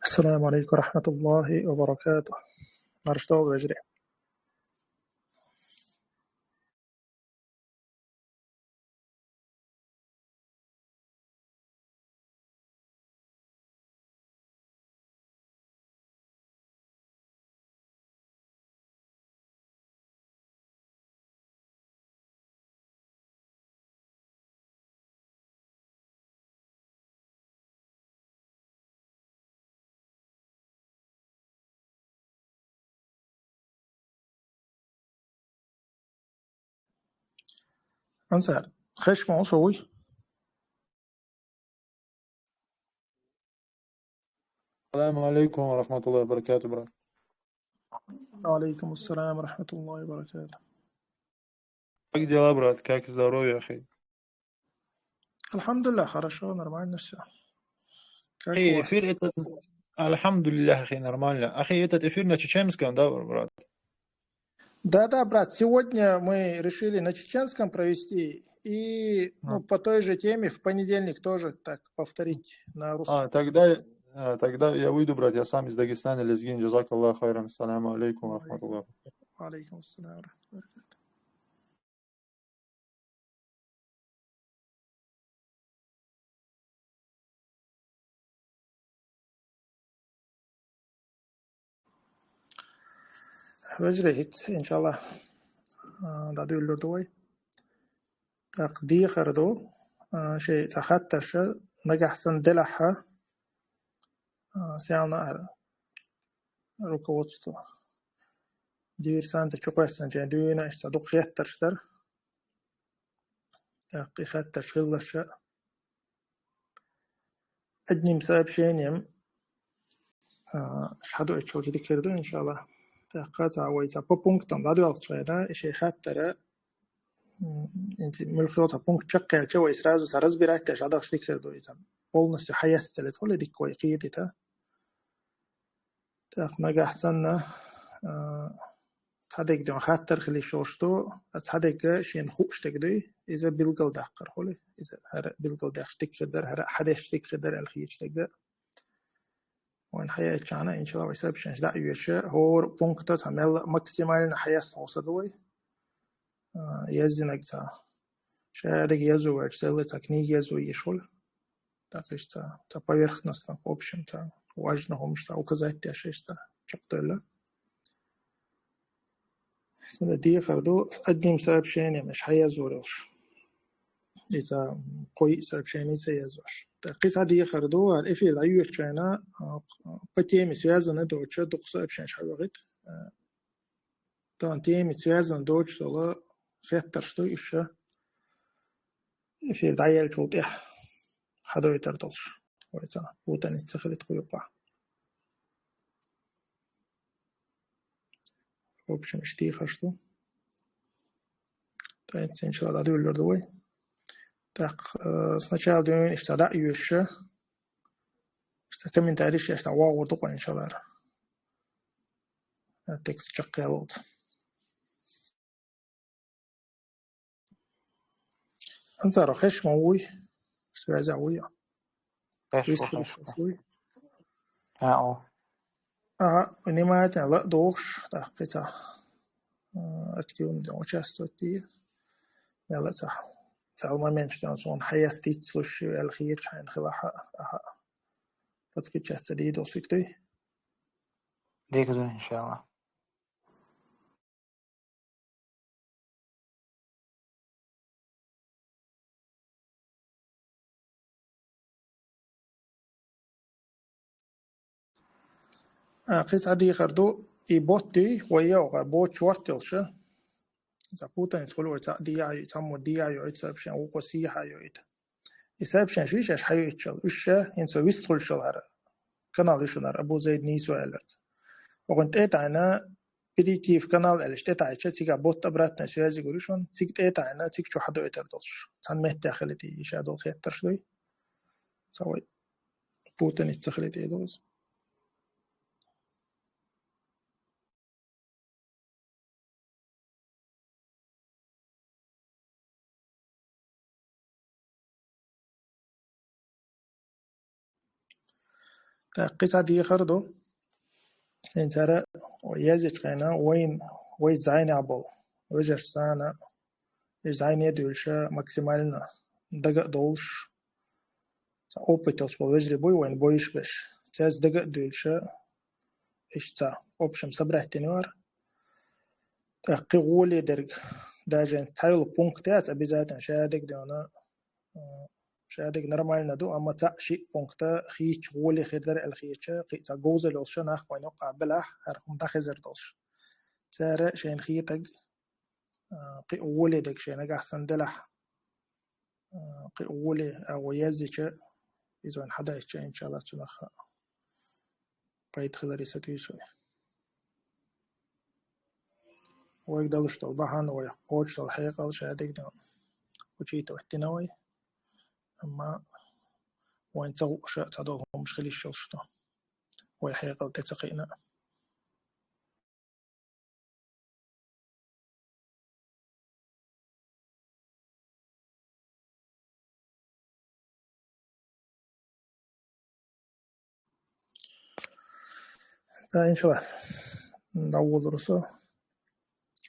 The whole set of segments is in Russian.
السلام عليكم ورحمة الله وبركاته. مرشتو بجري. أنسى خش موصوي. السلام عليكم ورحمة الله وبركاته برا. وعليكم السلام ورحمة الله وبركاته. как дела, брат? Как здоровье, أخي? الحمد لله хорошо, нормально все. Как у أخي вас? эфир этот... Альхамдулиллах, أخي, нормально. Ахи, этот эфир на чеченском, да, брат? Да, брат, сегодня мы решили на чеченском провести и по той же теме в понедельник тоже так повторить на русском. Тогда я выйду, брат, я сам из Дагестана, лезгин, джазак Аллах хайран, ассаламу алейкум, рахматуллах. وعليكم السلام ورحمة الله وبركاته. بجريت إن شاء الله دادو اللردوي تقدي خردو شيء تختش نجح سندلحها سيانا rukovodstvo diversanti чухайсан дуйна ишта духяттарштар тахқиқаттар шиллаша одним сообщением шхаду эчо дикерду иншаллах тахқата авайта по пунктам дадуалчайда шейхаттара инти мулхиота пункт чаккал чо сразу разбирать шадах дикерду ита полностью хаястелет холи диккой қиедита تاق نجحسنا تحديق دم خاطر خلي شوشتو تحديق شين خوش تقدي إذا بيلقل دقر خلي إذا هر بيلقل دقش تقدر هر حدش تقدر الخيج تقدر وين حياة كنا إن شاء الله ويساب شنش دا يوشة هو بونكتا تعمل ماكسيمال حياة توصدوي يزنك تا شادق يزو وجدل تكنيك يزو يشول تاقش تا поверхностно в общем-то важно что указать что чактола دي خردو أديم сообщение مش حيزورش إذا قوي сообщение سيزوش تقيس هذه خردو الإفي العيوة شينا بتيمي связаны دوتش دوق сообщение شحوغت تان تيمي связаны دوتش طلا خطر شتو إيش إفي العيال شوطيح حدو يتردلش وإذا وتاني تخلت خيوقع в общем شتي خشتو تاني إن شاء الله دول لردوي так сначала думаю что да еще что комментарий что вау вот такой иншаллах текст чекал أنصار خش موي سوازع ويا ويستر شوي внимательно لا دوش تحقيقه активно участвовать и لا صح تعال ما منش تنسون حياتي تسلش الخير شاين خلاها فتكي جهت دي دوسيكتي ديك إن شاء الله. قيس عدي خردو يبوتي ويا بوت شورتلش زبوتا يدخلوا دي أي تمو دي أي يتسبشن وقصيحة يويت يسبشن شويش إيش حيو يتشل إيش ينسو يدخل شلهر كنال يشنر أبو زيد نيسو ألرت وكنت أنا بريتيف كنال ألش تتعيش تيجا بوت أبرتنا سوازي قريشون تيجت أنا تيج شو حدو يتردلش تان مهت داخلتي يشادو خيتر شوي سوي بوتن يتخلتي دوز قصة دي خردو إن ترى ويزج قينا وين زين عبول وجر سانا زين يدولش ماكسيمالنا دقق دولش опытос бол вежри бой вайн бойш беш тез дага дулша ишта общем собрать-тенуар تقولي درج даже тайл пунктات обязательно шадик дона шадик нормально до ама та ши пункта хич голي خدر الخيچه قيتا جوزل olsa nach وينو قابله هرخم دخزر دولش ترى شين خيتك قولي دك شين احسن دلح قولي او يزيچه إذا حدا يشجع إن شاء الله تنخ بيدخل ريسة يسوي ويقدرش طلبها ويقوش طلحيق شهادك ده وشيء توحتناوي أما وين تو شاء تدوهم مش خلي الشلش ده ويحيق تتقينا إن شاء الله نعوذ رسول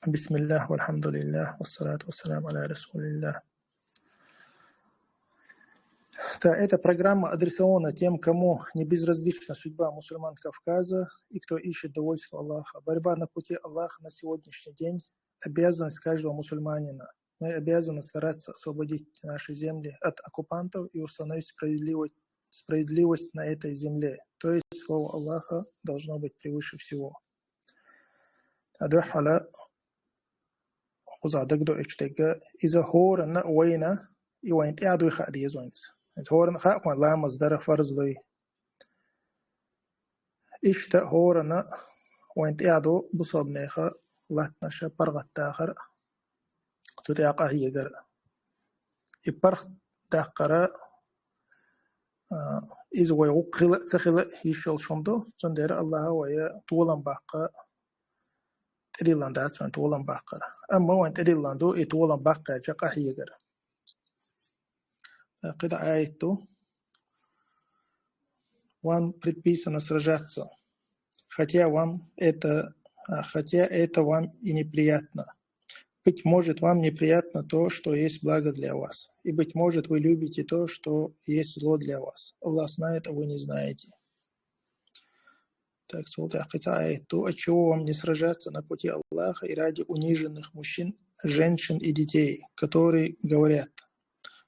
بسم الله والحمد لله والصلاة والسلام على رسول الله. Эта программа адресована тем, кому не безразлична судьба мусульман Кавказа и кто ищет довольство Аллаха. Борьба на пути Аллаха на сегодняшний день – обязанность каждого мусульманина. Мы обязаны стараться освободить наши земли от оккупантов и установить справедливость на этой земле. То есть слово Аллаха должно быть превыше всего. أدوحلا وزادك دو اشتغى إذا هورنا وينا يوين تعدو خادي يزوينس هورنا خاقون لا مصدر فرض لي إشتا هورنا وين تعدو بصوب نيخا لاتنشا برغت تاخر تتعقى هي قرأ يبرخ تاقرأ إذا ويقخل تخل هيشل شمدو تندير الله ويا طولا باقا تدلان دات وان طولا باقا أما وان تدلان دو طولا باقا جاقا هي قرأ قد آيتو вам предписано сражаться, хотя это вам и неприятно. Быть может, вам неприятно то, что есть благо для вас. И, быть может, вы любите то, что есть зло для вас. Аллах знает, а вы не знаете. Так, то, от чего вам не сражаться на пути Аллаха и ради униженных мужчин, женщин и детей, которые говорят: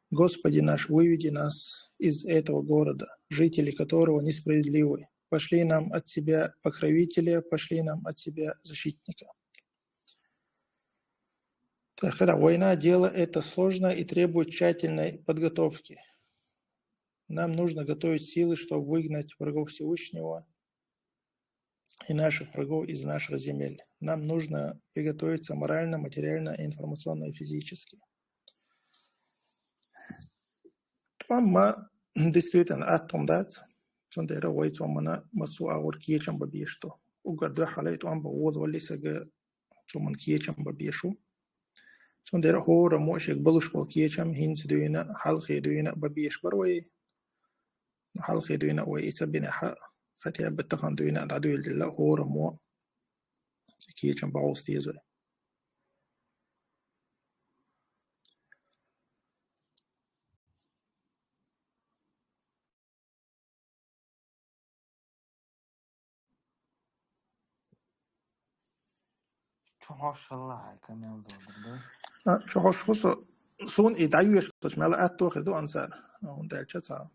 Господи наш, выведи нас из этого города, жители которого несправедливы. Пошли нам от Тебя покровителя, пошли нам от Тебя защитника. Так, война – дело это сложное и требует тщательной подготовки. Нам нужно готовить силы, чтобы выгнать врагов Всевышнего и наших врагов из наших земель. Нам нужно приготовиться морально, материально, информационно и физически. Amma действительно атомдат сондера войцо мана масу аур киечам бабишто угадо халайт ам бавод валисага соман киечам бабишу сондера хора мошек балуш бал киечам хинс дуина халхи дуина бабиш барвай халхи дуина وإيتا بناح ختيا بتخان дуина دادو الجلا хора мо киечам баус тизой Чухош الله كمل دو شو هوش سون إدعيوش تش مالا أتو خدو أنصار هندالش تا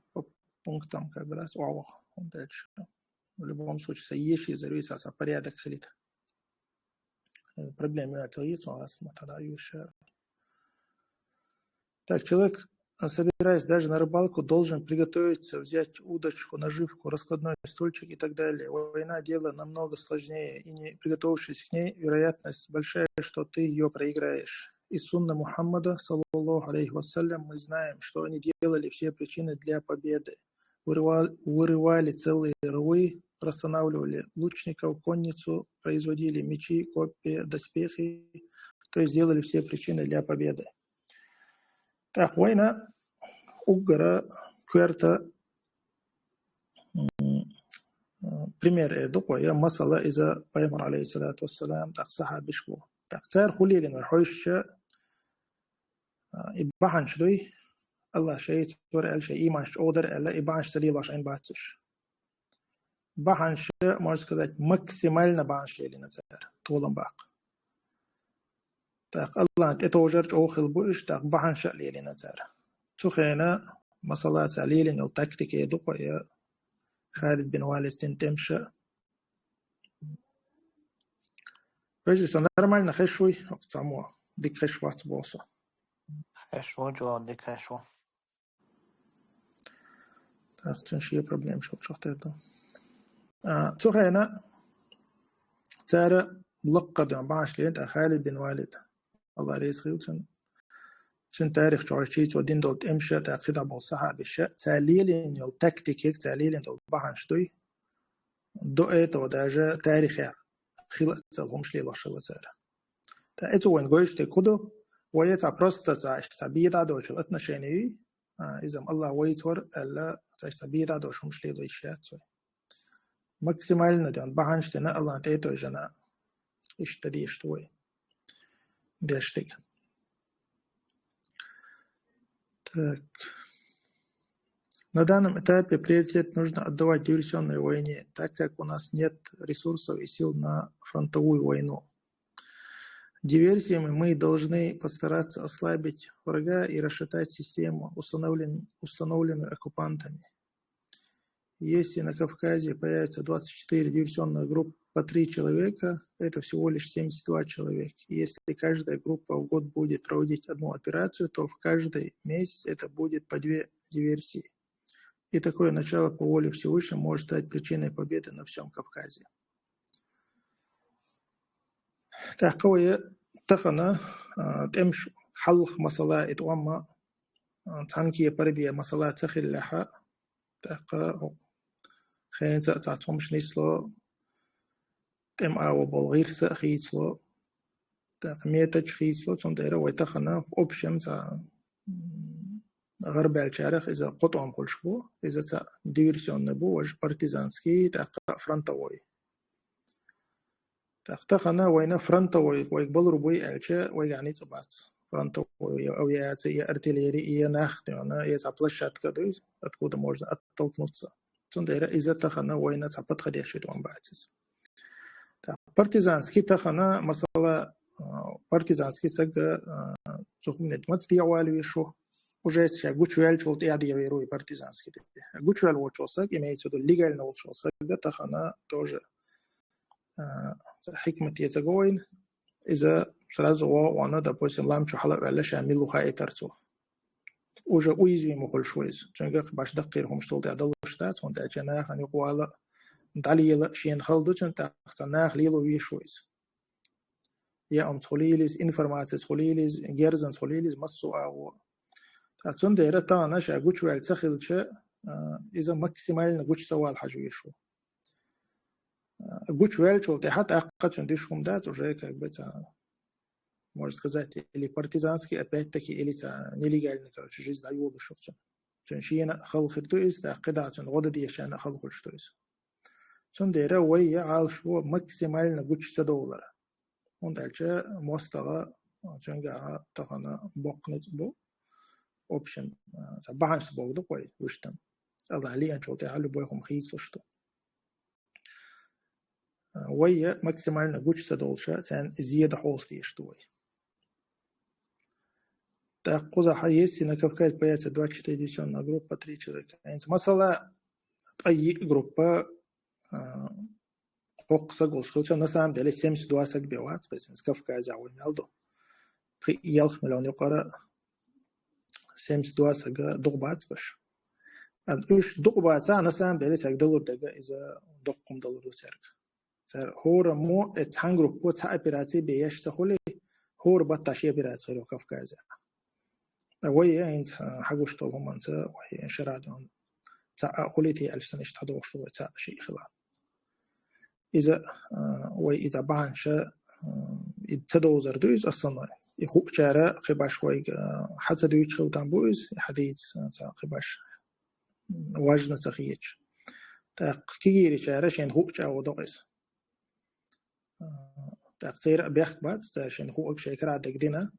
пунктам как бы да суавах هندالش в любом случае саиши заруис аса порядок хлит проблемы это есть у нас матадающий так человек собираясь даже на рыбалку должен приготовиться взять удочку наживку раскладной стульчик и так далее. Война дело намного сложнее и не приготовившись к ней вероятность большая что ты ее проиграешь. Из сунна Мухаммада саллаллаху алейхи вассалям мы знаем, что они делали все причины для победы. Вырывали целые рвы, восстанавливали лучников, конницу, производили мечи, копья, доспехи, то есть делали все причины для победы. Так, война угора кверта بريمير إردوقيا مسألة إذا بيمر عليه الصلاة والسلام تقصها بشبو تقتار خلي لنا حوش إباحن شدوي الله شيء تور ال شيء إيمانش أودر ألا إباحنش تليلاش عين باتش باحنش مرز كذا ماكسيمال نباحنش لينا تار طولن باق تاق الله أنت توجرج أو خلبوش تاق باحنش لينا تار تخينا مسألة ساليلين التكتيك إردوقيا خالد بن والد تنتمشى رجل نرمال نخشوي اقتعموه ديك خشوات بوصة خشوة جو ديك خشوة تاختن شيء بروبليم شو تختار تخينا تارى ملقب عن باش لين خالد بن والد الله يسخيل شن تاريخ جورجيت ودين دولت امشى تاخذ ابو صحاب الشاء تاليلين يل تكتيك تاليلين دول باحن شتوي دوئت وداجا تاريخ خلت لهم شلي لاشل تارا تايتو وين جويش تكودو ويتا بروستا تابيدا دوش الاتنا شيني اذا الله ويتور الا تابيدا دوش هم شلي ليشات ماكسيمال نديون باحن شتنا الله تيتو جنا اشتدي شتوي ديشتك Так. На данном этапе приоритет нужно отдавать диверсионной войне, так как у нас нет ресурсов и сил на фронтовую войну. Диверсиями мы должны постараться ослабить врага и расшатать систему, установленную оккупантами. Если на Кавказе появится 24 диверсионных группы по 3 человека, это всего лишь 72 человека. Если каждая группа в год будет проводить одну операцию, то в каждый месяц это будет по 2 диверсии. И такое начало по воле Всевышнего может стать причиной победы на всем Кавказе. تحقوي تخنا تمش حلق مسألة إتوما تانكي بربية مسألة تخل لها تحقا خين تعطومش نسلو تم أو بالغير سخيسلو تقميتج خيسلو تندير ويتخنا أوبشن تا غرب الشارخ إذا قطعم كل شبو إذا تا ديرسيون نبو وج بارتيزانسكي تحقا فرنتوي تختخنا وين فرنتوي ويقبل ربوي ألشة ويعني تبعت فرنتوي أو يا أرتيليري يا نخت أنا يزعبلشات كدوي أتكود موجنا أتطلت نص تندير إذا تخنا وين تعبت خديش شدوان بعتز بارتيزانسكي تخنا مثلا بارتيزانسكي سج تخم ندمت دي أولي شو وجيت شيء قوتشوال شولت يعدي يروي بارتيزانسكي ده قوتشوال وشوسك إما يسودو ليجال نول شوسك تخنا توجه حكمة يتجوين إذا سرزوا وانا دا بوسم لام شو حلق ولا شامل وخاي ترتو وجا ويزي مخل شويز چونك باش دقيرهم شتول دي عدلوشتات وانت اجانا خاني قوالا داليلا شين خلدو چون تختناخ ليلو ويشويز يا ام تخليليز انفرماتيز تخليليز جيرزن تخليليز مصو او تختن ديرا تانا شا قوش وعل تخلش إذا ماكسيمال نقوش سوال حاجو يشو قوش وعل شولتي حتى أقا چنديشهم دات уже как бы можно сказать, или партизанский, опять-таки, или нелегальный, короче, жизнь даю лишь. تنشينا خلق الدويس تأقدا تن غدا دي شان خلق الدويس تن ديرا ويا عال شو ماكسيمال نقولش $100 وندالجا مستوى تنجا تقنا بقنت بو اوبشن تبعش بوغدو كوي وشتم الله علي ان شوتي على بويهم خيس وشتو ويا ماكسيمال نقولش $100 تن زيادة حوص يشتوي تأقوزا حيث на Кавказе появится 24 диверсионная группа, 3 человека. Масала أي группа حق سجل شخصا نسام دل 72 سج بيوات بس Кавказе أول مالدو يلخ ملون يقرأ 72 سج دغبات بش أدوش دغبات نسام دل سج دلور دقة إذا دقم دلور وترك صار هو مو تهان группа تأبيراتي بيش تخلي هو بتشي أبيرات غير Кавказе وهي أنت حقوش طالهم أنت وهي شرادون خليتي ألسن اشتهدوا شو شيء خلال إذا وإذا بعن شيء يتدو زردوز أصلا يخوك شارع خباش وي حتى دويش خلطان بوز حديث خباش واجنا تخيج Так кигири чара шен хук чао догис. Так цейр бях бат шен хук шейкра дегдина.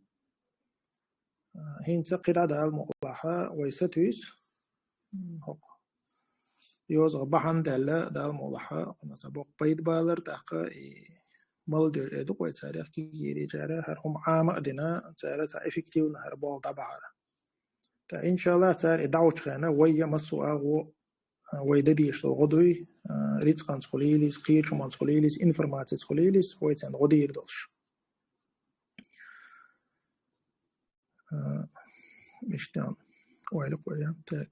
هين تقيل على المقلحة ويستويس هق يوز بحن دلة دال المقلحة قلنا سبق بيد بالر تحقق مال دوق ويتاريخ كي يري جاره هرهم عام أدنى جاره تا إفكتيو نهر بال دبعار تا إن شاء الله تار إدعوش خانة ويا مسو أغو ويددي يشتل غدوي ريتقان سخليليس قيرشمان سخليليس إنفرماتي سخليليس ويتان غدي يردوش مشتان وайлық қоям. Так.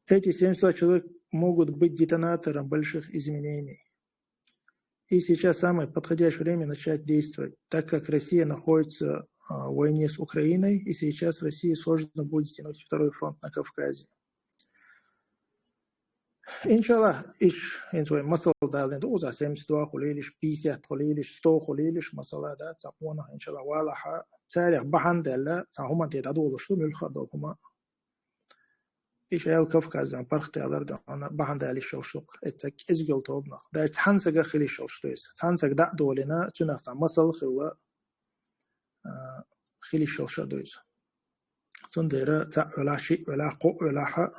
Эти 700 человек могут быть детонатором больших изменений. И сейчас самое подходящее время начать действовать, так как Россия находится в войне с Украиной, и сейчас России сложно будет тянуть второй фронт на Кавказе. Иншаллах, иншаллах, масал далин, за 72 хулилиш, 50 хулилиш, 100 хулилиш, масала, да, цапона, иншаллах, валаха, تاريخ بحن دلة تاهما تدعو لشتو ملخدو هما إيش أيل كفكاز عن برخت على ده أنا بحن دالي شوشق إتك إزجل توبنا ده تحنسك خلي شوشتويس تحنسك ده دولنا تناقص مصل خلا خلي شوشتويس تندير تا ولا شيء ولا قو ولا حق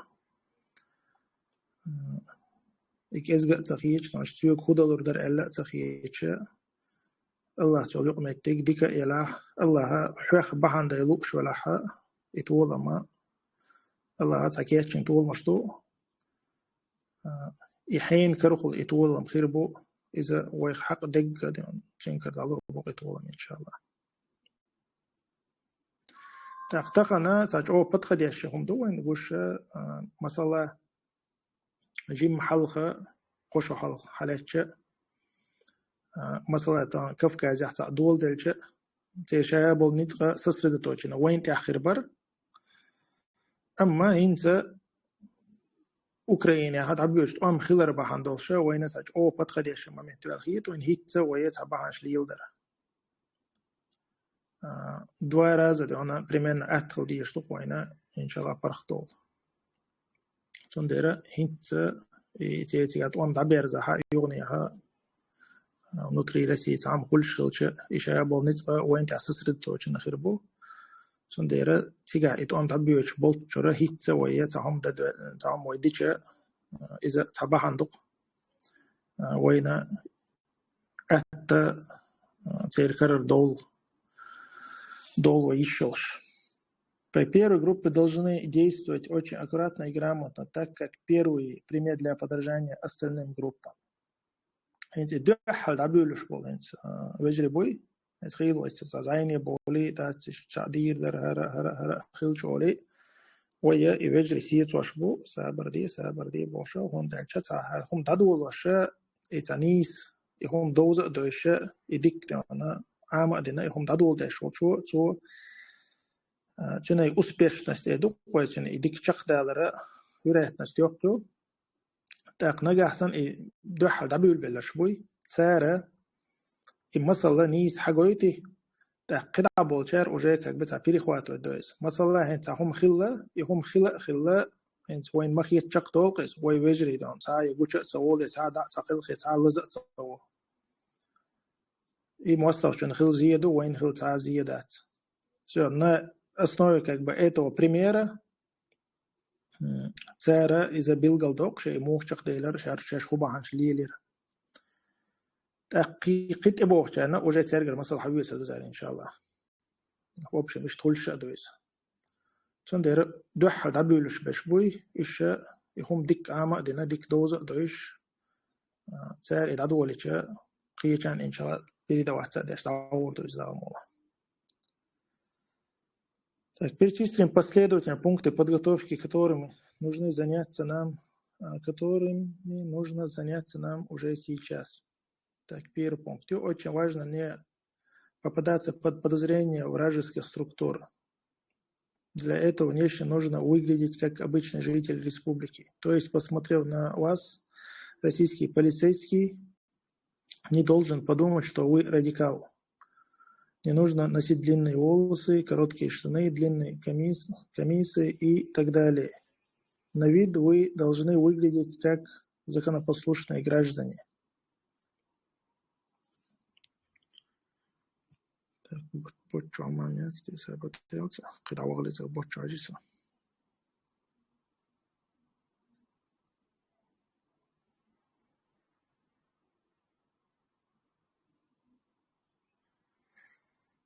إك إزجل تخيج ناشتيو كودالور در إلا تخيج الله تعالى يقمتك ديك إله الله حق بحن دايلوش ولا حق يتولى ما الله تعكيتش يتولى مشتو يحين كرخل يتولى مخيربو إذا ويخ حق دق دين تنكر دالو بو يتولى إن شاء الله تقنا تاجو بتخد يشهم دو وين وش مثلا جيم حلقة قشو حلقة حالتش مثلا كفكاز يحتاج دول دلجة تشايا بول نتقى سسرد توجنا وين تأخير بر أما هنزا أوكرانيا هاد عبيوش أم خلر بحان دولشة وين تاج أو بتخديش ما متوالخيت وين هيتزا ويتها بحانش ليلدر два раза أنا примерно أدخل دي يشتوق وين إن شاء الله برختول تندرا هنزا تيجات أم دبير زها يغنيها внутри России сам хульшилче иша бол нитqa وين تأسسرد توجنا خربو سنديرة تيجا إتوام تعبيوش بولت شرا هيتزا ويا تعهم تعهم ويديشة إذا تبع عندك وين أت تيركر дол ويشلش. Первые группы должны действовать очень аккуратно и грамотно, так как первый пример для подражания остальным группам. أنت دحل عبيولش بول أنت وجري بوي تخيل ويستزعيني بولي تعدير در هر خيل شولي ويا يوجري سيت وشبو سابر دي بوشة هم دلشة تعهر هم تدول وشة إتانيس يهم دوزة دوشة يديك تانا عام أدينا يهم تدول دش وشو تنا أسبيش نستيدو ويتنا يديك شق دالرة يريت نستيقو تاق نجاحسن دحل دبيول بلش بوي سارة مثلا نيس حاجويتي تاق قطع بولشار وجاك بتاع بيري خواتو الدويس مثلا هنت هم خلا هنت وين ما خيت شق تولقس وي وجري دون ساي بوش سوول سا دا سقل خي سا لزق سو موصل شن خل زيادو وين خل سا زيادات سو نا основе как бы этого примера سارة إذا بيلقى دوق شيء موشق ديلر شارش خوبانش ليلر تحقيقت أبوه جانا وجه ترجع مثلا حبيب سدوزار إن شاء الله وبش مش تقولش أدويس تندر دوح دبيولش بشبوي إيش يخوم ديك عامة دينا ديك دوزة دويش سار إذا دولتش قيشان إن شاء الله بريد واحد داش داور دويس دالمولا. Так, перечислим последовательно пункты подготовки, которыми нужно заняться нам уже сейчас. Так, первый пункт. Очень важно не попадаться под подозрение вражеских структур. Для этого внешне нужно выглядеть как обычный житель республики. То есть, посмотрев на вас, российский полицейский не должен подумать, что вы радикал. Не нужно носить длинные волосы, короткие штаны, длинные камисы и так далее. на вид вы должны выглядеть как законопослушные граждане. Так, бочу момент здесь работается. Когда выглядит бочу ажиса.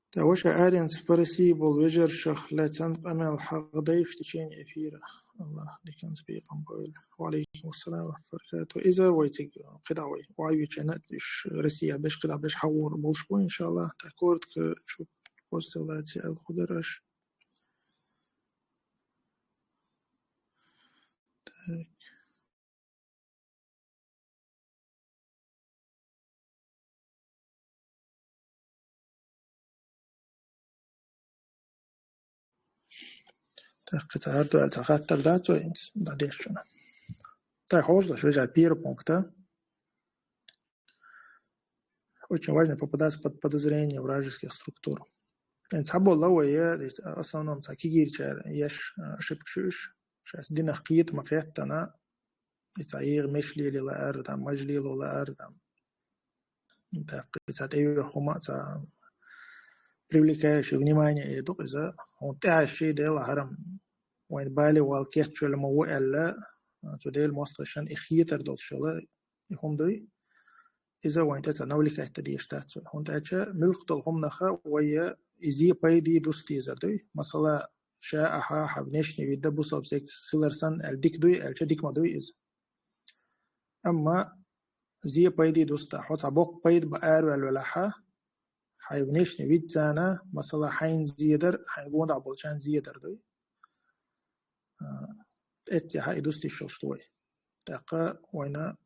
Тавоша арен спараси был вежер шахлатан камел хагдай в течение эфира. Allah дикан спикам был. Валейкум ассалам ва баракату. Иза вайтик кидавай. Вайви чанат биш Россия биш кидав биш хавор болшко иншаллах. Такорд к чуп постелати ал-Худараш. Так китаарту альтахаттар дату инс дадешчуна. Так хождаш вежар первый пункта. Очень важно попадать под подозрение вражеских структур. انتحبوا الله ويا أصلاً نمسك كيجير يش شبكش شاس دين خقيت مقيتنا يتعير مشلي للا أردم مجلي للا أردم تقيت أيوة خما تا привлекаешь внимание يدق إذا هون تعشي ديل هرم وين بالي والكيت شو لما وقلا تديل مستشان إخيتر دول شلا يهم دوي إذا وين تتناولك التديش تاتو هون تأجا ملك دول هم نخا ويا إزي بايدي دوستي زردوي مثلا شاء حبنيشني ويدا بوصاب زيك خلرسان الديك دوي الشديك ما دوي إز أما زي بايدي دوستا حوت عبوق بايد بقار والولاحة حيبنيشني ويدزانا مثلا حين زيدر حين بوند عبولشان زيدر دوي اتي حي دوستي شوشتوي تاقا وينا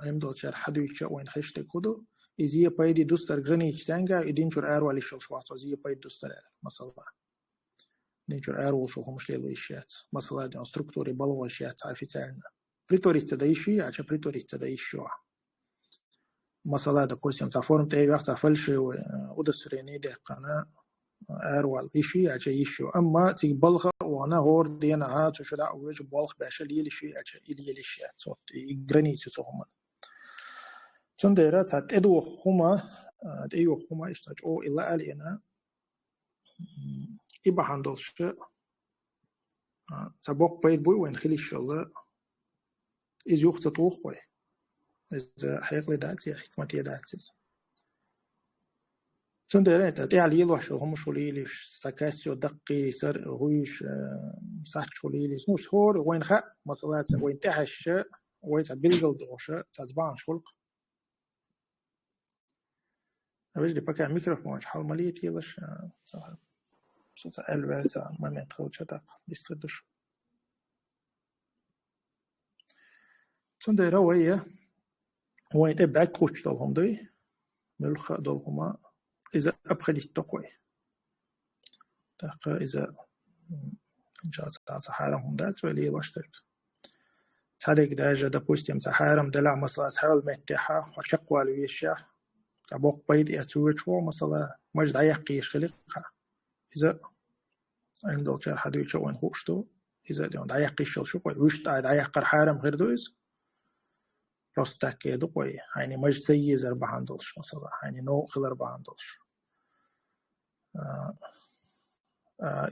أيمدول شار حدويتشا وين خشتك كودو إزي بايدي دوستر غنيش تانجا إدينشور آر والي شل شواطو زي بايد دوستر مثلا إدينشور آر والشل همش ليلو إشيات مثلا دي ستركتوري بالو إشيات عارفيتالنا بريتوري تدايشي عشان بريتوري تدايشوا مثلا دا بوسيم تفورم تاي وقت فلش ودستريني دي قناة آر والإشي عشان يشو أما تي بلغة وانا هور دينا عاد شو دا ويج بالغ باشا ليلي شي عشان إلي إشيات صوت غرانيتو صوهم تنديرات هات ادو خما اشتاج او إلا ألينا إبا هندلش تبوق بايد بوي وين خلي الشغل إز يوخت توخوي إز حيقلي داتي حكمتي داتيز تنديرات هات إعلي يلوح هم شو ليليش ساكاسيو دقي سر غويش ساحت شو ليليش نوش هور وين خا مثلا وين تحش وين تبلغل دوش تتبعن شلق أبيش دي بكا ميكروفون حال مليت يلش سأل بالتا ما ميتخل شتاق ديستردش تنديرا ويا وين تبع كوش دولهم دوي ملخ دولهما إذا أبخدي التقوي تاقا إذا إن شاء الله حارمهم دات ولي لاشترك تاديك داجة دبوستيم تحارم دلع مصلاة حول متحا وشقوى لويشا تبوق بيد يتوجه مثلا مجد عيق يشخلقها إذا عندل شر حدو يشوين خوشتو إذا دون عيق يشل شو قوي وش تعد عيق حارم غير دويز رستك يدو قوي يعني مجد زي زربا عندلش مثلا يعني نو خلر عندلش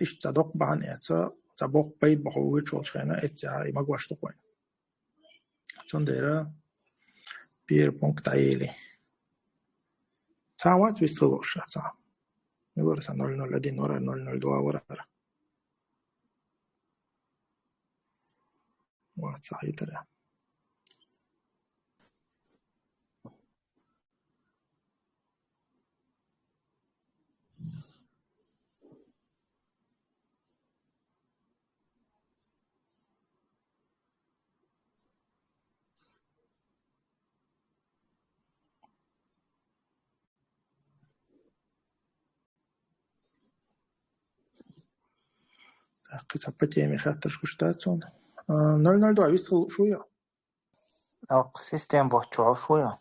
إيش تدق بعن إتا تبوق بيد بحوي شول شخينا إتا يمقوش تقوين شون ديرا بير بونك تعيلي ساعات بيصلوش ساعة يقول سنة 00 الذين ورا 002 ورا واحد صحيح ترى كتاب بتيمي خاطر شكوشتاتون 002 بيصل شوية أو سيستم بوتشو شوية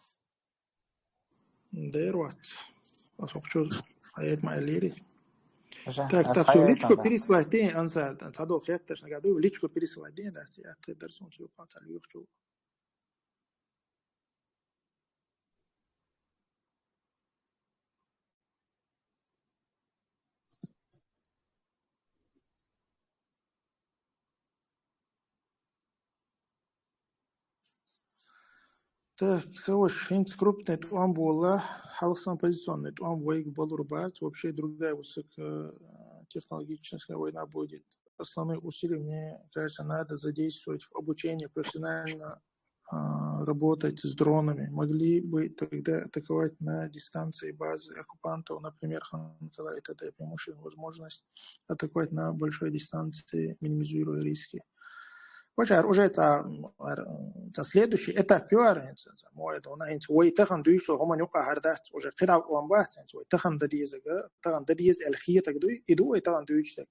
دير وات أسوق شو حيات مع الليري Так все, личку переслайте, анса, тадо хеттеш нагаду, личку переслайте, да, я тедер сонцу паталю хочу. Так, хорош, хинт крупный туам была, халксан позиционный туам войк был рубат, вообще другая высокотехнологическая война будет. Основные усилия, мне кажется, надо задействовать в обучении, профессионально работать с дронами. Могли бы тогда атаковать на дистанции базы оккупантов, например, Ханкала и т.д. преимущественно возможность атаковать на большой дистанции, минимизируя риски. Уже это следующий этап пиарится. Мой это на инц вой тахан дуйшо хоман юка хардат уже кира уамбат инц вой тахан дадизага тахан дадиз элхия тагдуй иду вой тахан дуйчтак.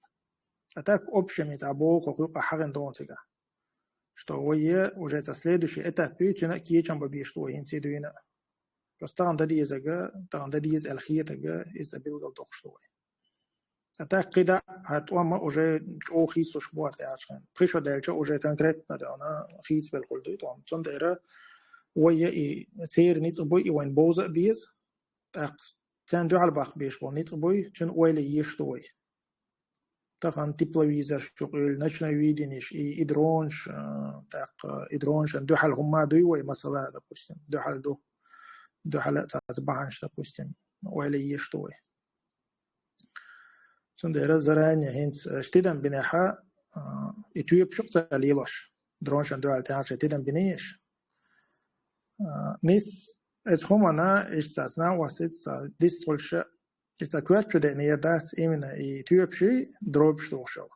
А так общем это або кокука хаген донтига. Что вой уже это следующий этап пиарится киечам бабиш вой инц идуина. Просто тахан дадизага тахан дадиз элхия тага из абилгал дохштовой. А так когда от ума уже охис ушбуат яшхан. Пришло дальше уже конкретно да она хис белхолдует он. Сондера ويا تير نيت أبوي وين بوزا بيز تاق تان دو على باخ بيش بول نيت أبوي تون ويلي يشتوي تاقان تيبلويزر شغل نشنا ويدينش إدرونش تاق إدرونش دو حال هما دوي مثلا دا بوستم دو حال دو حال تاتبعنش دا بوستم ويلي يشتوي سندرا زرانيا هنت اشتدم بناحا إتويب شقتا ليلوش درونش دو حال تاعش اشتدم بنيش Nis etskomana istasna wasits distolsha ista kvartde nedat imina I typshi drobshtoshal.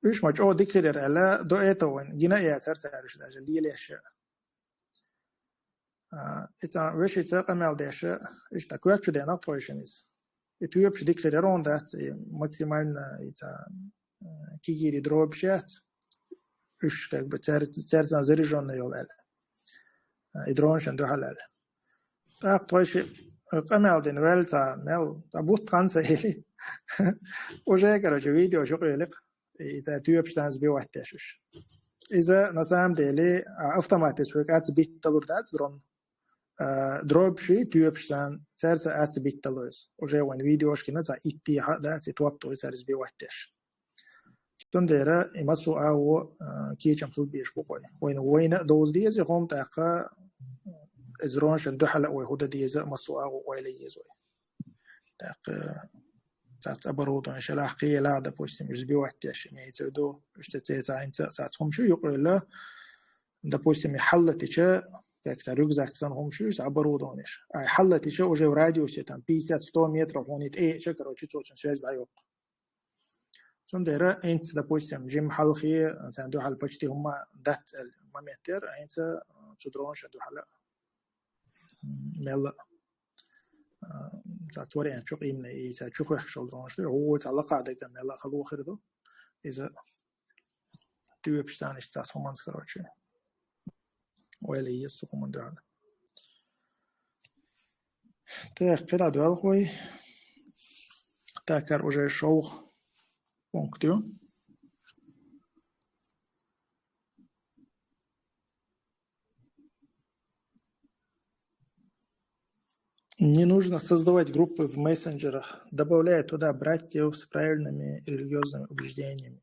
Üç maç o dikkiler ala do etowen gina yatar sarış da lileşe. Ita veşita qamal deşe ista kvartde naqtoyşiniz. Typshi dikkiler ondat maksimalna ita kigiri drobshat. Üç как бы tersan заряженный yol ala. إدرونش عنده حلال. تاقطوش قمال دين ويلتا مل تابوت خانسة هلي وجاي كروش فيديو شغل لق إذا تيوب شتانز بيوحتشش إذا نسام ديلي أفتماتيس ويك أتس بيت تلور دات درون دروب شي تيوب شتان سارسة أتس بيت تلوز وجاي وين فيديوش كنا تا إتي دات يتوابطو سارس بيوحتش تنديرا إمسو أو كيشم خل بيش بقوي وين دوز ديز يقوم تاقا إزرونش ندو حلق ويهودا ديزا مسو أو ويلي يزوي تاق أبرودو إن شاء الله حقيقة لا دا بوستم يجزبي وحتيش ميتردو اشتتيتا إنت ساعتهم شو يقول لا دا بوستم يحلتي شا كاكتر يجزاك سان هم شو أبرودو نش أي حلتي شا وجه راديو سيتان 50-100 متر هونيت إيه شكرا تشوتشن سويز دايوق سندرا أنت دا بوستم جيم حلقي أنت عنده حل بجتي هما دات الممتر أنت تدرونش عنده حلق مل تطوري أن شو قيمة إذا شو خشل درونش هو تعلق على ده مل خلوه خيره إذا تيوبش تانيش تاسهم أنسكروتشي ولا يسوق من ده تأكد دوال خوي تأكد وجه شوخ пункту. Не нужно создавать группы в мессенджерах, добавляя туда братьев с правильными религиозными убеждениями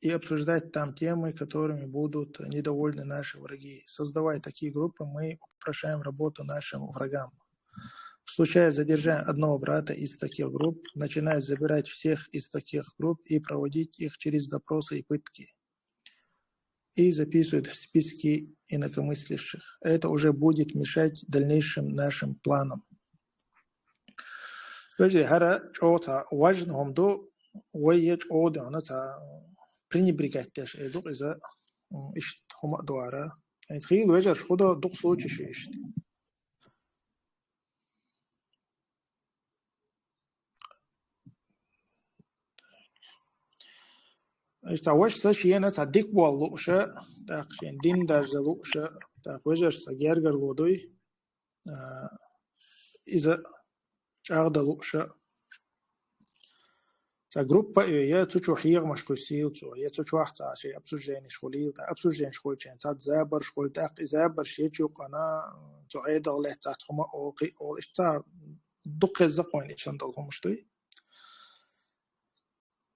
и обсуждать там темы, которыми будут недовольны наши враги. Создавая такие группы, мы упрощаем работу нашим врагам. В случае задержания одного брата из таких групп, начинают забирать всех из таких групп и проводить их через допросы и пытки. И записывают в списки инакомыслящих. Это уже будет мешать дальнейшим нашим планам. пренебрегать из-за дуара. اشتاوش ساشينا تعديك باللوشة تاخشين دين دارزلوشة تاخوجر سجارجر لودوي إذا شاغد لوشة تا группа يا تشو حيغ مش كوسيل تو يا تشو واحد عشان أبسوجين شغليل تا أبسوجين شغل كان تا زابر شغل تا زابر شيء شو قنا تعيد الله تا تخم أو إيش تا دق الزقوين إيش عندهم مشتري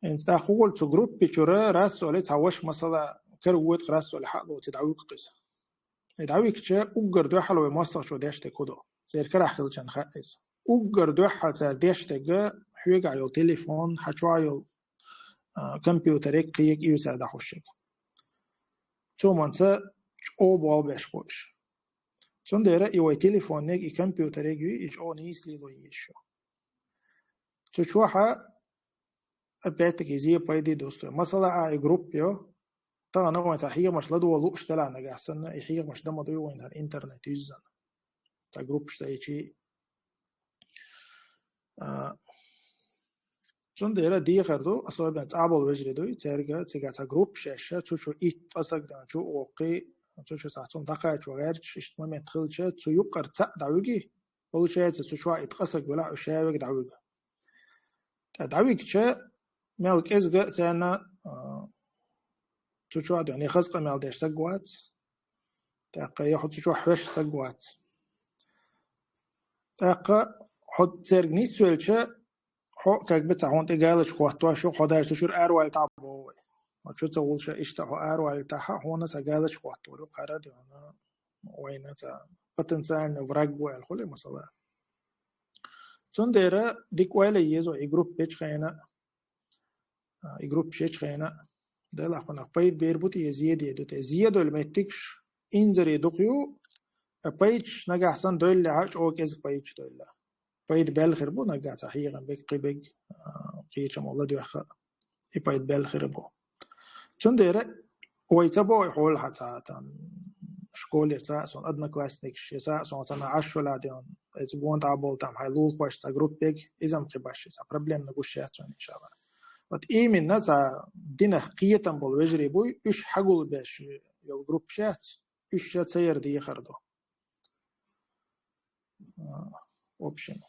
أنت أقول تو جروب بيشورا راس ولا تعوش مثلا كروت راس ولا حق لو تدعوك قصة يدعوك شيء أجر دو حلو مصر شو داش تكودو زي كره خل كان خائز أجر دو حل داش تجا حوجع يو تليفون حشوا يو كمبيوترك قيك يوسع ده خوشك شو منسى أو بالبش خوش شون ديره يو تليفونك ي كمبيوترك يش أو نيس لي لو يشوا شو ها أبيتك يزيه بايدي دوستو مثلا أي جروب يو طبعا نوع تحية مش لدو ولو اشتلا أنا جاهزنا يحية مش دم دوي وين الإنترنت يزن تا جروب شتاي شيء شون ديره دي خردو أصلا بنت عبال وجري دوي ترجع تا جروب شاشة شو إيت أصلا ده شو أوقي شو ساعتون دقائق وغير شيء ما يدخل شيء شو يقر دعوجي أول شيء شو يتقصق ولا أشياء دعوجي دعوجي شيء مالك إزجا تانا شو يعني خزقة مال ديش سجوات تاقا يحط شو حوش سجوات تاقا حط سيرجني سويلشة حق كبت هون تجالش قوتوا شو خداش تشور أروال تعبوا وشو تقول شيء إشتهوا أروال تاها هون تجالش قوتوا لو خرد يعني وين تا بتنسان نفرق والخلي مثلا صندرة ديك ولا يزو يجروب بيج خينا يجروب بيج خينا ده لا خنا بايد بيربط يزيد يدو تزيد ولا ما يتكش إنزر يدقيو بايج نجا أحسن دول لعاش أو كيز بايج دول لا بايد بالخربو نجا تحقيقا بيج قيش ما الله دوخا بايد بالخربو صندرة ويتبو يحول حتى شكول يساعسون أدنى كلاس نكش يساعسون أنا عشرة لاديون إذا بون تعبول تام هايلول خوش تا جروب بيج إذا مخباش تا بروبلم نقوشياتون إن شاء الله وات إيمن نتا دينا قيتم بالوجري بوي إيش حقول باش يل جروب شات إيش شات سير دي خردو أوبشن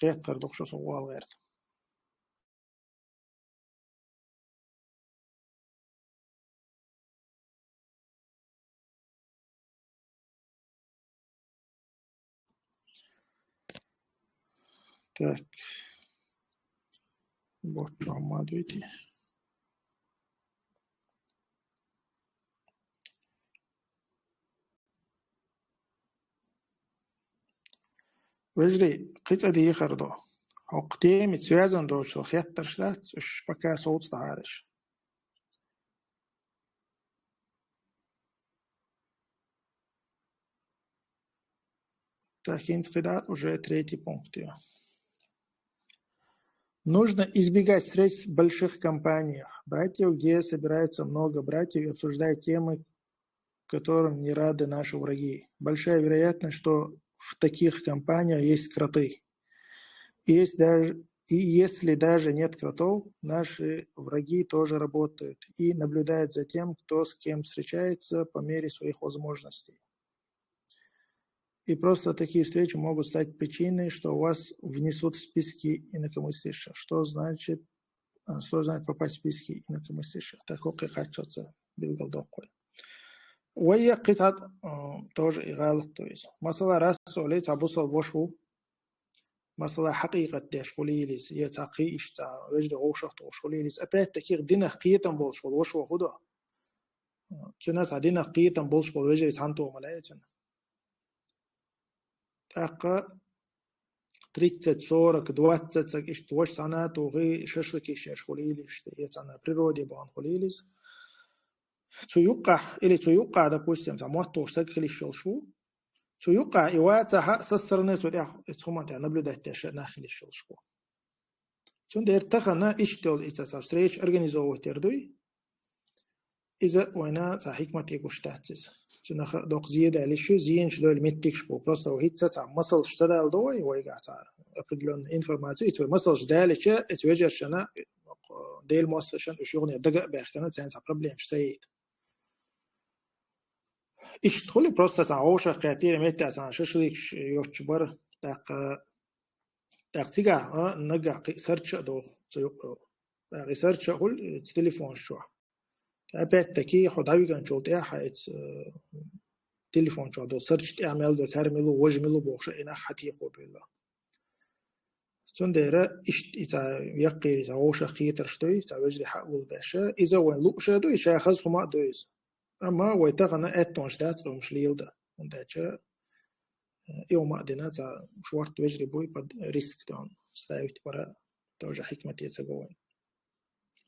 قيت تردوك شو سوال غير تاك بوتشو ما دويتي وجري قيت أدي خردو حقتي متسوازن دوش الخيات ترشلات إيش بكا صوت تعارش تاكين تقدات уже третий пункт. Нужно избегать встреч в больших компаниях, братьев, где собирается много братьев и обсуждают темы, которым не рады наши враги. Большая вероятность, что в таких компаниях есть кроты. И если даже нет кротов, наши враги тоже работают и наблюдают за тем, кто с кем встречается по мере своих возможностей. И просто такие встречи могут стать причиной, что вас внесут в списки инакомыслящих. Что значит попасть в списки инакомыслящих? Такой качаться بالقلدوقوي. وهي قطعة тоже غلط تويس. مثلا راس سؤالات عبوصل بوشو. مثلا حقيقة داش قليليز يتعقي إشتاع وجد غوشة وشوليليز. أبعد تكيغ دينا قيتا بولش والوشو خدا. كناس عدينا قيتا بولش والوجد يتعنتو ملايتنا. تاقا 30, 40, 20 إيش توش سنوات وغي ششلك إيش خليل إيش يتعنا بريرودي بان خليلز تيوقع إلي تيوقع допустим там موتوش تكلي شو تيوقع إيواتها سسرنت ودي إسخمات يعني наблюдать تاشا ناخلي شو شون دير تخنا إيش تول إيتا встречи организовывать тердуй إذا وينا تا حكمة يقوش تحتز شنخ دوق زيادة ليشو زين شلو المتكش بو просто وهيت تسع مصل اشتدال دوي ويقع تا أبدلون إنفورماتيو إتو مصل اشتدالش إتوجر شنا ديل مصل شن إشيغني دقق بيخكنا تسعين تا بروبليم شتايد إيش تخلي просто تا عوشة قياتير ميتا تا ششليك يوشبر تاق تيجا نقع سرچ دو يقرأ research شغل تليفون شو опять-таки خداوي كان شغل تاعها تليفون شو دو search تعمل دو كارملو وجملو بوخش إنا حتي خو بالله سندرة إذا يقي إذا وش خيتر شتوي إذا وجري حقول باشا إذا وين لوش دو إيش خذ خما دويز أما ويتغنى أتونش دات مش ليلدا ونداتش يوم أدينا تا شوارت وجري بوي بد ريسك تون ستايت برا توجه حكمة يتسقون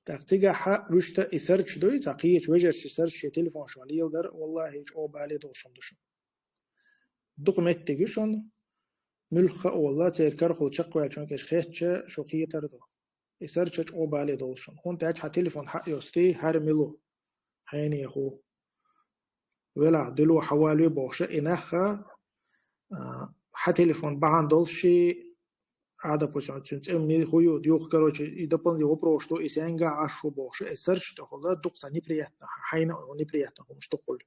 تاقتيجا حق رشتا يسيرش دوي تاقيش وجر يسيرش تليفون شو ليلدر والله هيك أو بالي دوشون دوشون دقمت تيجيشون ملخ والله تيركر خل شقوة شون كش خيتش شو خيتر دو يسيرش أو بالي دوشون هون تاج تليفون حق يستي هر ملو حيني خو ولا دلو حوالي بوشة إنخا تليفون بعن دولشي هذا بوشان تنتمي خويو ديوخ كروش يدبل يوبروش تو إسانجا عشرو بوشة السيرش تقول دقة نبريتنا حين نبريتنا مش تقول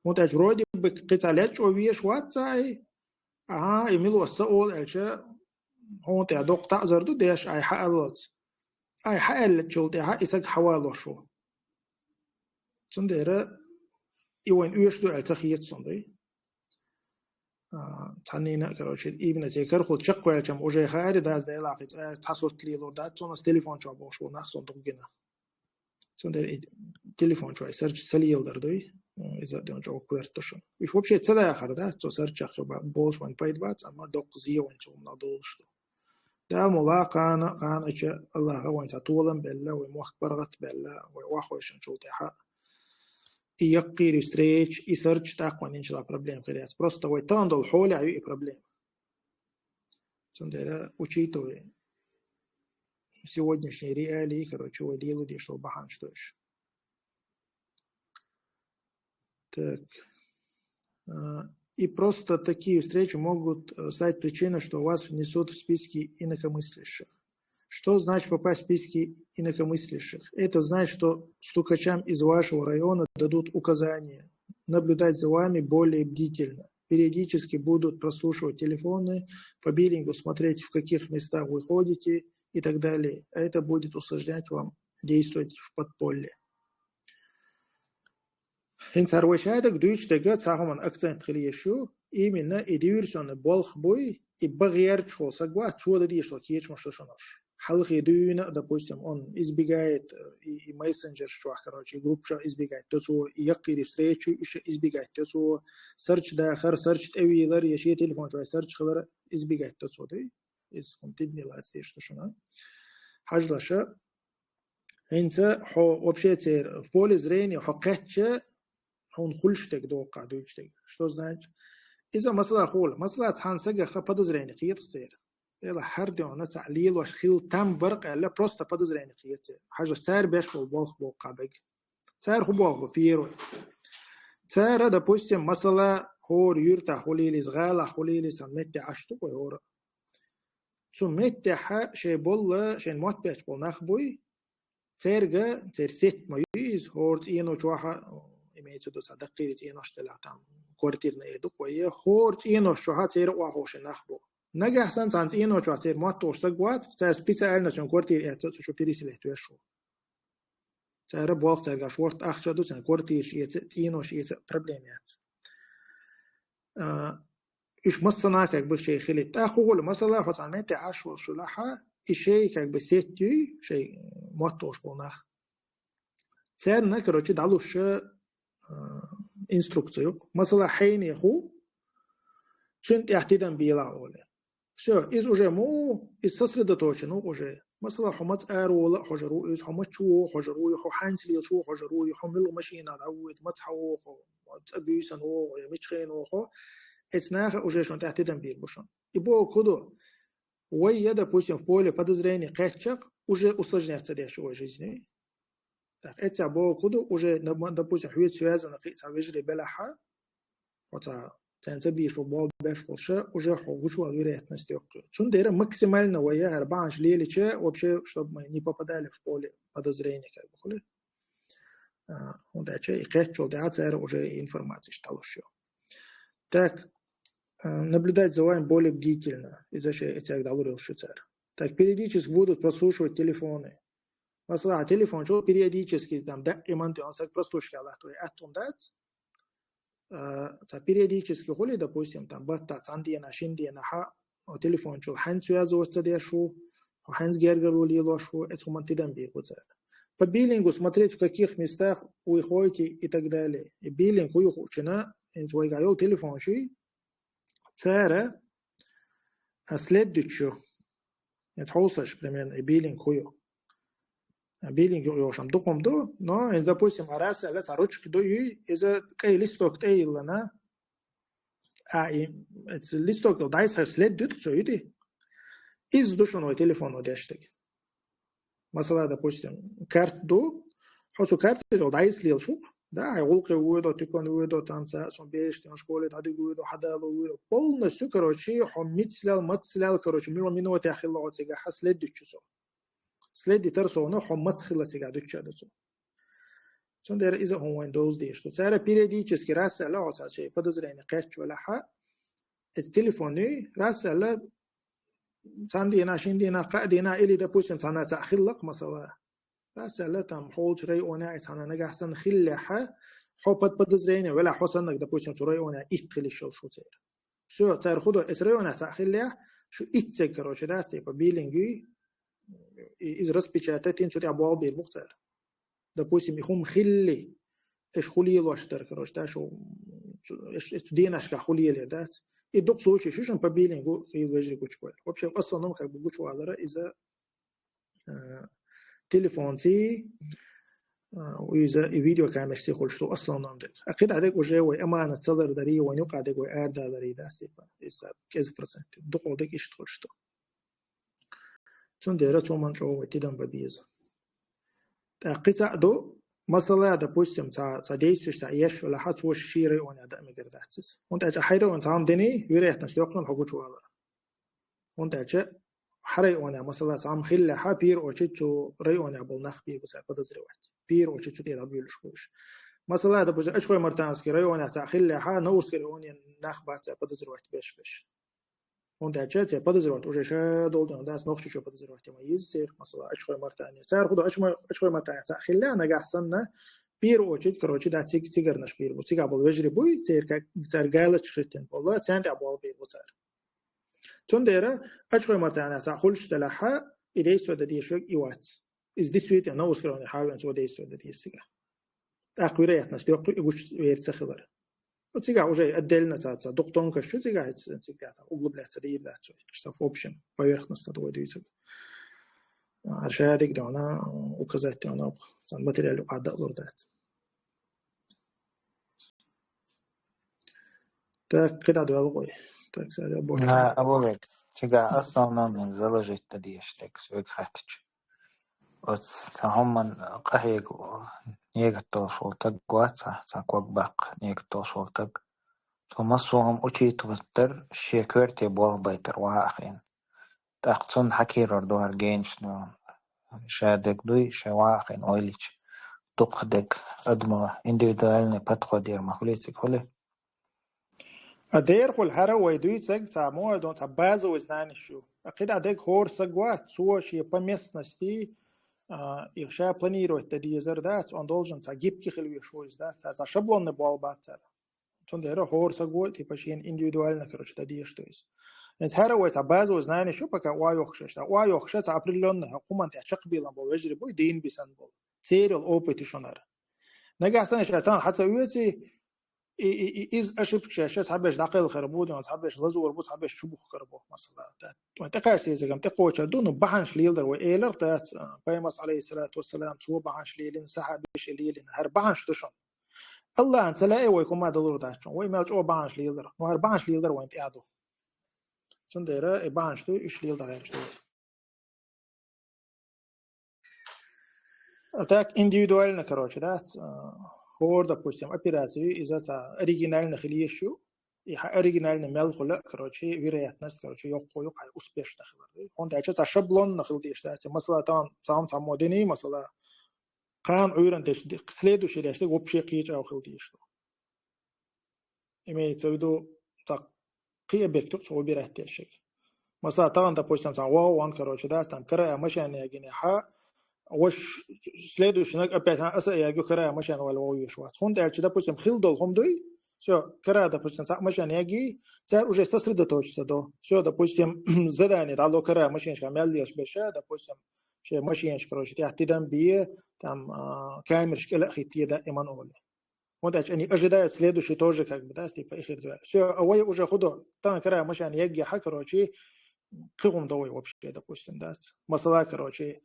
متاج رودي بقطعات أو ويش واتساي يميلوا السؤال أشياء هون تعدق تعذر دو ديش أي حقلت أي حقل شو تها إسق حوالو شو صنديرة يوين ويش دو التخيط صندي تانينا كروش ابن ذكر خود شقوة كم وجه خارج داز ده لاقي تصوت لي لو دات صون تليفون شو باش ونخ صندوق جنا صندير تليفون شو سيرش سليل دردوي إذا دون جو كويرتوشن وش وبشي تدا آخر ده تو سيرش أخر بولش وين بايد بات أما دوق زي وين شو منادولش ده ملا قانا إيش الله هو أنت طولن بلا ومخ برغت بلا وواخوش نشوف تحا يقي ريستريتش يسيرش تاقوان إن شاء الله проблем خليات просто وي تاندل حول عيو проблем صنديرة учитывая сегодняшние реалии, короче, вы делаете, что бахан что еще. Так. И просто такие встречи могут стать причиной, что вас внесут в списки инакомыслящих. Что значит попасть в списки инакомыслящих? Это значит, что стукачам из вашего района дадут указания наблюдать за вами более бдительно. Периодически будут прослушивать телефоны, по биллингу смотреть, в каких местах вы ходите и так далее. А это будет усложнять вам действовать в подполье. Интар вышайдак дүйчтеге цагыман акцент хилиешу, именно идиверсионный болх бой и багьяр чхолсагва чуода дишло киечмашлашонош. Халхи дүйна, допустим, он избегает и мессенджер, короче, и группа избегает то, и якири встречу еще избегает то, серч дахар, серч эвилер, еще телефон, серч хилер избегает то, да, из контидни ласти, что шона. Хаджлаша, инта вообще теперь в поле зрения хакетче он хульштег дока дүйчтег. Что значит? إذا مثلا خول مثلا تحنسجة خبضزرين قيت خسير إلا حردي ونا تعليل وشخيل تام برق إلا بروستا بضزرين قيت حاجة تار بيش بالبالخ بوقع بق تار خبالخ بفيرو تار هذا بوستم مثلا هور يرتا خليلي صغالة خليلي سمتي عشتو وهور سمتي ح شيء بول شيء موت بيش بالنخبوي تارجا تار ست ميز هورت إنو جواها إميتو دوسا دقيقة إنو اشتلاتام كورتيرنا يدوك ويا هورت إنو شوها تير واهوش نخبو نجح سنت عن إنو شوها تير ما توش تقوات تاس بيسا ألنا شون كورتير إعتاد شو بيريس اللي توشوا تارا بوقت ترجع شورت أخشى دوسا كورتير شيء إنو شيء بربليمات إيش مصنع كك بشيء خليت أخوه مثلا حط عن متى عشر شلاحة إشي كك بسيتي شيء ما توش بالنخ تار نكروتي دالوش инструкцию. Масала хайни ху, чент яхтидан била оле. Все, из уже му, из сосредоточено уже. Масала хумат арола, хожару, из хумачу, хожару, ху хансли, чу, хожару, хумилу машина, дауит, матхау, абюсан, мичхен, эцнаха уже шон яхтидан бил бушон. И бо кудо, вой допустим, в поле подозрения кэтчак уже усложняется дальше жизни. Так, эти обои уже, допустим, хвит связаны с авижли белаха, вот центробиш футбол беш больше уже хогучу вероятность ёкку. Сундера максимально вая арбанш леличе вообще, чтобы мы не попадали в поле подозрения, как бы хули. Вот это и кэтчул, да, это уже информация стало еще. Так, наблюдать за вами более бдительно, из-за чего эти говорил шуцер. так периодически будут прослушивать телефоны. Mesela telefon çok периодически там дائما он прослушивает, то есть отумдать, периодически холи, допустим, там бата цандиена шиндиена ха телефон чул хань связываться дешу, хань сгергалули лошу, это мантидан бир буцер. По биллингу смотреть, в каких местах вы ходите и так далее. И биллинг вы учена, интвой гаёл телефон ши, цара следующую. Это холсаш примерно, и биллинг хуё. Биллинг юошам духом до, но, допустим, арас алят ручки до и из-за кай листок тейлана, это листок до дайс следует, что иди. Из душного телефона дештек. Масала, допустим, карт до, хоть карт до дайс лил шух, да, и улки уйдо, тикон уйдо, там сон бешти, на школе, тады уйдо, хадал уйдо. Полностью, короче, мицлял, короче, минут яхилла от себя, следует часов. Следи терсоно хоммат хиласига дуччадасо. Сондер из он Windows диш. То цара периодически рассала отачи подозрение кэч вала ха. Эт телефоны рассала цандина шиндина қадина или допустим цана тахиллак масала. Рассала там холч района цана нагахсан хилляха хопат подозрение вала хосанак допустим района итхили шол шутер. Всё, цар худо эт района тахилля шо итсе короче дасте по биллинги из распечатать инчу абуал бир бухтар. Допустим, يخون خلي إيش خليه لاشتر كروش تاشو إيش ديناش كخليه لدات يدق سوتش شو شن بابيلين جو في وجه كوتشوال وبشي أصلا نوم كبو كوتشوال إذا تليفونتي وإذا فيديو كاميرا تخلش تو أصلا نوم دك أكيد عندك وجه وأمانة تصدر داري ونوق عندك وأردا داري داستي إذا كذا برسنت دق عندك إيش تخلش تو تون ديرة تومن شو وتدم ببيز قطع دو مثلا допустим تا действуешь تا يش ولا حد وش شيري وانا دا مقرداتس وانت اجا حيري وانت عام دني ويريحنا سلوقنا حقوش والا وانت اجا حري وانا مثلا عام خلي حا بير اوشيتو ري وانا بالنخ بير بس بدزري واحد بير اوشيتو دي دبيلش خوش مثلا допустим اشخوي مرتانسكي ري وانا تا خلي حا نوسكي وانا نخ بس بدزري واحد بش وانت اجا بدزري уже شادول داس نوخش شو بدزري واحد ما يزير مثلا اشخوي مرتاني صار خدو اشخوي مرتاني تا خلي انا قاحسنا بير اوشيت كروشي دا تيجرنش بير بو تيجا بول وجري بوي تير قالت شريتن والله تانت ابوال بير بوتار تون ديرا اشخوي مرتاني تا خلش تلاحا إليس ودا دي شوك إيوات إز دي سويت أنا وسكروني حاول أنت ودا يسوي دي سيجا أقويريات ناس يوقف يقولش ويرتخلر وتيجا وجاي أدلنا تا دكتور كشو تيجا تيجا أقلب له تدي له تسوي شتاف أوبشن بايرخ ناس تدوي دي يسوي عشان هذيك دونا وكذا دونا صار ماتريال وقعد أقدر دات так كده دوالغوي так سأدا بوش لا أبوك تيجا أصلا من زلجة تديشتك سويك خاتج وتهم من قهيق نيجتو شولتك واتسا تاكوك باق نيجتو شولتك ثم صوهم أشي توتر شيكورتي بول بيتر واخين تاقصن حكي ردوهر جينش نو شادك دوي شواخين ويليش تقدك أدمو individualni подходир махулицик холе أدير خل هرا ويدوي تك تعمو دون تباز وزنان شو أكيد أديك هور سجوات سوى شيء поместности их ша планирует тадии зардать он должен та гибкий хилви шо издать та шаблонный балбатер тон дера хор сагвой типа шин индивидуально короче тадии что есть это هرا ويت تباز وزنان شو пока وايوخش تا وايوخش تا определенно حكومة تشقبيلان بول وجري بوي دين بيسان بول تيرل اوبيت شونار نجاستان شيطان حتى ويتي إز أشوف شاشات حبش دقيق خربود ولا حبش لزور بوت حبش شبوخ خربوه مثلا وتقاش إذا كم تقوى شدون بحنش ليلدر وإيلر تات بيمس عليه الصلاة والسلام سو بحنش ليلين سحبش ليلين هر بحنش تشون الله أنت لا ويكون ما دلور داشون ويمال جو بحنش ليلدر وهر بحنش ليلدر وين تقعدوا سندرة بحنش تو إيش ليلدر هيك شو أتاك индивидуально короче да хор допустим операцию из-за оригинальный хилиещу и оригинальный мелхула короче вероятность короче يقوي успешно хилар он дальше та шаблон хилди иштать مثلا там модени مثلا кан уйран деш следующий деш вообще кич ау хилди ишту имеется в виду так киебек тут собирать дешек مثلا طبعا допустим там вон короче да там края машины ягинеха وش следующий опять я говорю края машины вала уешь вот он дальше допустим хилдол хомдой все края допустим машины яги теперь уже сосредоточиться до все допустим задание дало края машиночка мелдиш беша допустим شيء машиночка короче تحديدا بيه там камерочка لا خيتيه да иманули вот дальше они ожидают следующий тоже как бы да типа их все а вы уже худо там края машины яги ха короче كم دوي вообще допустим да مثلا короче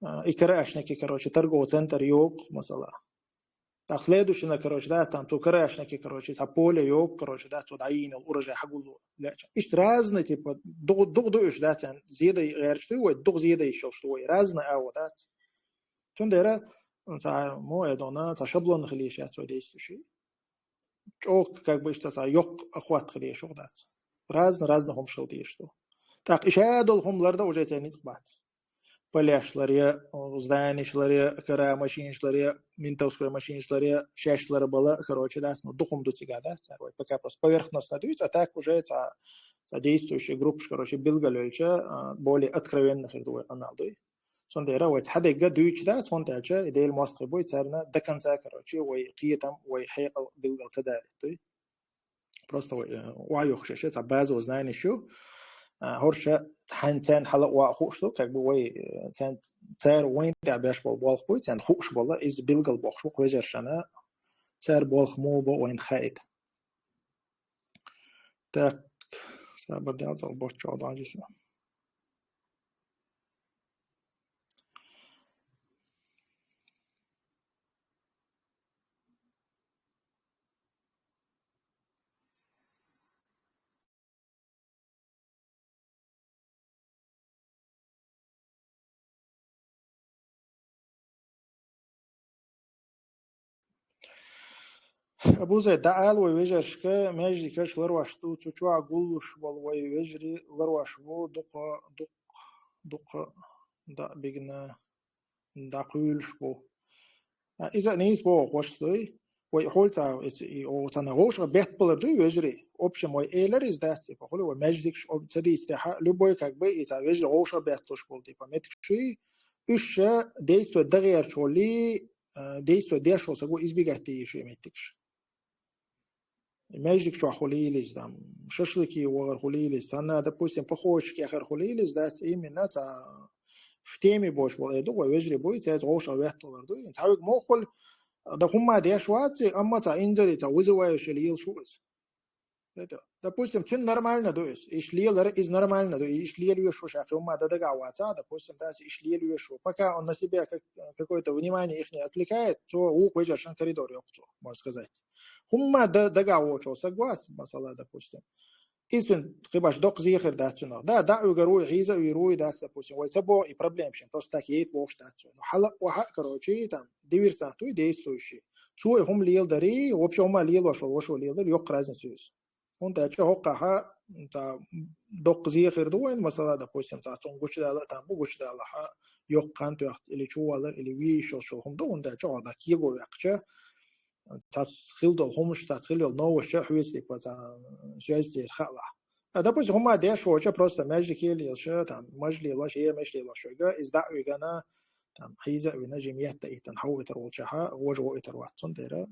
икарашники короче торговый центр йог مثلا так следующий короче да там то карашники короче за поле йог короче да туда عين الأرجع حقوله لا إيش رازنا تبى دو إيش ده يعني زيادة غير شوي دو زيادة إيش شوي رازنا أو ده تندرا تا مو يدونا تشبلون خليش يا سوي إيش شيء чок как бы что-то йог охват خليش شو ده رازنا هم شو ديش تو так еще долгомларда уже тянет бац. Поляшларе, зданишларе, кара машиншларе, ментовская машиншларе, шешларе было, короче, да, ну духом до тебя, да, пока просто поверхностно дают, а так уже это действующая группа, короче, билгалёйча, более откровенных аналдой. Сондера, вот хада гадуич, да, сондерча, идея мостра будет, царна до конца, короче, ой, киетам, ой, хайкал билгал тадали, то есть просто уайох шесть, а базу знаний еще. هرشة حنتان حلق وخوشلو كأبو وي تان تار وين تعباش بالبالخ بوي تان خوش بالله إز بيلقى البخشو قويجر شنا تار بالخ مو بو وين خايت تاك سابد يعطى البوش جواد عجيسنا أبو زيد دعال ويجرش كا ماجي كاش لرواش تو تشوع قولش ويجري لرواش بو دق دا بيجنا دا قولش بو إذا نيس بو وشلوي ويحول تا أو تناغوش بيت بلر دو يجري option وي إيلر إز ده بقوله وماجيكش تدي استحق لبوي كأكبر إذا يجري غوش بيتلوش بولدي فمتك شيء إيش ديستو دغير شولي ديستو ديشو سقو إزبيجتي شيء متكش ماجيك شو خليليز دام ششلكي وغير خليليز أنا допустим похож كي آخر خليليز ده إيمنا تا في تيمي بوش بولدو ويجري بوي تاز غوش بيتلو دو إنت هاوك موقل ده هم ديش وات أما تا إنجري تا وزواي شليل شوز допустим тин нормально то есть и шлил из нормально то и шлил вешу шахи ума да догаваться допустим да и шлил вешу пока он на себя какое-то внимание их не отвлекает то у выжаршан коридор ёпцо можно сказать هم догавочо соглас масала допустим Испин хибаш док зихер датчуна да угаруй хиза уируй да допустим вот собо и проблем шин то так есть бог датчуна хала ва короче там диверса то действующий то هم лил дари вообще ума лил вошел лил yok разницы وانت هتشوقها انت دق زيخر دوين مثلا допустим تا تونغوش دا تا بوغوش دا لها يوقان تو اللي شوالر اللي وي شو هم دو انت جو دا كيغو يقچا تا خيلدو همش تا خيلو نوش حويسي بتا شيء خلا допустим هم ده شو چا просто ماجيكي اللي شو تا ماجلي لا شيء مشلي لا شو از دا ويغانا تا حيزا ونجميات تا حو ترولچها وجو ترواتون ديرا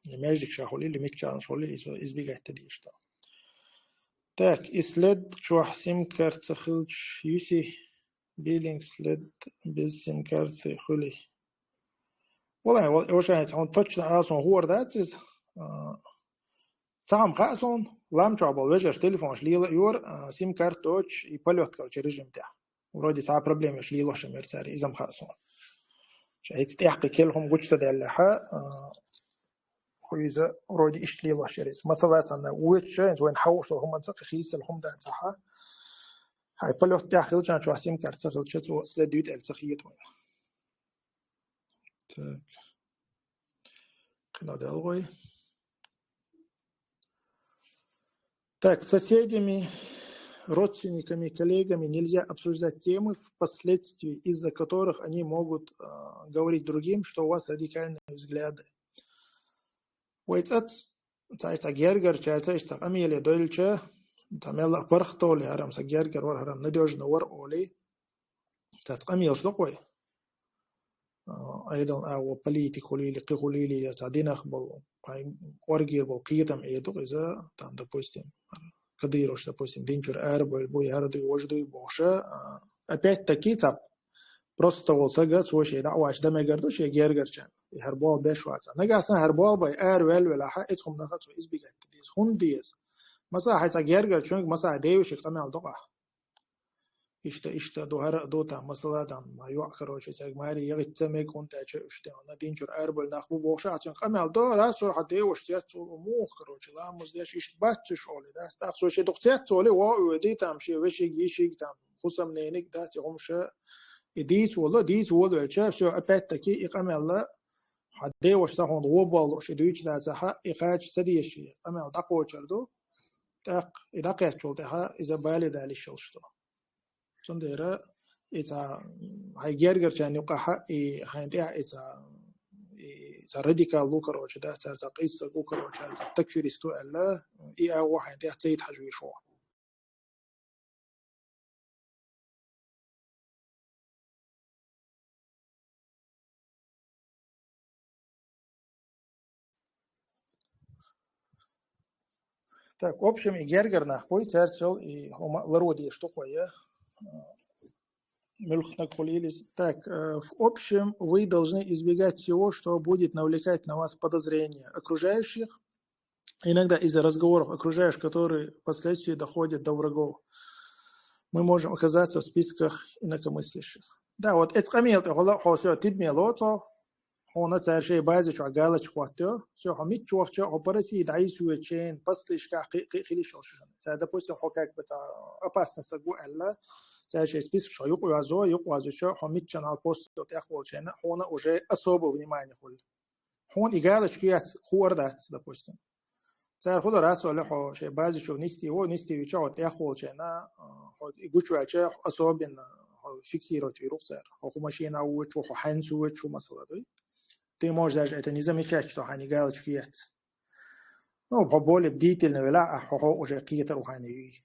ماجيك شاخولي اللي ميكشان شولي избегать тадишта так и след чуах сим карта хилч юси биллинг след без сим карты хули والله وشاهد هون точно اصلا هو ذات از сам خاصون لام trouble وجه телефон шлила юр сим карточ и полет короче режим тя вроде са проблемы шлила шмерцари изам خاصون شايت تحقق كلهم قلت دلها خويزة رودي إشلي الله شريس مثلا أنا ويتش وين حوش هم منطقة خيس الهم ده تاعها هاي بلوت داخل جان شو عسيم كارت سخل شتو سلديد التخيط وين так كنا دالغوي так с соседями родственниками коллегами нельзя обсуждать темы впоследствии из-за которых они могут говорить другим что у вас радикальные взгляды ويتأت تايتا جيرجر تايتا أميل دولشة تعمل برختو اللي هرم سجارجر ور هرم ندوج نور أولي تتقم يصدقوي أيضا أو بليتي خليلي قخليلي يتعدين أخبل ورجير بالقيتم إيدو إذا تام دبوستم كديروش دبوستم دينجر أربل بوي هردو وجدو بوشة أبيت تكيتاب просто olsa şu şeyde avaçda megardo şey gergerçen herbol 5 watt nagasna herbol bay vel vela ha etkum nahat izbigat diz hun diz mesela hayta gergerçen mesela deviş kamal doğa işte do ta mesela da mayu karoche sag mari yigitse me konta che işte ona dinjur erbol nakhbu boşa açın kamal do rasul ha deviş ya mu karoche la muzdeş iş batçı şole da sta so şey doktet şole o öde tam şey ve şey geçi tam خصم نينك da çomşa ديس والله شاف شو أبتكي إقامة الله حدي واشتهون وبال وش دويش ذا زها إخراج سدي الشيء أما دقوا شردو دق إذا قيت شو ده إذا بالي ذا للشلشتو صنديرة إذا هاي جرجر كان يقع هاي إذا راديكال لوكر وش ده صار قيس لوكر وش ده تكفير استو الله أو واحد ده تيت حجوي شو Так, в общем, и Гергер нахуй церцел и хома лародие что хуя мелхнак полились. Так, в общем, вы должны избегать всего, что будет навлекать на вас подозрения окружающих, иногда из-за разговоров окружающих, которые впоследствии доходят до врагов. Мы можем оказаться в списках инакомыслящих. Да, вот это камил, это холо тидмелото. هون صار شيء بعضی شو عقالش خواهده شو همین چوخ چه آپارسی دعی سوی چین پسلیش که خیلی شلشون ساده پوست حکاک بتا اپاس نسگو الا صار شيء سپیس شو یوقوازو شو همین چنال پوست دوت اخوال چین هون اوجه اصابه ونی معنی خول هون عقالش کیات خوردات ده پوست صار خود راس ولی خو شيء بعضی شو نیستی ویچه ات اخوال چین خود ایگوچو اچه اصابه فیکسی رو تیروق صار خو ماشین او چو حنسو چو مثلا دوی ты можешь даже это не замечать, что они галочки есть. Ну, более бдительно, вела, уже какие-то рухани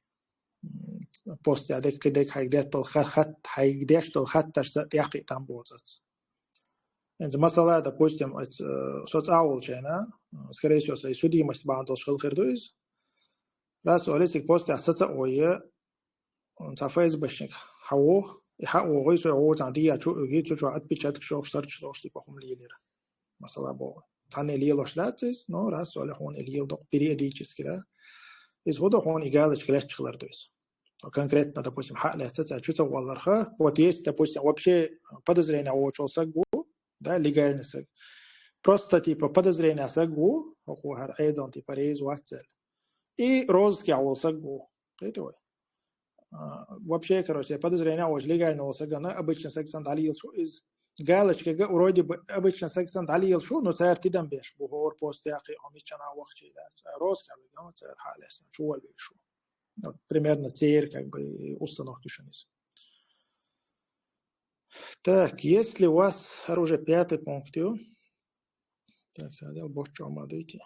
после дек хайгдет тол хат хайгдеш тол хат ташта яхи там боцат. Это масала, допустим, соцаул чена, скорее всего, судимость бандол шхилхирдуиз. Раз олесик после асаца ое, тафайз башник хау, и хау ойсо ой зандия чу уги чу отпечаток шо штарч шо штипа хумлилер. مثلا با تن الیل اشلاتس نو راس ولی هون الیل دو периодически да из хода هون игалыч клетчиклар то есть конкретно допустим халятся чувство валарха вот есть допустим вообще подозрение о чолсагу да легальность просто типа подозрение сагу هو هر ايضا типа рейз ватцел и розки awolсагу это вообще короче подозрение о легального сагана обычно сагсан далил что из галочка вроде бы обычно сексант алил шо но цар тидам беш бухор пост яқи амичана вақт чида роз калгам цар халес чувал бешу вот примерно цер как бы установки шунис. Так, если у вас уже 5-й пункт, так садил бочо мадуйте.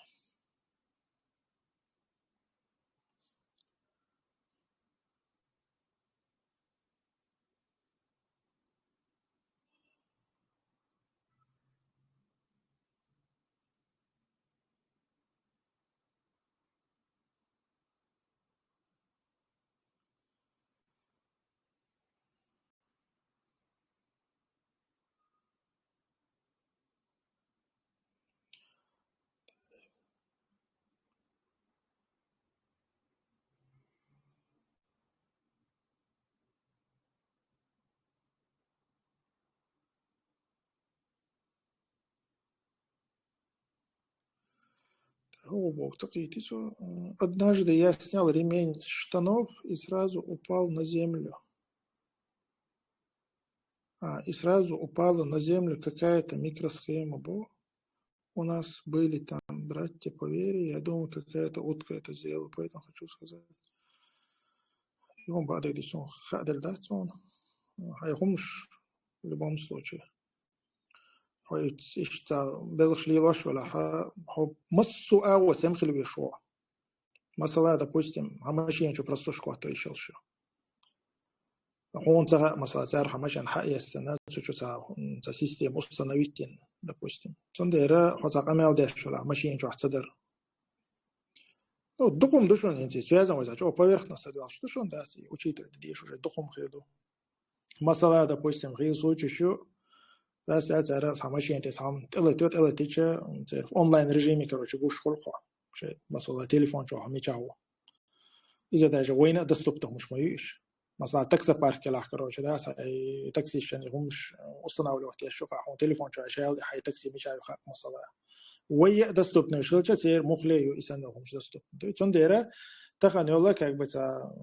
О, бог, такие что однажды я снял ремень с штанов и сразу упал на землю. И сразу упала на землю какая-то микросхема. У нас были там братья по вере, я думаю, какая-то утка это сделала, поэтому хочу сказать. И он بعد يديشون خادر داتون هيهمش в любом случае. هاي إشتا بلغش ليلاش ولا هو مصو أو سمخ اللي بيشوا مثلا допустим همشي نشوف رصوش قوتو يشلشو هون ترى مثلا تعرف همشي عن حقيقة السنة شو تا سيستم установитен допустим تندير خاطر عمل ده شو لا همشي نشوف حتدر ну духом душон инте связан вот что поверхностно да что шон да учитывать дишь уже духом хреду مثلا допустим غير случай еще بس تعرف همشي انت сам элетича تعرف онлайн режиме короче гуш خلقه شيء مثلا تليفون شو هم يجاوا إذا ده جوينا دستوبته مش مايش مثلا تاكسي بارك لا كروش ده تاكسي شان همش أصلا ولا وقت الشقة هون تليفون شو عشان حي تاكسي مش عارف مثلا ويا دستوب نشل شيء مخلي يسند همش دستوب تنديره تخن يلا كأك بتا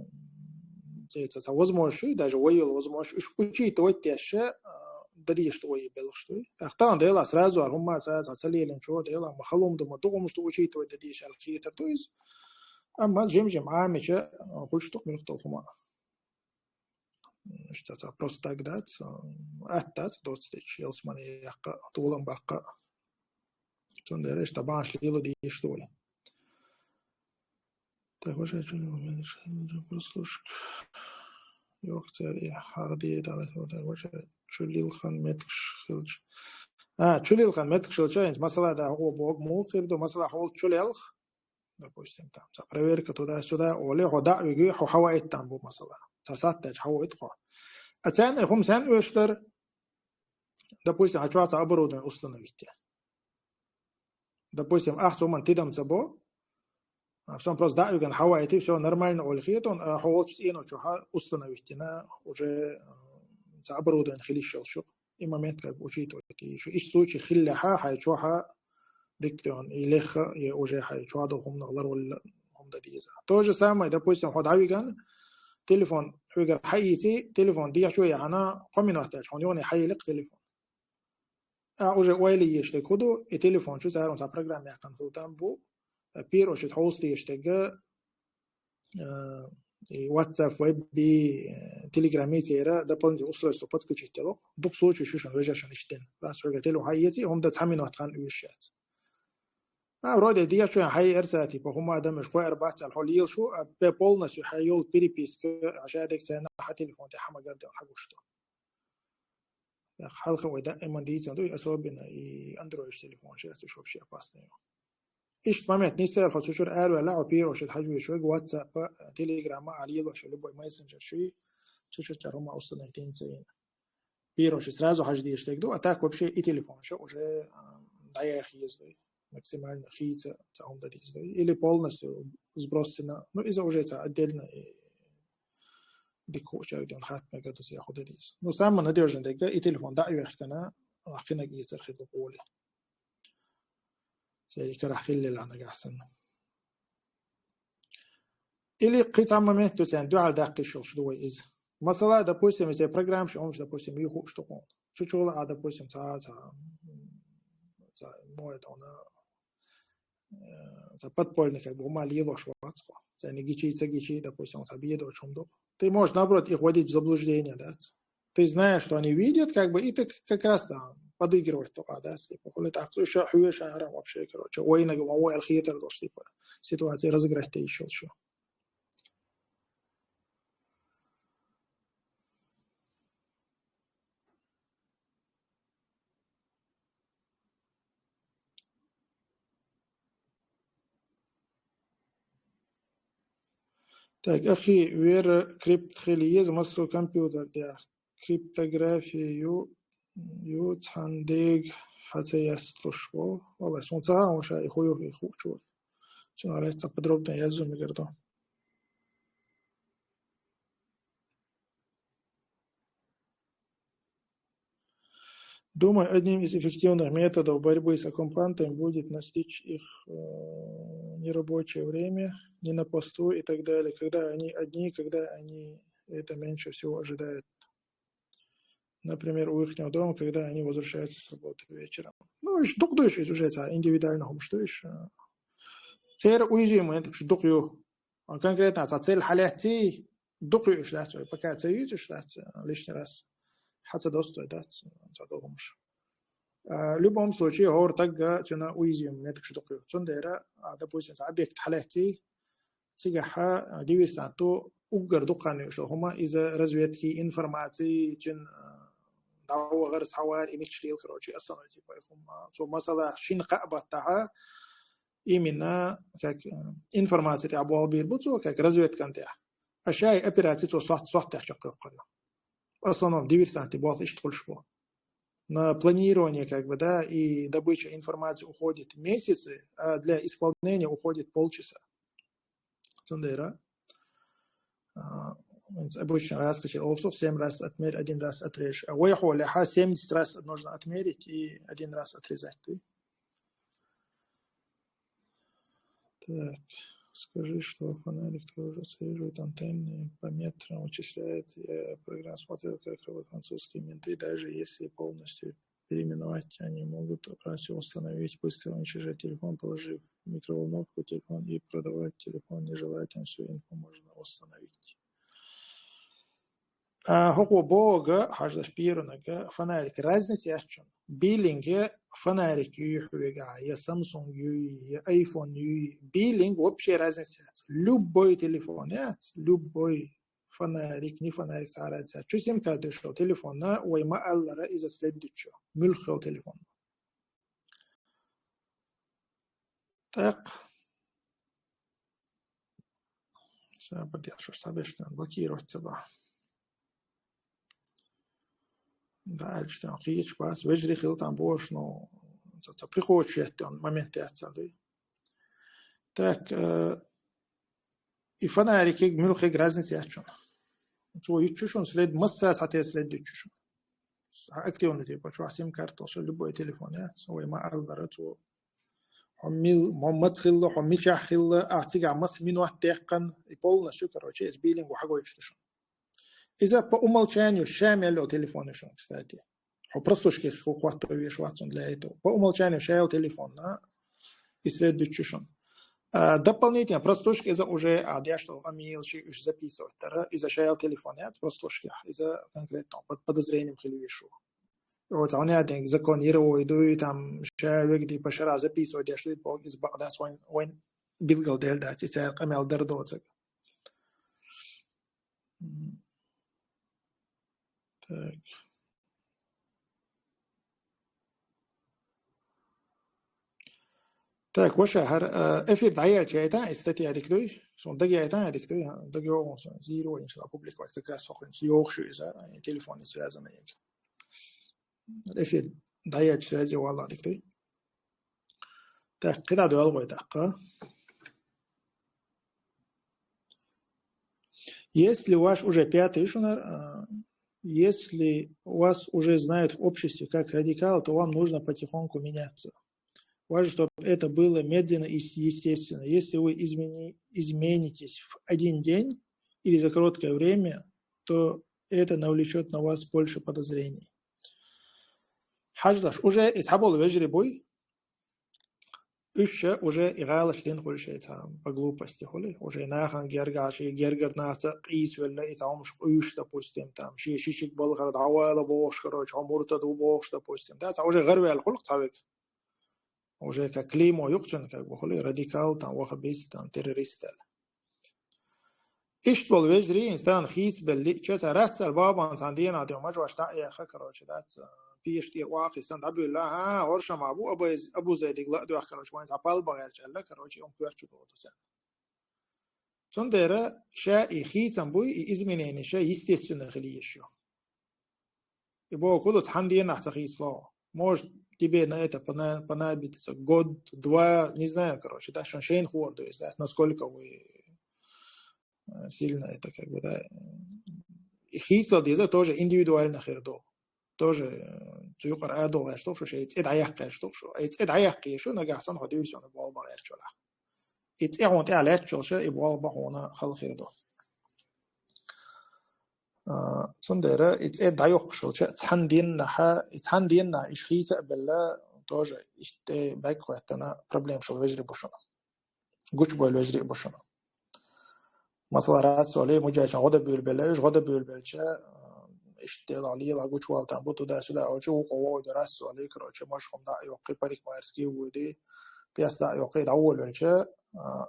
وزموش ده جويا وزموش إيش كل تويت الشيء دديش توي بلشتوي أختار ده لا سرازو هم سأسلي لنشوا ده لا مخلوم ده مدوق مش توي توي دديش الخير تويز أما جيم عامشة خوش تقبل خطوة что-то просто так дать أتات دوستيش يلسماني يقع طولن بقى تندرش طبعا شليلو دي شتوي تقول شيء послушай يوقتي حردي دالت تقول شليل خان متخش خلج شليل خان متخش خلج مثلا ده هو بوق مو خير مثلا هو شليل допустим там за проверка туда-сюда оле хода уги хаваит там бу масала сасаттач хаваит хо атян хумсан уэштер допустим хачуата оборудование установить допустим ахтуман тидам забо все просто да уган хаваит и все нормально олхит он хаваит ино чуха установить на уже за оборудование хилишел шо и момент как учитывать еще и случай хилляха хайчуха диктон илех я уже хай чуадо هم نغلر ولا هم دديزا то же самое допустим خد عويغان تليفون حويغر حيتي تليفون دي شويه انا قمن وقتاش هون حي لك تليفون уже ويلي يشتك خدو التليفون شو صار on программе يقن فلتان بو بيرو شت هوست يشتك واتساب ويب دي تليجرامي تيرا дополнительное устройство подключить له в случае شو شن وجه شن يشتن بس وقتلو حيتي هم ده تحمل وقتان ويشات вроде دي شو حي ارساتي فهم ادم مش خوي 4 الحليل شو بولنس حيول بيريبيس عشان ديك سنه تليفون تاع حما قرد حقوشته خلق ودائما دي تندو اسوبنا اندرويد تليفون شو تشوف شيء باسنيو ايش مامت نيسر خصوصا قال ولا بيرو شو حاجه شوي واتساب تليجرام عليه لو شو لبو ماسنجر شوي شو هم اصلا تنسين بيرو شو سразу حاجه دي اشتكدو اتاك вообще и телефон شو уже даях ездой максимально хита там дадись или полностью сбросено ну из-за уже это отдельно дикучер где он хат мегадус я ходадись ну самое надежное дека и телефон да يحكنا اخينا جيسر خدو قولي زي كره خلي انا احسن или قطع момент то есть дуал дакки شو из مثلا допустим если программ что он допустим يخو что он чучула допустим та мой это она подпольный как бы умалило шватско за негичи допустим обеду о чем до ты можешь наоборот их вводить в заблуждение да ты знаешь что они видят как бы и ты как раз там подыгрывать только да типа коли так еще хуеша арам вообще короче ой на мой архитектор должен типа ситуации разыграть-то еще что так أخي وير كريبت خليز مصر كمبيوتر ده كريبتوغرافيا يو تانديج حتى يسلشوا والله سونتها وش يخوي شو شنو عليه подробно я зуме говорю Думаю, одним из эффективных методов борьбы с оккупантами будет настичь их нерабочее время, не на посту и так далее, когда они одни, когда они это меньше всего ожидают. Например, у их дома, когда они возвращаются с работы вечером. Ну, и что дуешь уже индивидуально, что еще. Теперь уязвимый, это что духю. Он конкретно цель халяти духю и что пока ты видишь, что лишний раз. حتى دوستو ده صدقهمش в любом случае هو تجا تنا уязвим метك что такое تنديرا допустим объект حالتي تيجا ديويساتو وقر دقاني شو هما إذا رزويتكي إنفورماتي جن دعوة غرس حوار إيميتش ليل كروجي أصلا تبا يخم سو مثلا شين قابتها إيمنا كك إنفورماتي تعبوا بيربطوا كك رزويت كان تاع أشياء أبيراتي تو صح تحقق قلنا أصلا ديويساتي بوض إيش تقول شو на планирование как бы, да, и добыча информации уходит месяцы, а для исполнения уходит полчаса. Тундера. Обычно раз качал, 7 раз отмерить, 1 раз отрежь. А выехал, 70 раз нужно отмерить и 1 раз отрезать. Так, скажи, что фонарик тоже отслеживает антенны по метрам, вычисляет. Я программу смотрел, как работают французские менты, даже если полностью переименовать, они могут полностью установить быстро уничтожать телефон, положив микроволновку телефон и продавать телефон нежелательно, всю инфу можно установить. هو بوغا حاجة شبيرنا فنارك رازنس يحشن بيلينج فنارك يحويقع يا سامسونج يا ايفون بيلينج وبشي رازنس يحت لوبوي تليفونات لوبوي فنارك ني فنارك تعالى شو سيم كادو شو تليفوننا ويما ألرا إذا سلدتشو ملخو تليفون так بدي أشوف سابشنا بلوكيروت تبع дальше там речь бас вежри хил там бошно это приходит он момент яцалый так и фонарики мюлхи разница ячон то ючушон след масса сатя след ючушон активно типа что сим карту что любой телефон я свой ма алдарatu حميل محمد خلا حميل شاح خلا أعتقد عمس من واحد تيقن يقولنا شو كروتشي إسبيلينج وحاجة يشتشون إذا بأمال شانيو شامل أو تليفون شون كستاتي هو برستوش كي خواتو ويش واتسون لايتو بأمال شانيو شايل تليفوننا исследующим. Дополнительно простушки из-за уже одежды амилчи уж записывать, из-за шайл телефона, простушки из-за конкретно под подозрением хилвишу. Вот они один закон ируиду там шайл где пошара записывать одежду из Багдад вон билгал дельдат и царь камел дердоцек. Так. Так, وش هر افير دعية جايتا استتي هذيك دوي سون دقي جايتا هذيك دوي دقي هو زيرو إن شاء الله بابليك وقت كذا سوقن يوخشو إذا تليفون يسوازنا يك افير دعية جايزة والله هذيك دوي так كده دوال غوي دقة если ваш уже пятый шунар если вас уже знают в обществе как радикал, то вам нужно потихоньку меняться. Важно, чтобы это было медленно и естественно. Если вы изменитесь в один день или за короткое время, то это навлечет на вас больше подозрений. Хадждаш уже исхабол вежри бой, уже игалаш лин хульше там по глупости хули, уже нахан гергаши гергар наса қис вела и там уж допустим там шишик болгар давала бош короче амурта до бош допустим, да, это уже гарвел хулк тавик. Уже как клеймо юкчен, как бы хули радикал там вахабист там террорист. إيش بالوجري إنسان خيس باللي شو رأس البابا عندنا هذا ما جوا اشتاق يا خكروش ده بيشتي واقع إنسان أبي الله ها ورشة مع أبو زيد لا دو أخكروش وين عبال بغير شلة كروش يوم كويس شو ده تسان. صندرة شيء خيسان بوي إزمنين شيء يستثنى خليه شو. يبغى كله عندنا خيس لا موج тебе на это понадобится год, два, не знаю, короче, да, шаншейн хуор, то есть, да, насколько вы сильно это, как бы, да. И хисл диза тоже индивидуально хердо, тоже цюкар адол, что это аяхка, что это аяхки, что нагасан ходил все на балба эрчола. Это он те алет чолша и балба хона хал хердо. صندرة دايوخ شلشة تحنديننا إيش خيسة بلا توجه إيش باك وقتنا problem شل وجري بوشنا قوش بول وجري بوشنا مثلا راس عليه مجاش غدا بيل بلا إيش غدا بيل بلشة إيش تلالي لا قوش والتان بوتو ده سلا أو شو قوة دراس عليه كروش مش خم دا يوقي بريك مارسكي ودي قياس دا يقيد أول ونشا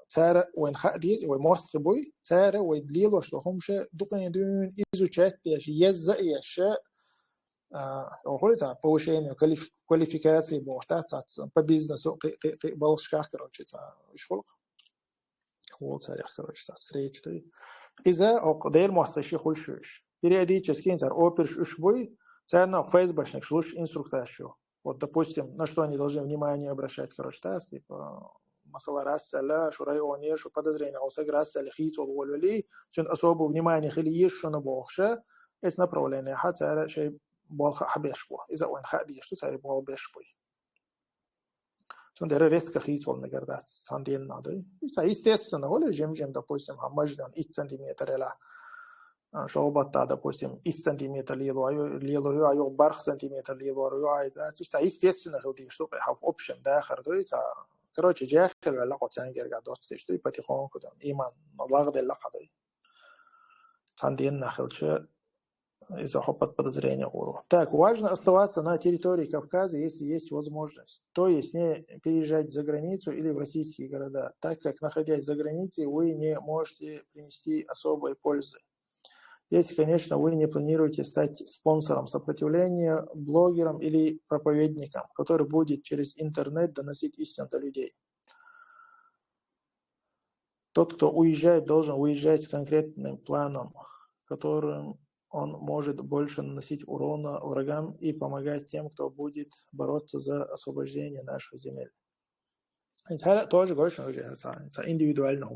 تارة وين خديز وموست بوي تارة ويدليل وشلهم شا دقين دون إزو شات يش يزق يش وقولي تا بوشين كواليفيكاسي بوحدات ببيزنس قي بالش كاكر وشي تا إيش خلق هو تاريخ كروش تا سريج تي إذا أو قدير مؤسسة خلشش периоди ческин цар оперш ушбой царно фейс башник шлуш инструктаж. Вот, допустим, на что они должны внимание обращать, короче, да, типа масала расселя, шурай они, что подозрение, усаг расселя, хит, волволи, чен особо внимание хилиеш, что на бохше, это направление, хотя шей болха хабешбо, из-за он хадиш, что царь бол бешбой. Чен дера резко хит вол нагардат, сандин надо. Это естественно, воля жем, допустим, хамаждан 1 сантиметр или شعبات допустим 1 سنتيمتر ليلو أيو برخ سنتيمتر ليلو عايزة تشتا يستيسنا خلدي شو بيحاف أوبشن داخل دوي تا كروتش جاخل ولا قطعين جرجع دوست تشتوي بتيخون كده إيمان الله قد الله قدوي تاندين نخلش إذا حبت подозрения غورو. Так, важно оставаться на территории Кавказа, если есть возможность. То есть не переезжать за границу или в российские города, так как, находясь за границей, вы не можете принести особой пользы. Если, конечно, вы не планируете стать спонсором сопротивления, блогером или проповедником, который будет через интернет доносить истину до людей. Тот, кто уезжает, должен уезжать с конкретным планом, которым он может больше наносить урона врагам и помогать тем, кто будет бороться за освобождение наших земель. Это тоже, конечно, это индивидуально,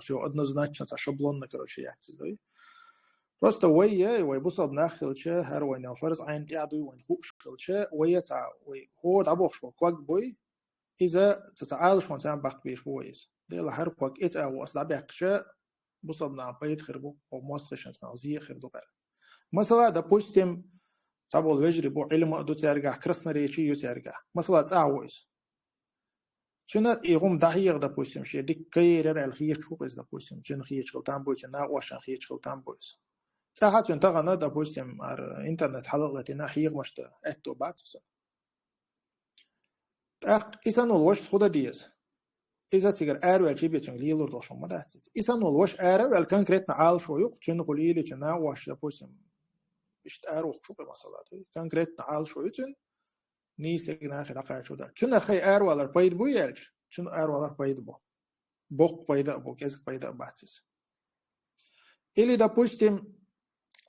все однозначно, это шаблонно, короче, яйца. Просто وي بوصل ناخلشة هروين فرز عين تعدوي وين خوش خلشة وي تع وي هو تعبوش بالقوق بوي إذا تتعالش وان تعب بق بيش بويس ده لهر قوق إتا وأصلا بقشة بوصل نعبيد خربو أو ماسخشان تنازيه خربو قال مثلا допустим تعبول وجري بو علم دو ترجع كرسنا ريشي يترجع مثلا تعويس شنو يقوم دحيق допустим شيء ديك كيرر الخيش شو بس допустим شنو خيش خلتان بويس ناقوشان خيش خلتان بويس ساعات ينتقنا допустим интернет حلقة ناحية مشت أتو بعض إذا نلوش خدا ديز إذا تيجر أروي شيء بيتون ليلور دوشون ما داتس إذا نلوش أروي الكونكريت نعال شوية كأنه قليل كنا واش допустим بيشت أروح شو بمسألة كونكريت نعال شوية كن نيس لقنا خدا قاعد شو ده كنا خي أروي على البيد بو يالش كنا أروي على البيد بو بوق بيدا بو كذا بيدا بعدس إلي допустим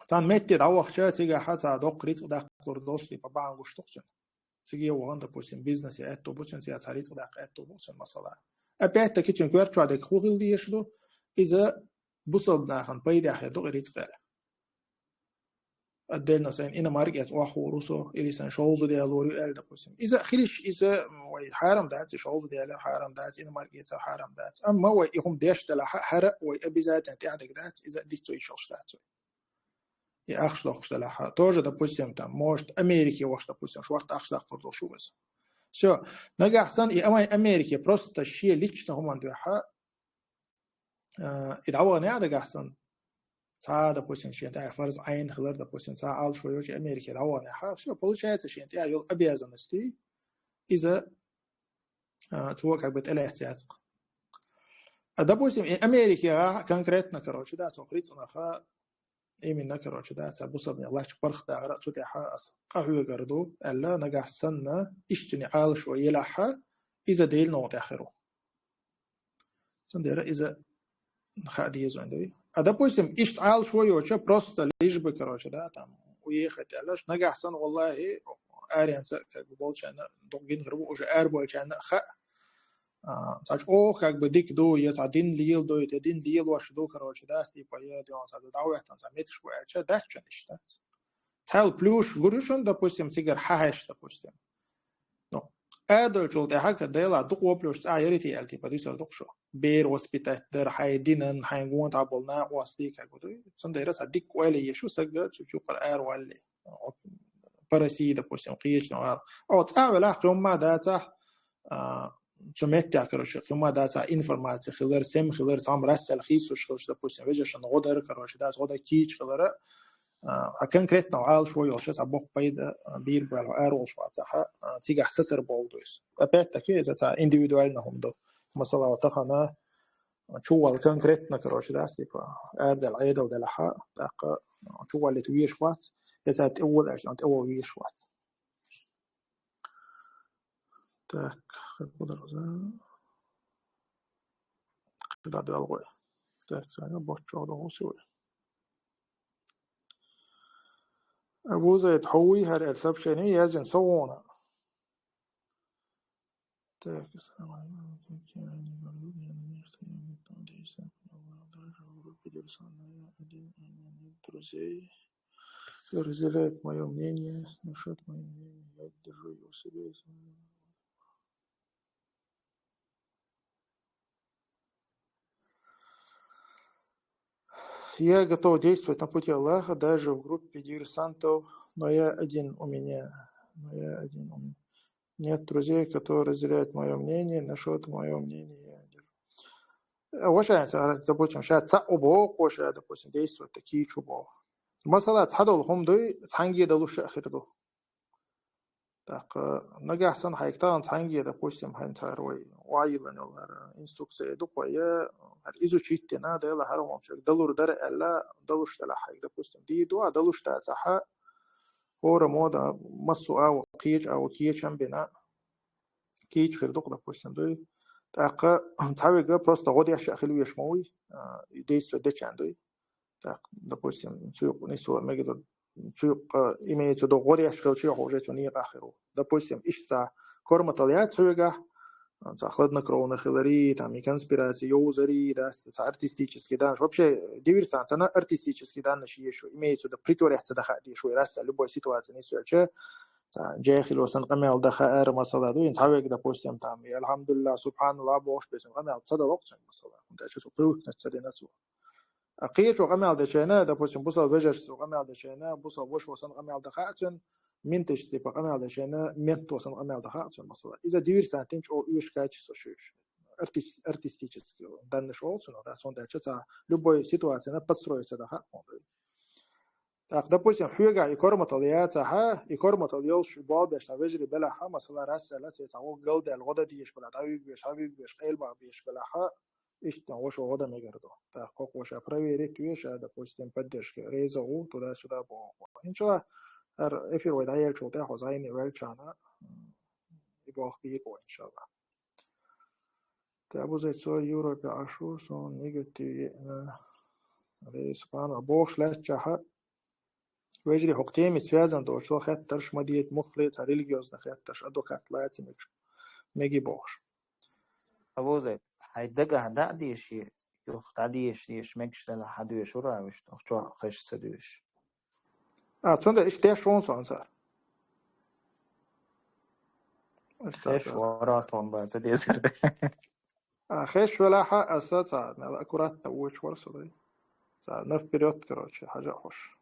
تان متى دعوة شيء تيجي حتى دقريت دقلور دوستي ببعض قشطوشن تيجي وهان допустим بيزنس يأتو بوشن تيجي تاريخ دقيتو بوشن مثلا أبيت تكيتشن كوير شو عندك خوغل ديشلو إذا بوصل ناخن بيد آخر دقريت قال أدلنا سين إن مارجت واحد روسو إلي سين شغل ده لوري قال допустим إذا خليش إذا حرام دات شغل ده حرام دات إن مارجت حرام دات أما ويقوم ديش ده حرق ويأبي ذات أنت عندك دات إذا ديتو يشوش دات и ахшлахшталаха тоже, допустим, там, может, Америке ваш, допустим, шварт ахшлах продолжу вас. Все. Нагахсан и Америке просто щи лично гумандуха. И дава не ада гахсан. Та, допустим, щи та фарз айн хлар, допустим, та ал шоёчи Америке дава не ха. Все, получается, щи та ёл обязанности из-за того, как бы, элехтиатск. Допустим, Америке конкретно, короче, да, цохрицунаха إيمنا كروش ده تبصبني الله شبرخ ده غرق شو تيحا قهوة قردو ألا نجح سنة إشتني عال شوية لحا إذا ديل نوت آخره سندرة إذا خادي يزون دوي هذا بوسم إشت عال شوية وشة بروستا ليش بكروش ده تام ويخت ألاش نجح سن والله آريان سك بقولش أنا دوغين غربو وش آربولش أنا خا تاج как бы дик до я один лил до один лил ваш до короче да стипа я делал саду дауя там заметишь что это дача не считается тал плюс гурушон допустим сигар хаш допустим ну это жол да хака дела до плюс ярити алти подисар докшо бер воспитать дер хайдинан хайгон таболна васти как бы сондера садик вали ешу сага чучу قرار вали параси допустим قيش او تعال اخهم ما داتا سمعت короче فما داتا информация خلال سم خلال تام راسل خيس وش допустим وجهش نقدر короче да года кич خلال конкретно عال شوية شيء عبوق بيد بير بالو أرول شوية صح تيجي حسسر بولدوس أبيت كي إذا صار individual نهم دو مثلا وتخنا شو الكونكريت نكروش ده سيبا أرد العيدل ده لحق تاق شو اللي تويش وات إذا تأول عشان تأول ويش وات تاك قدر زا كده ده الغوي تاك سنة بوتشو ده هو سوي أبوزا يتحوي هر السبشن هي يزن صونا تاك سنة разделяет мое мнение, насчет моего мнения, я держу его в себе. Я готов действовать на пути Аллаха даже в группе диверсантов, но я один у меня. Нет друзей, которые разделяют мое мнение, насчет моего мнения я держу. Уважаемые, допустим, сейчас обоих, уже, допустим, действуют такие чубо. مثلا تحدوا هم دوي تحنجي دلوش آخر دو так نجح سن حيكتان تحنجي ده بوستم هنتاروي وعيلن ولا إنستوكسي دو قوية هر إزو تشيتنا ده لا هرم أمشك دلور در ألا دلوش تلا حيك ده بوستم دي دو دلوش تاتحا هو رمودا مسو أو كيج هم بنا كيج خير دوق ده بوستم دوي так تحاول جا просто غودي أشياء خلو يشموي ديستو ديش عندوي так, допустим, несу мегидо имеется до горе шкалчи уже то не ахеру. Допустим, ища корматалия цуга за хладнокровных хилари, там и конспирации, юзари, да, артистический дан. Вообще диверсант, она артистический дан еще имеется до притворяться до хади, что раз любой ситуации несу, че جاهل وسن قمل دخائر مثلا دوين تعوق допустим там الحمد لله سبحان الله بوش بسم قمل صدق وقت مثلا انت شو بروك نتصدق نسوا أقيش وقمل دشينا допустим بوصل بجش وقمل دشينا بوصل وش وسن قمل دخاتن من تشتي بقمل دشينا من توسن قمل دخاتن مثلا إذا диверсантинч أو يش كاتش сошуешь артистически данный шоу да сон да чета любой ситуации на построится да ха так допустим حوجا يكرمطليات ها يكرمطليول شباب باش نوجري بلا ها مثلا راسله تساو جلد الغدا ديش بلا داوي بيش حبيب بيش قيل با بيش بلا ها ايش وش غدا ميغردو تا كوك وش проверить ويش допустим поддержки резо туда сюда бо иншалла ар эфир вой даял чолта хозайни велчана и бог бо иншалла та бузай со европе ашу сон негатив респана бог шлача ويجري حقتين связан до что хаттарш мадиет мухлет религиозно хаттарш адвокат латимик ميجي بوش أبوزي هيدقة دعديش يوخ دعديش ديش مكش للا حدوش وراوش شو خش سدوش تونده إيش ده شون صار خش وراتهم بعد سديسر خش ولا حق أساس على أكورات نوش ورصلي نف بريوت كروتش حاجة خوش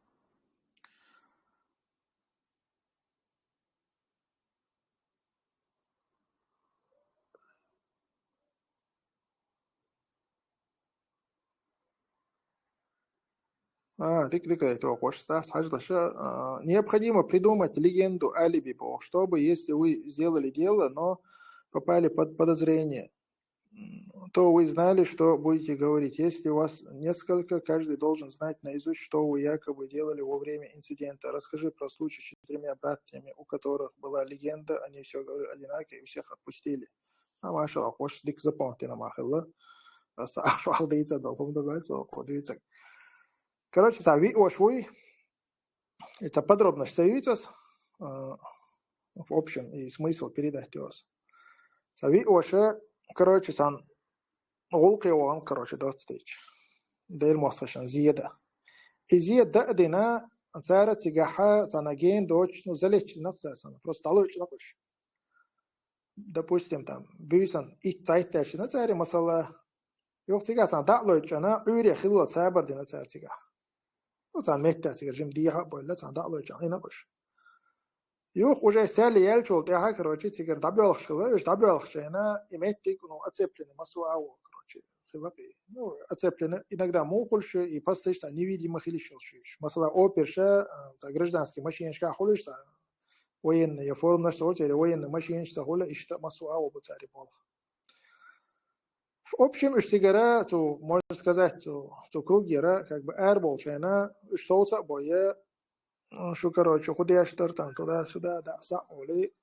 Дик это хочешь стать, необходимо придумать легенду алиби, чтобы если вы сделали дело, но попали под подозрение, то вы знали, что будете говорить. Если у вас несколько, каждый должен знать наизусть, что вы якобы делали во время инцидента. Расскажи про случай с 4 братьями, у которых была легенда, они все говорили одинаково и всех отпустили. Маша, хочешь дик запомнить на махалла, раз ахшвах дейца долгом добавится, кодуется. Короче, швуй, это подробно стоится в общем и смысл передать вас. Короче, сан غلقي وان короче دوستيج ده المستشان زيادة زيادة دينا صار تجاها تناجين دوتش نزلتش نفسها سنة просто طلعش نقش допустим там بيسان إيتايتش نصاري مثلا يوم تيجا سان دعلوش أنا عوري خلوا صابر دينا صار تيجا وصار ميتا تيجا جم ديها بولا سان دعلوش أنا نقش يوخ وجه سالي يالشول تيها короче تيجا دبيولخ شلا إيش دبيولخ شينا يميتك إنه أتسبلني مسوا أو короче خلاقي أتسبلنا иногда موقولش يبستش تا نيفيدي مخيلش مثلا أوبرشة تا гражданский машинش كحولش تا وين يفورم نشتغل تري وين машинش تقول إشتا مسوا أو بتعرف والله в общем اشتغلا то можно сказать то кругера как бы airball шена что-то боя شو короче خديش ترتان تدا سуда да سأولي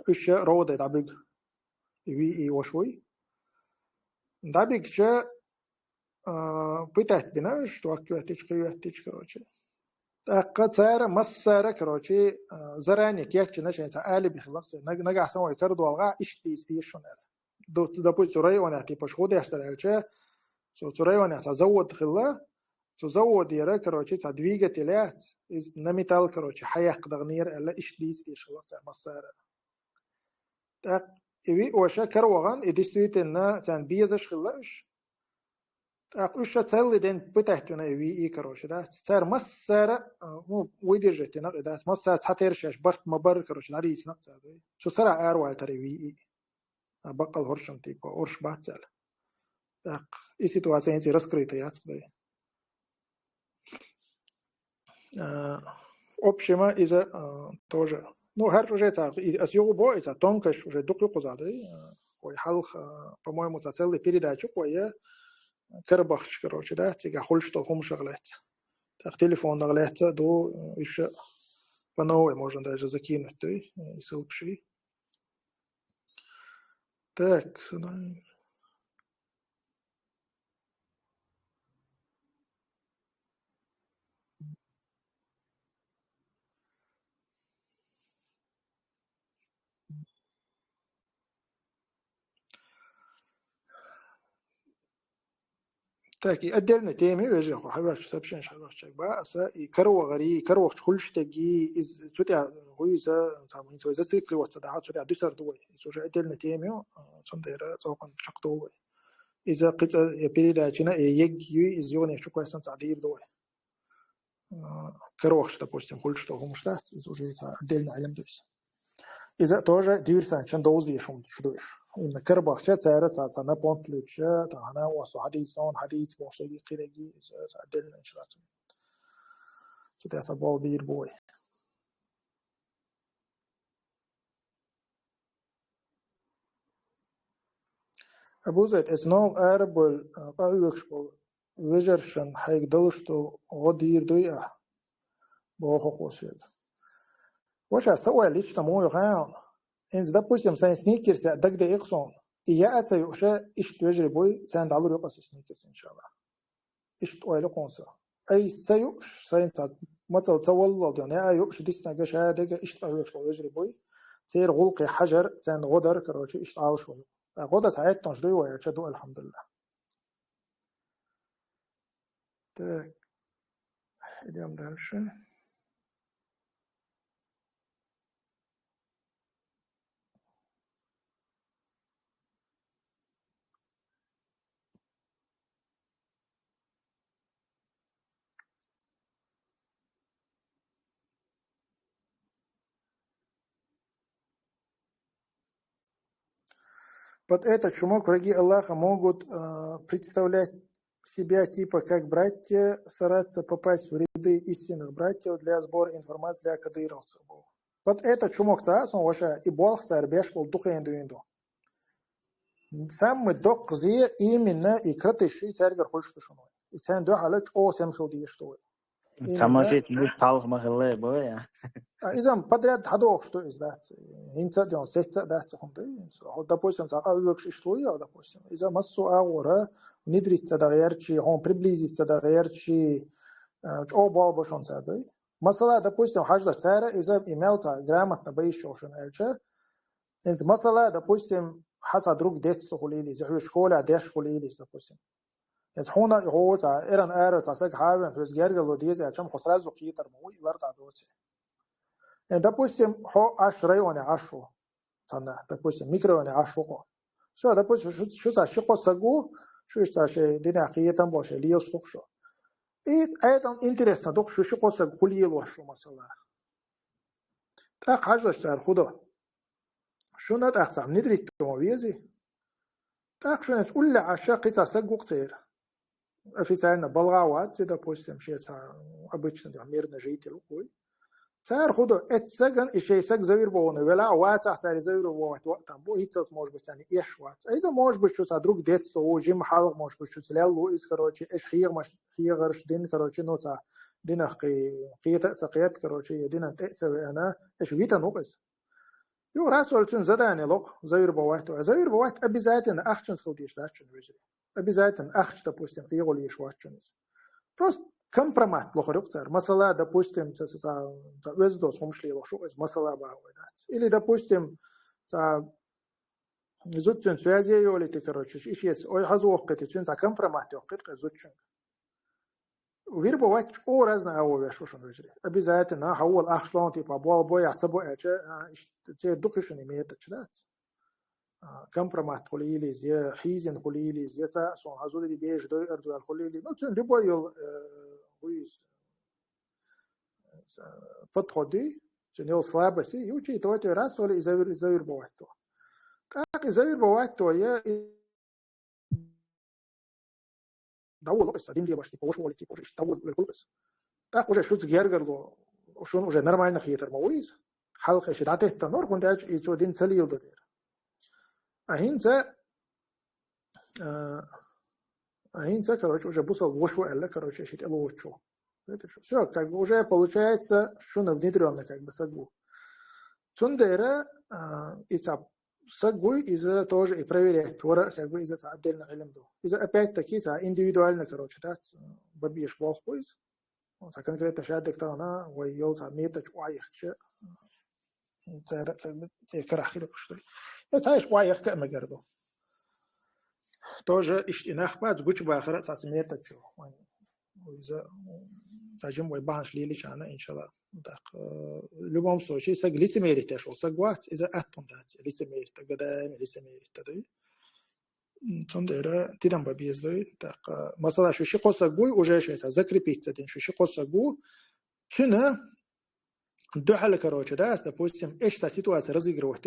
إيش روضة دابق وي وشوي دابق جا بتاعت بناش توكيوتيش короче قطار مسارة короче заранее كياتش نشأت عالي بخلاق نجا سوى يكردو الغا إيش تيستيشون допустим районе типа خديش ترى سو районе تزود خلا تزود يرا короче двигателят из на металл короче حياة قدغنير إلا إيش تيستيش خلاق مسارة так إيوي وشا كروغان إدستويتنا تان بيزش خلاش так уж целый بتاعتنا إيوي короче да صار مسارة مو ويدرجت نق да مسارة تحترشش برت مبر короче نادي نق صار شو صار أروع ترى إيوي بقى الهرشم تيبا أورش باتل так и ситуация эти раскрытая в общем из-за тоже ну хорошо это с его бой это тонкость уже докуку зады ой халх по-моему это целый передачу кое كربخش короче да тига хольшто хом шаглет так телефон наглет до еще по новой можно даже закинуть и ссылки так так и отдельно теме уже حباش سبشن حباش بس كرو غري كرو كلش تجي из تودع هو إذا سامين سو إذا سيكل وصدعات تودع دوسر دوي إذا отдельно теме صنديرة سوقن شقطوي إذا قط يبيدا جنا يجي إزيون يشوف كويس تعديل دوي كرو допустим كلش то هم штат إذا уже отдельно علم دوس إذا тоже ديرسان شن دوز يشوم شدوش إن كربخشة سعرت عنا بونتلوشة تعنا وصو حديثون حديث موشتي قيرجي عدلنا إن شاء الله سده تبال بير بوي أبو زيد إسنو أربل قاويكشبل ويجرشن حيك دلشتو غدير دوية بوخو خوشيك وش أسوأ ليش تموي غان إنز допустим سان سنيكرز دق دقيقصون إيا أتا يوشا إيش تجري بوي سان دالور يقص سنيكرز إن شاء الله إيش تقوي لقونسا أي سيوش سان تا مثل تولد يعني أيوش ديسنا قش هذا إيش تقويش بوي بوي سير غلقي حجر سان غدر كروشي إيش تعال شوي غدر ساعات تنشدوي ويشدو الحمد لله так идем дальше под это чумок враги Аллаха могут представлять себя типа как братья, стараться попасть в ряды истинных братьев для сбора информации для кадыровцев. Под это чумок цасон ваша и болх царь бешкал духен дуинду. Самый док зия именно и крытыши царь горхольш тушуной. И царь до халач о сем хилди что. Тамашит талх махле боя. إذا بدرت هذا что из that إنت دون ستة ده تكون ده допустим تاقا يوكش شوية ده допустим إذا مسوا أورا ندرس تدغير شيء هم приблизить تدغير شيء أو بال باشون ساده مثلا допустим حاجة تارة إذا إيميل تا جرامة نبيش شوشن ألشة إنت مثلا допустим حسب دروك ديت تقولي إذا هو شكولة ديش قولي допустим إنت هنا هو تا إيران أرى تاسك حاول تزجر قالوا ديز عشان خسارة زقيتر مو إلار تعدوتي допустим هو 10 ريوني 10 تنا допустим ميكرووني 10 شو допустим شو تاشيقو ساقو شو يستاشي دينا حقيقة باشه ليل شو إيه أيضا إنترسنا دوك شو قصة خليل وشو مثلا تاق حاجة اشتار خدا شو ندأخذ ندري تومويزي Так что тقول عشان قطع سجو قصير официально балгават, допустим, сейчас обычно мирно житель уходит. صار خدوا اتسجن الشيء سج زوير بونه ولا واتع صار زوير بوه وقت بو هيتس موج بس يعني ايش وات اذا موج بس صدرك ديت سو جيم حالق موج بس لالو اس كروتشي ايش خير مش خير غرش دين كروتشي نوتا دين قي تسقيت كروتشي دين تأس انا ايش بيتا نوبس يو راسول تن زداني لوق زوير بوه ابي زايتن اخشن خلديش داشن وجري ابي زايتن اخش تبوستن قيقول يشواتشنس просто компромат лохорюктер. Масала, допустим, вездос умшли лошуез, масала бауэдат. Или, допустим, зутчен связи или ты, короче, ищешь, ой, хазуохкати, чун за компромат ёхкатка зутчен. Вир бывает, о, разное ауэ шушен вежри. Обязательно, хауал ахшлон, типа, буал боя, цабо эче, те духишен имеет чдать. компромат خليلي زي حيزن خليلي زي سون هذول اللي بيج دو اردو الخليلي نو تن لبو يل ويس فتح دي تن يل سلابسي يوشي توتي راس ولا يزور بواتو كاك يزور بواتو يا داول بس دين دي باش تبوش ولا تبوش داول بالكل بس كاك وجه شو زغيرغر لو وشون وجه نورمالنا خيتر مويز حلقه شداته التنور كنت اج يسو دين تليل دير Ahинца, короче, уже бусал вошу элла, короче, щит элочу. Это все, как бы уже получается, что на внедренный, как бы, сагу. Цундера, из-за сагу, из-за тоже и проверять, твора, как бы, из-за отдельно илимду. Из-за опять-таки, индивидуально, короче, да, бабьеш волхуиз, конкретно шадек-то она, вайол, метач, уайхче, это, как бы, те карахили, что ли. Это, знаешь, уайхка, мегерду. тоже اشتناخبات قوش باخرة تاسمية تشو وإذا تاجم ويبانش ليلي شانا إن شاء الله داق لبوم سوشي سق لسه ميري تشول سقوات إذا أتون دات لسه ميري تقدام لسه ميري تدوي تندرة تدم ببيز دوي داق مثلا شو شي قصة قوي وجاش إذا ذكري بيستدين شو شي قصة قوي شنو دو حالة كروتش داس допустим إيش تا سيتواسية разыгрывать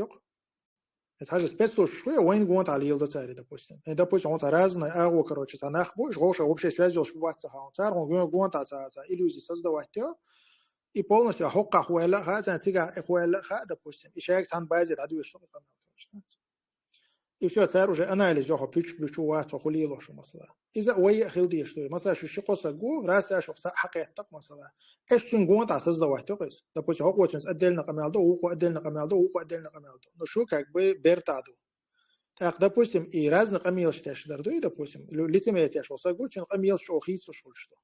это حاجة спецслужб швея وين гонт алил до цари допустим он разные агу короче санах будешь гоша общей связью шваться ха цар он гонт иллюзии создавать и полностью хокка хуэла ха тига хуэла ха допустим и человек сам базит адуешь что и все цар уже анализ его плечу ват хулило что масла إذا ويا خلدي شو مثلا شو قصة جو راسه شو حقيقة مثلا إيش تنقون تعصز ذواتو قيس تبوش هو قوتشنس أدلنا قمالدو هو أدلنا قمالدو هو أدلنا قمالدو نشوف كأك بيرتادو تأخذ بوستم إيراز نقميل شتاش دردو إذا بوستم لتم يتياش وصل قوتشن قميل شو خيس وشو شتو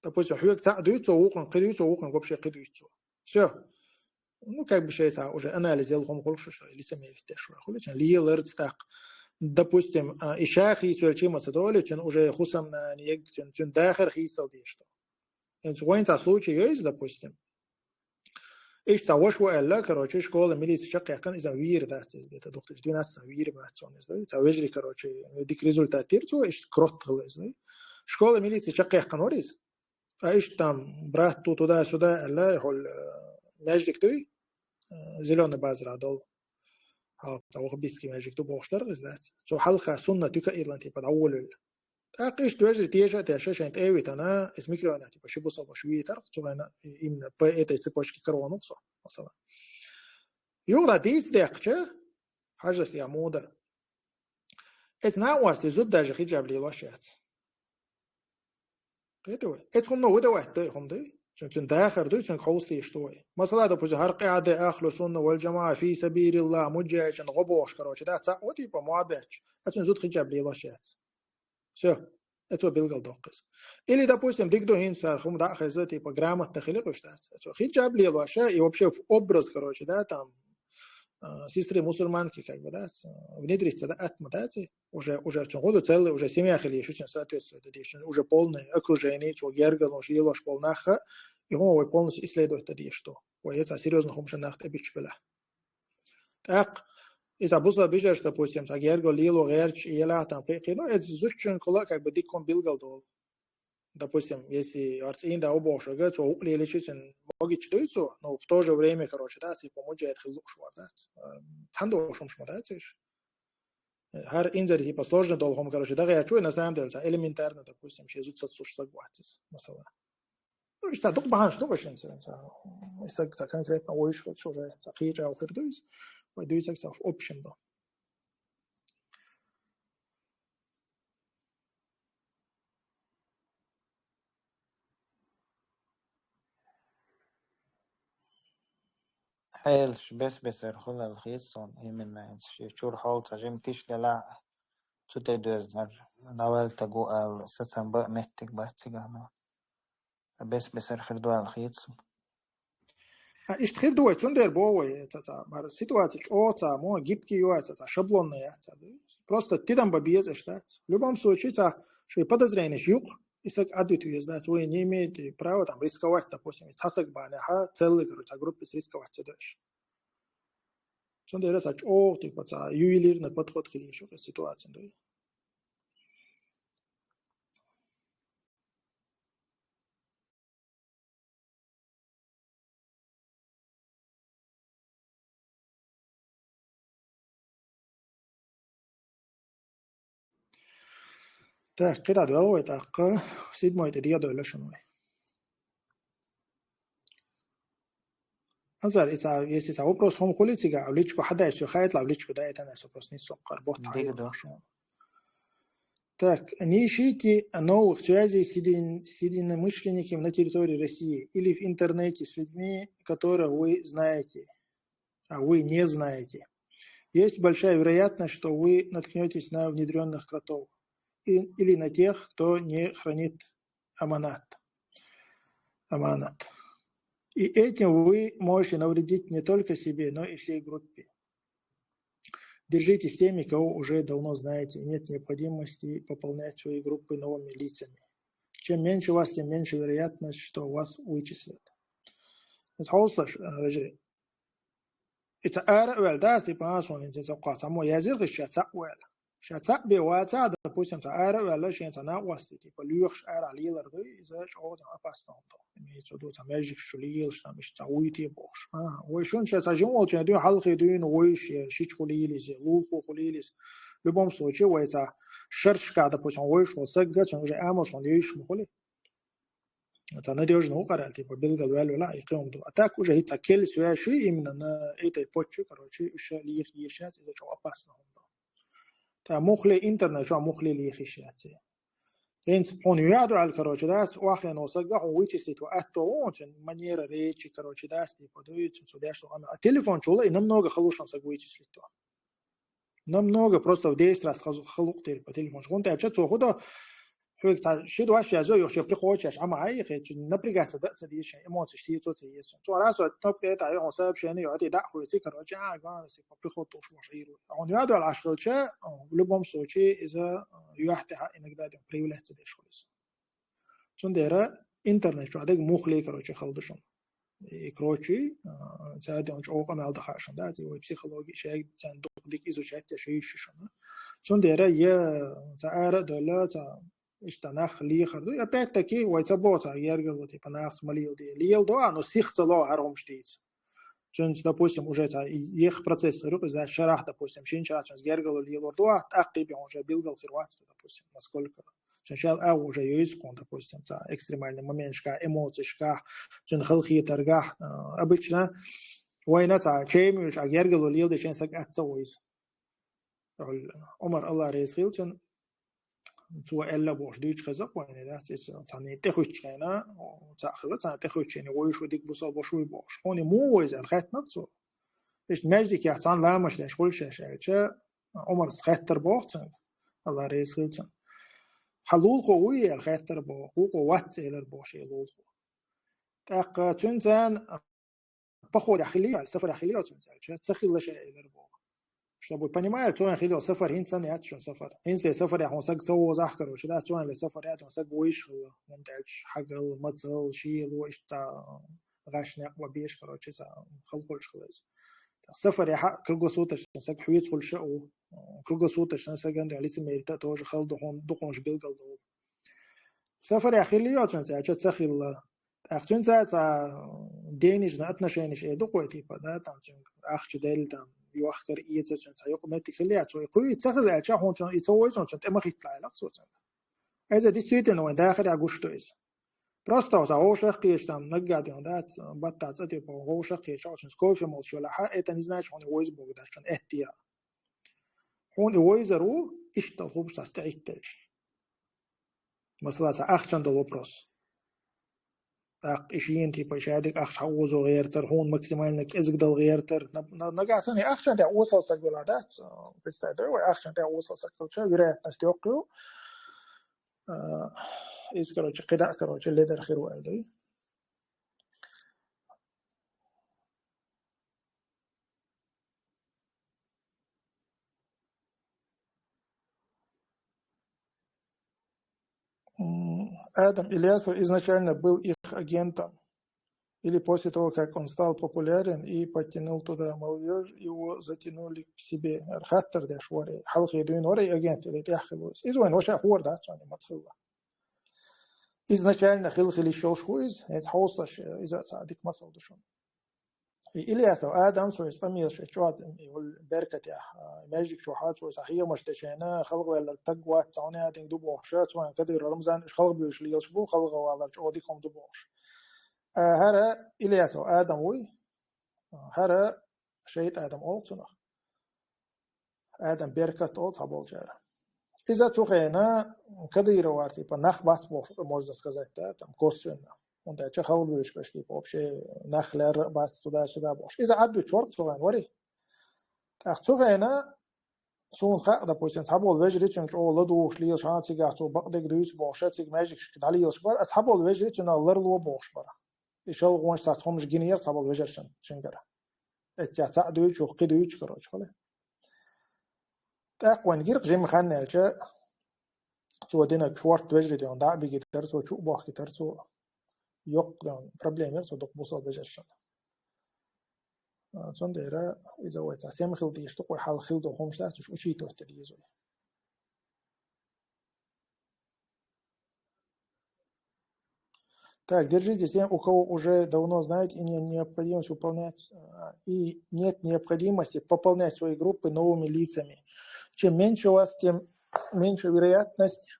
تبوش حيوك تعدو توقن قدو توقن قبش قدو يتو شو نو كأك بشيء تا وجه أنا لزيلهم خلص شو لتم يتياش وخلص ليلر تاق допустим ишахи чөлчима цедоли чен уже хусам на нег чен дахер хисал дишто en وين случай есть допустим ايش تاوش ولا короче школа милиция шаккан из вир да это доктор 12 вир бацон из тавежри короче дик результат тирцо ايش крот из школа милиция шаккан орис ايش там брат туда сюда لا هول ماجيك توي зеленый базар дол تاوخ بيسكي ماجيك تو بوشتر ذات شو حلقه سنه تك ايرلاند تبع اول تاقيش توجه تيجا تاشاش انت ايوت انا اسمك انا تبع شو بصل شويه تر شو انا امنا با ايت سبوشكي كرونو مثلا يوغلا ديس دقچه حاجه يا مودر اتنا واست زود داج حجاب لي لاشات كيتو اتكم نو ودا واحد هم دي چون داخل دوی چون خواستی اشتوی مثلا دو پوچه هر قاعده اخلو سنة والجماعة في سبيل الله مجاهد غبوش کروچه ده تا ودی با معابچ اتون زود خجاب لیلاشات شو اتو بیلگل دوقس или допустим ديك دو هين سر خم دا خزتي по грамотно خلقشتات اتو خجاب лилаша и вообще в образ короче да там сестры мусульманки как бы да внедрить да атмадати уже в году целый уже семья хили очень соответствует это уже полное окружение что гергал уже елош полнаха и он полностью исследует это что ой это серьезно хумша нахт обичбела так из-за буза бежишь допустим так гергал лило герч ела там ну это зучен кола как бы дикон билгал дол допустим если арцин да обош говорит что лили чуть могич дуйцо но в то же время короче да если помочь это хилуш да тандо шумш мадатиш Har инзари типа сложно долгом, короче, да, я чую, на самом деле, элементарно, допустим, что изучать сушса гуатис, масала. Ну, что, только бахан, что вообще, если конкретно ойшел, что уже, хиджа, ухирдуис, пойдуется в общем, да. حيلش بس يرخل الخيصون من شور حول تجيم تيش لا تدرز نوال تجو الستن بق متك باتسجانا بس يرخل الخيصون Ich tkhir duet von der Bowe, aber Situation оца, мо гибкий юаца, шаблонная, просто ты там побьез штат. В любом случае, что и подозрение юг, и так адвиту ездать, вы не имеете права там рисковать, допустим, тасак баня, целый, короче, группы рисковать цедешь. Что это так, типа, ювелирный подход к еще ситуации, да. Так, كده دولة تاقة سيد ما يتديه دولة شنو أزار если вопрос хом холитига, а личку хада еще хает лав личку да это нас вопрос не сокар бот шо. Так, не ищите новых связей с единомышленниками на территории России или в интернете с людьми, которых вы знаете, а вы не знаете. Есть большая вероятность, что вы наткнетесь на внедренных кротов или на тех, кто не хранит аманат. И этим вы можете навредить не только себе, но и всей группе. Держитесь теми, кого уже давно знаете, и нет необходимости пополнять свои группы новыми лицами. Чем меньше вас, тем меньше вероятность, что вас вычислят. Это эр да, типа само язык شاتاء بواتاء допустим ара вала шента на васти типа люхш ара лиларду иза чода апастонто имеется до там яжик шулил что миш тауити бош ой шон шата жон ол чаду халхи дуин ой шич хулилис лулху хулилис в любом случае ой это шершка допустим ой что сага чон уже амосон лиш мухли это надежно укарал типа билгал вала и комду а так уже это кель свящи именно на этой почве короче еще лих ешать иза чо опасно تا مخلي إنترنت شو مخلي لي خشياتي إنت هون يعدو على الكروتش داس واخي نوصقه ويتش سيتو أتو عشان منيرة ريتش كروتش داس دي بدوي تشو داش أنا التليفون شو لا نمنوجا خلوش نصق ويتش سيتو نمنوجا просто в 10 раз خلوق تير بتليفون شو أنت أشوف شو خدا حوك تا شيء واش يا زوج يخشى بخوتش أما عاي خي نبرجع تدي شيء ما تشتي تو تيجي شو راسه تبقى تعيش حساب شيء يعطي دع خوتي كروتش قال سي بخوت توش مش غيره هون يعدو على عشرة شيء لبهم سوتشي إذا يحتاج إنك دادم بريولة تدش خالص شون ديرة إنترنت شو عندك مخلي كروتش خالدشون كروتشي تعدي أنش أوقع مال دخاشون ده زي وبسيخولوجي شيء صندوق ديك إذا شات شيء شون شون ديرة يا تعارض دولا تا اشتناخ لي خردو يا بيتكي ويتبوتا يرجعوا تبى ناس مليل دي ليل دو أنو سيختلو هرم شتيت شون допустим уже تا их процесс рук за шарах допустим шин шарах с гергало лило до такиби он уже билгал хирватский допустим насколько сначала уже есть кон допустим та экстремальный момент шка эмоции шка шон халхи таргах обычно война та чемюш а гергало лил де шин сак атсоис عمر الله رزقيل شون تو الا бош дүйч казак война да тани техучкена тахла тани техучени ойшу дик бусал бошуй бош хони муйз алхатнат со ايش ماجدك يا حسان لا مش ليش كل شيء عمر خاطر بوقت الله رزقيل حلول قوي الخاطر بو قوات الى البوش يلول تاق تنزان بخو داخلي السفر داخلي تنزان تخيل شيء الى البو чтобы понимали, что он хотел сафар хинсан я что сафар хинсе сафар я он саг сау захкар وش ده что он сафар я он саг ويش он дальше حقل مطل شيل وش تا غاشنا وبيش короче خلقش خلاص سفر يا كل صوتش ساق حويت كل شيء كل صوتش ساق عنده عليه سميرتا توج خل دخونش بيلقل دول سفر يا خليات انت تخيل أخشين تا دينيش نأتنا شينش إيه دقوة تيبا ده تام أخش ديل تام بيوخر إيتشن سيقوم نتكليات ويقوي يتخذ أشياء هون شن يسوي شن تما خيطلع لك صوتنا إذا دي ستيتن وين داخل عجوشتو إيش براستا وسا شقيش تام نقعد يوندات بطات أتي بو شقيش عشان سكوفي مال شو لحق إتنزناش هون ويز بوجداشن إهتيا هون ويزرو إشتغل خوب تستعيد تلش مثلا أخشن دلوبروس أق إشين تيبا شادك أخش حوزو غيرتر هون ماكسيمال نك إزق دل غيرتر نقع سني أخشن تا وصل سقولادات بستعدوا وأخشن تا وصل سقولش وراء نستيقظوا إذكروا قداء كروا اللي در خير والدي Адам Ильясов изначально был их агентом, или после того, как он стал популярен и подтянул туда молодежь, его затянули к себе. Архаттер да швари, халхи дуин вари агент или тяхилуис. Извин, вообще хвор да, что они матхилла. Изначально хилхили шелшуиз, это хаусташ из-за садик масал душон. إلياسو آدم سوى يسقمي شوات يقول بركة يا ماجيك شو حات سوى صحيح مش تشينا خلق ولا تقوى تعوني هادين دبوح شات سوى كده رمزان إيش خلق بيوش ليش بو خلق ولا جو ديكم دبوش هذا إلياسو آدم وي هذا شيء آدم أولتنا آدم بركة أولت هبول جارا إذا تخينا كده يروارتي بنخ بس можно сказать да там косвенно он да чахал будешь пошли вообще нахлер бас туда-сюда бош. Из-за одной чёрт сувен вари. Так сувена сун хак допустим табол вежри чунч олад ушлил шанти гату багдек дуйс боша тиг magic дали йошбар ас табол вежри чуна лерло бош бара. Ишал гонш татхомш гинер табол вежершен чунгара. Этя та дуй чух кидуй чкороч холе. Так ван гирк жим ханнелче сودина чёрт вежри дон да бигитер со чу бах гитер со yok dan problemler så dock bosal bejersen sån där إذا وقت سام خلدي يشتق حال خلده هم شاتش وشي توتدي زوي Так, держитесь тем, у кого уже давно знает и нет необходимости выполнять, и нет необходимости пополнять свои группы новыми лицами. Чем меньше у вас, тем меньше вероятность,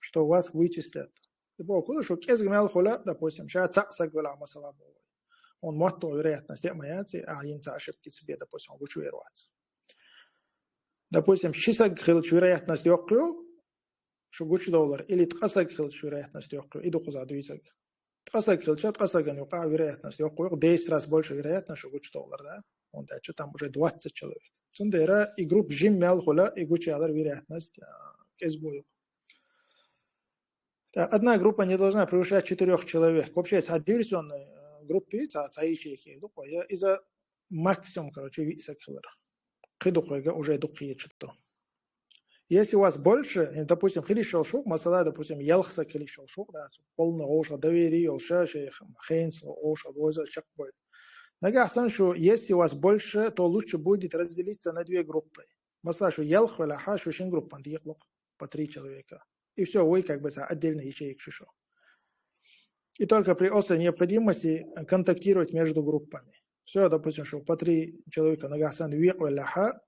что вас вычислят. بقول شو كيس جمال خلا допустим شاء تأسق ولا مثلا он مطو вероятность ماياتي عين تعشب كسبية допустим وشو يروات допустим شيسق خلش вероятность يقيو شو قوش دولار или تقسق خلش вероятность يقيو إدو قزادو يسق تقسق خلش تقسق أن يقع вероятность يقيو 10 раз больше вероятность شو قوش دولار да он дальше там уже 20 человек сондера и групп جمال خلا и قوش يادر вероятность كسبوه Одна группа не должна превышать 4 человек. Вообще, с диверсионной группы, ячейки, из-за максимум, високилер. Уже духиечето. Если у вас больше, допустим, хилишелшук, масала, допустим, ялхса хилишелшук, да, полный оша, доверие, оша, хейнс, оша, доза, чакбой. Нагахсан, что если у вас больше, то лучше будет разделиться на 2 группы. Масала, что ялх, валяха, что шин группа, по 3 человека. И все, вы как бы отдельно ячеек шишо. И только при острой необходимости контактировать между группами. Все, допустим, что по 3 человека на гасан век валяха,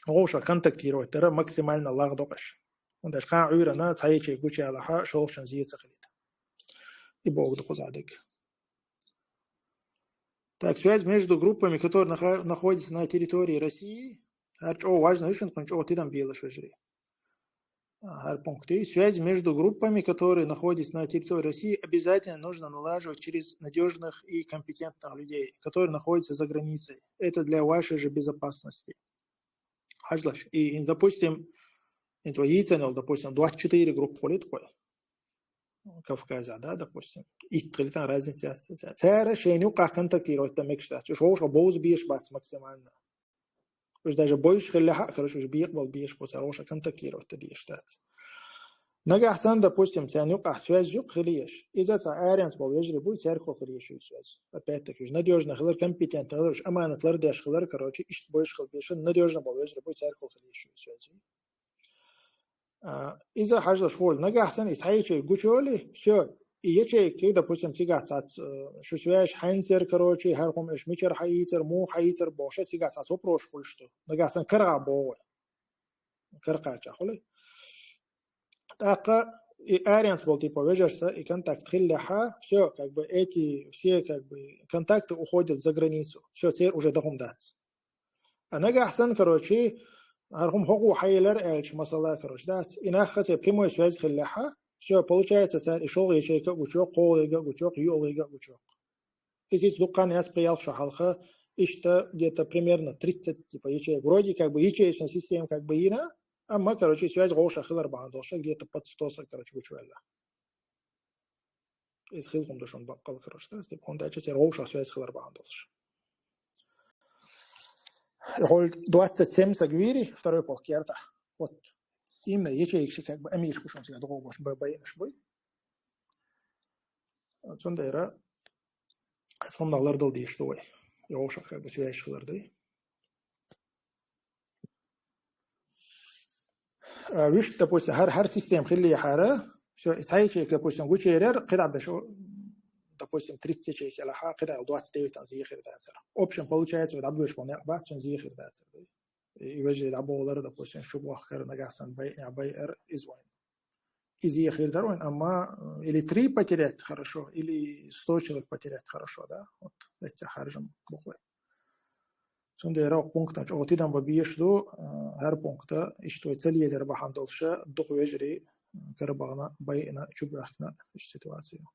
лучше контактировать, это максимально лагдокаш. Он даже ка'юра на цаячей гучи аллаха шолшан зиеца халита. И Бог духузадык. Так, связь между группами, которые находятся на территории России, это важно, что ты там белый швежри. Пункты. Связь между группами, которые находятся на территории России, обязательно нужно налаживать через надежных и компетентных людей, которые находятся за границей. Это для вашей же безопасности. И, допустим, 24 группы политикой Кавказа, да, допустим. И там разница. Это решение, как контактировать там экстра. Что боз бьешь бас максимально. Уж даже больше хилляха, уж бьешь, бьешь, потому контактировать это диештат. Нагахтан, допустим, тянюка связь юг хилияш. Из-за аэрианс был вежливый, будет церковь хилиящую связь. Опять-таки, уж надежно хилер, компетентно, уж аманат лардеш хилер, ищет больше хилбешен, надежно был вежливый, будет церковь хилиящую связь. Из-за хажда шволь, нагахтан, из хаичей гучоли, все, и ячейки, допустим, тигацат, что связь хайнцер, короче, хархом эшмичер хайцер, му хайцер, боша, тигацат, вопрос что. Нагасан карга бой. Каркача, хули. Так, и арианс был типа вежерса, и контакт хилляха, все, как бы эти все как бы контакты уходят за границу. Все, теперь уже дохом дать. А нагасан, короче, хархом хогу хайлер эльч масала, короче, дать. И нахате прямой связь хилляха. Все, получается, и шел ячейка, гучок, колыга, гучок, юлыга, гучок. И здесь дукан я сприял шахалха, и что где-то примерно 30 типа ячеек. Вроде как бы ячеечная система как бы ина, а мы, короче, связь гоша хилар бандоша, где-то под 100, короче, гучуэлла. Из хилком дошон баккал, короче, да, типа он дальше теперь гоша связь хилар бандоша. Холь 27 сагвири, второй полк ярта. Вот. Именно ячейки как бы амиш пушон себя другого баинаш бой. Сонда ира сондаглар дал дейш той. Яоша как бы связь хиларды. Виш допустим хар систем хилли хара, все ячейки допустим гучерер кида бешо допустим 30 ячейки лаха кида 29 зихир дацер. Общем получается вот абдуш он бачен зихир дацер. И вежи даболар допустим шубах карна гасан байер извайн. Из ехир даруин, ама или 3 потерять хорошо, или 100 человек потерять хорошо, да, вот эти харжам бухой. Сонда рах пункт, что ты там бабиешь до хар пункта, и что цели дер бахан дальше, дух вежри карбана байна чубахна ситуацию.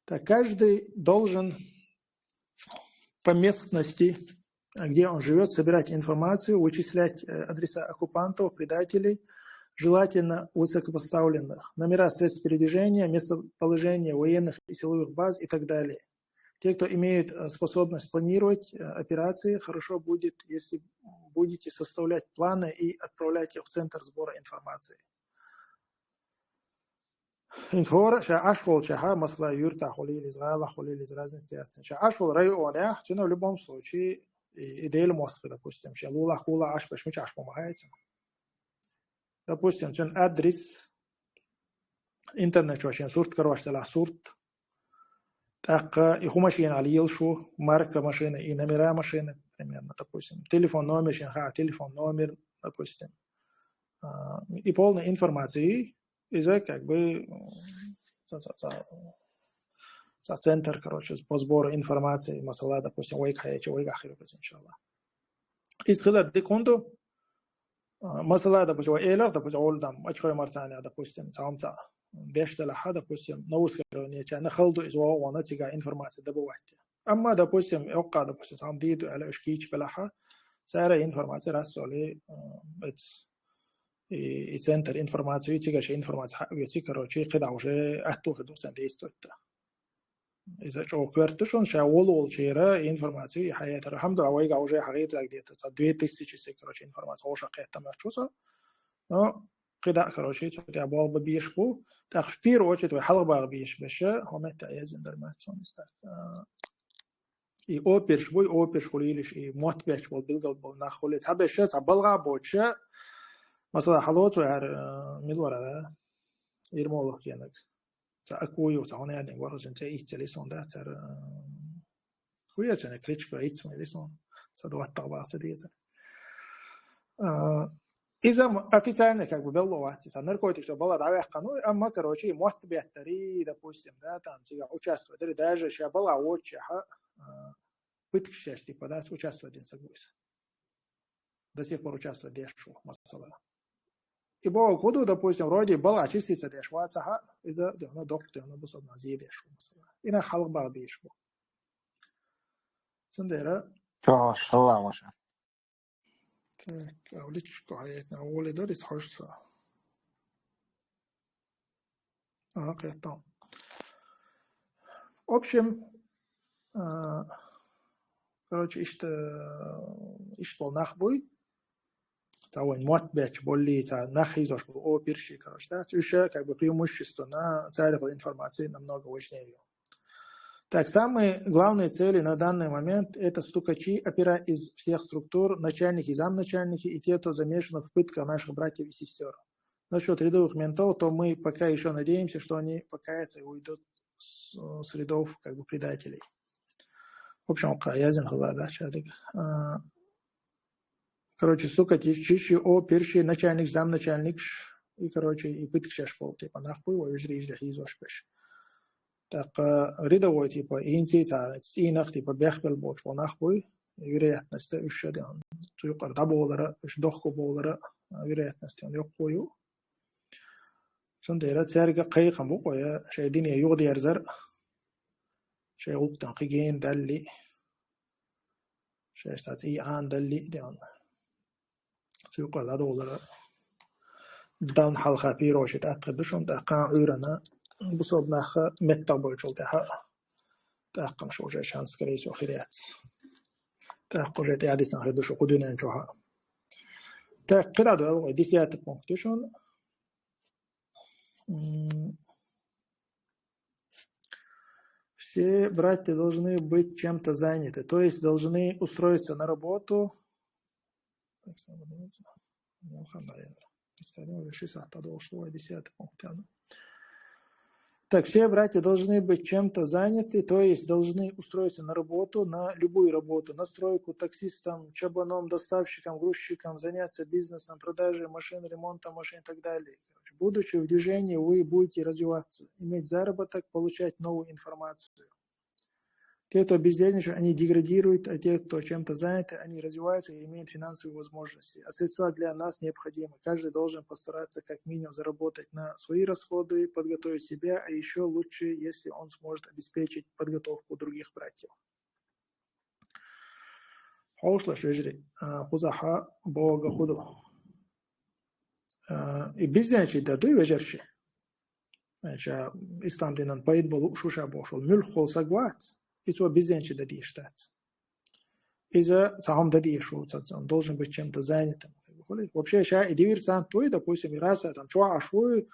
Так каждый должен по местности, где он живет, собирать информацию, вычислять адреса оккупантов, предателей, желательно высокопоставленных, номера средств передвижения, местоположение военных и силовых баз и так далее. Те, кто имеет способность планировать операции, хорошо будет, если будете составлять планы и отправлять их в центр сбора информации. Инфора, ша ашвол чаха, масла юрта хули или згала, хули или разницы ясен. Ша ашвол районе, в любом случае, идея Москвы, допустим, ша лула хула ашпеш, мич аш помогаете. Допустим, адрес интернет вообще сурт короче ла сурт так и машина алил шо марка машины и номера машины примерно допустим телефон номер телефон номер допустим и полная информация из-за как бы центр короче по сбору информации масала допустим вайкхаечи вайгахиру иншаллах из хилар декунду مثلا допустим эйлер допустим олдам очкой мартаня допустим тамта дешта лаха допустим наускароне чана халду из вона тига информация добывать amma допустим ока допустим сам диду ala шкич балаха сара информация рассоли и центр информации тига ше информация хави короче кида уже ахту худусан действует إذا شو كرتشون شاول شيرا إنفورماتيو حياة الحمد لله ويجا وجه حقيقة جديدة تدوي تستيش سكروش إنفورماتيو هو شقية تمرشوسا قداء كروشي تبي أبوال ببيش بو تخفير وجه توي حلق باغ بيش بشة هم التعيزن درماتون استك إي أوبرش بوي أوبرش خليلش إي موت بيش بول بالقلب بول نخلي تبشة تبلغ بوشة مثلا حلوت وعر مدورة يرمولك يعني تأكوي وتعوني عندك ورجن تأيت ليسون ده تر خويا جنا كريتشكو أيت ما ليسون صدوات طبعات ديزا إذا أفيتانك как бы белло вати наркотик что было давай кану amma короче может беhtari допустим да там тебя участвует или даже сейчас была очень пытка типа да участвовать один согласен до сих пор участвует дешу масала и было году, допустим, вроде была частица дешваца, из-за дёна доктор, но бусов на зиде шу масала. И на халба бишбу. Сандера. Чё, шалла маша. Так, а уличко хаят на воле да дит хошса. Кайта. В общем, короче, ишт был нахбуй. Тауэн мот бэч болли та нахизош был о пирши, короче, да, еще как бы преимущество на царевой информации намного важнее. Так, самые главные цели на данный момент это стукачи, опера из всех структур, начальники, замначальники и те, кто замешан в пытках наших братьев и сестер. Насчет рядовых ментов, то мы пока еще надеемся, что они покаятся и уйдут с рядов как бы предателей. В общем, язен хлада, чадык. Короче, сука, чищи о перший начальник, замначальник, и, короче, и пытки пол, типа, нахуй, ой, жри, изош пеш. Так, рядовой, типа, интита, инах, типа, бехбел боч, пол, нахуй, вероятность, еще один, туюкар, да болара, дохку болара, вероятность, он ёккою. Сонда تارجع قيقم بقى شيء دنيا يغدي يرزر شيء غلط تنقيين دلي شيء استاتي عن دلي ديان تيقول هذا ولا دان حلقة بيروش تأكدشون تأقع عيرنا بصوب نخ متقبل شو تأقم شو جا شانس كريس وخيرات تأقو جا تعدي سنخدو شو قدونا نشوها تأكد هذا هو ديسيات بونكتشون Все братья должны быть чем-то заняты, то есть должны устроиться на работу. Так, все братья должны быть чем-то заняты, то есть должны устроиться на работу, на любую работу, на стройку, таксистом, чабаном, доставщиком, грузчиком, заняться бизнесом, продажей машин, ремонтом машин и так далее. Будучи в движении, вы будете развиваться, иметь заработок, получать новую информацию. Те, кто бездельничают, они деградируют, а те, кто чем-то заняты, они развиваются и имеют финансовые возможности. А средства для нас необходимы. Каждый должен постараться как минимум заработать на свои расходы, подготовить себя, а еще лучше, если он сможет обеспечить подготовку других братьев. И бездельничать да дуй вежерши. Ислам динан поид был шуша бошел мюль хол сагват. И то бездельничать да диштать. Из-за сам да дишу, он должен быть чем-то занятым. Вообще сейчас и диверсант той, допустим, и раз там чуа ашуй,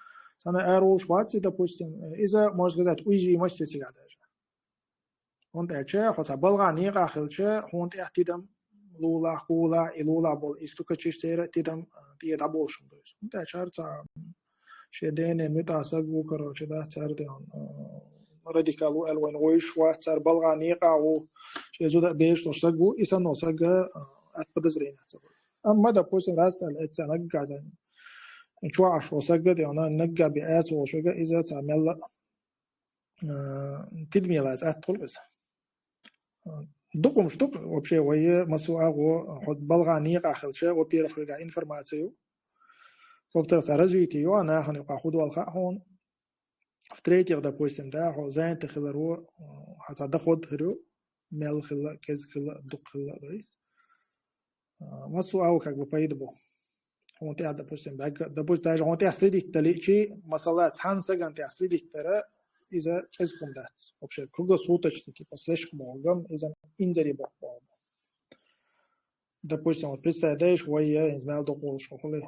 sana эрол швати, допустим, из-за, можно сказать, уязвимости себя даже. Он дальше, хотя болгани ахилче, он тидам лула хула и лула бол истука чистера тидам тида большим. То есть дальше шедене митасагу короче да царде он радикалу элвен ойшва цар болгани кау шезуда беш то сагу исано сага от подозрения. Amma допустим раз это наггазан чуа ашо сага де она нагга биат وشجا إذا تعمل تدميلات أدخل دقم شتوك вообще وهي مسؤول خد بلغاني قاخل شيء وبيرخ لقى информацию وبترس развитие أنا خن يقاخد والخون в-третьих допустим да хо заинт خلرو حتى دخود خلرو مال خلا كز خلا دق خلا ده مسؤول как бы поедбо он те допустим даже он те следит далечи масалат ханса гант следит тера из-за ческомдат. Вообще круглосуточно, типа слишком много, из-за инжери бахвал. Допустим, вот представляешь, я измел до школы,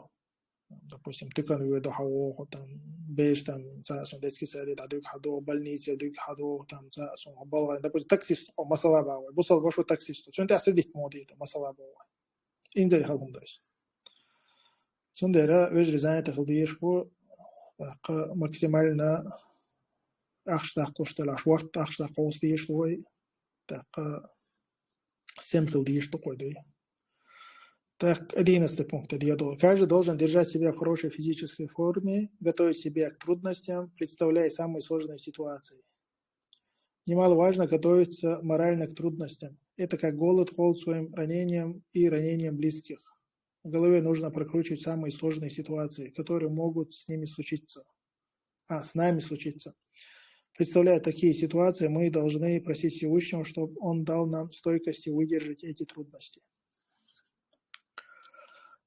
допустим, ты конвой до хау, там беш там цасон детский садик, адук хаду, больница, адук хаду, там цасон балга, допустим, таксист, масала бауэ, бусал башу таксист, что ты сидит моди, масала бауэ. Инжери халхум дайс. Сондера вежри занято халдиеш по максимально أخشى قشتلا شورت أخشى قوس ديش لوي تاق سимпл диш такой дой. Так, 11 пункт диадол. Каждый должен держать себя в хорошей физической форме, готовить себя к трудностям, представляя самые сложные ситуации. Немаловажно готовиться морально к трудностям. Это как голод, холод своим ранениям и ранениям близких. В голове нужно прокручивать самые сложные ситуации, которые могут с ними случиться. С нами случиться. Представляя такие ситуации, мы должны просить Всевышнего, чтобы Он дал нам стойкости выдержать эти трудности.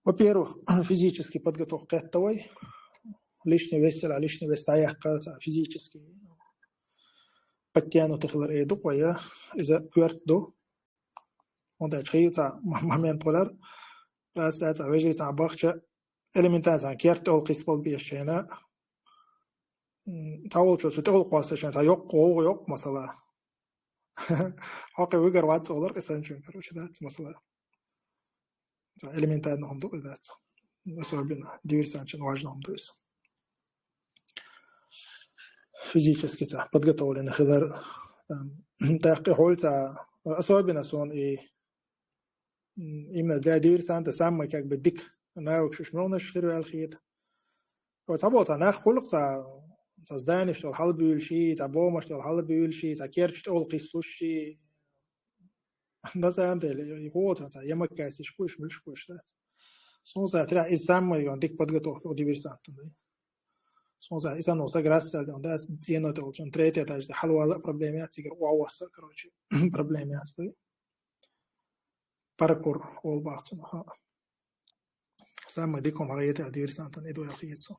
Во-первых, физически подготовка к этому. Лишний вес стоях, кажется, физически подтянутых лареду, я из-за квартду. Он дальше хилится момент полар. Раз это вежится бахча элементарно, кварт олкис полбещена. Таул что тол қуасташан та yok қоғы yok масала. Хақи выгар ват олар қисан чун короче да масала. Элементарно хомдо да. особенно диверсант важным, то есть физически подготовленных. Так приходится, особенно сон и именно для диверсанта самый как бы дик навык шишмёна ширю алхит. Вот работа на хулк создание что халбюльши, табома что халбюльши, керч что алкислуши. На самом деле, вот ямакаси шпуш мульшпуш, да. Смысл тра и самый он дик подготовка у диверсанта, да. Смысл и оно саграсса, да, тено то он третий этаж, халва проблемы, тигр уауса, короче, проблемы, да. Паркур олбахтун, ха. Самый диком агайта диверсанта не дуя хитсо.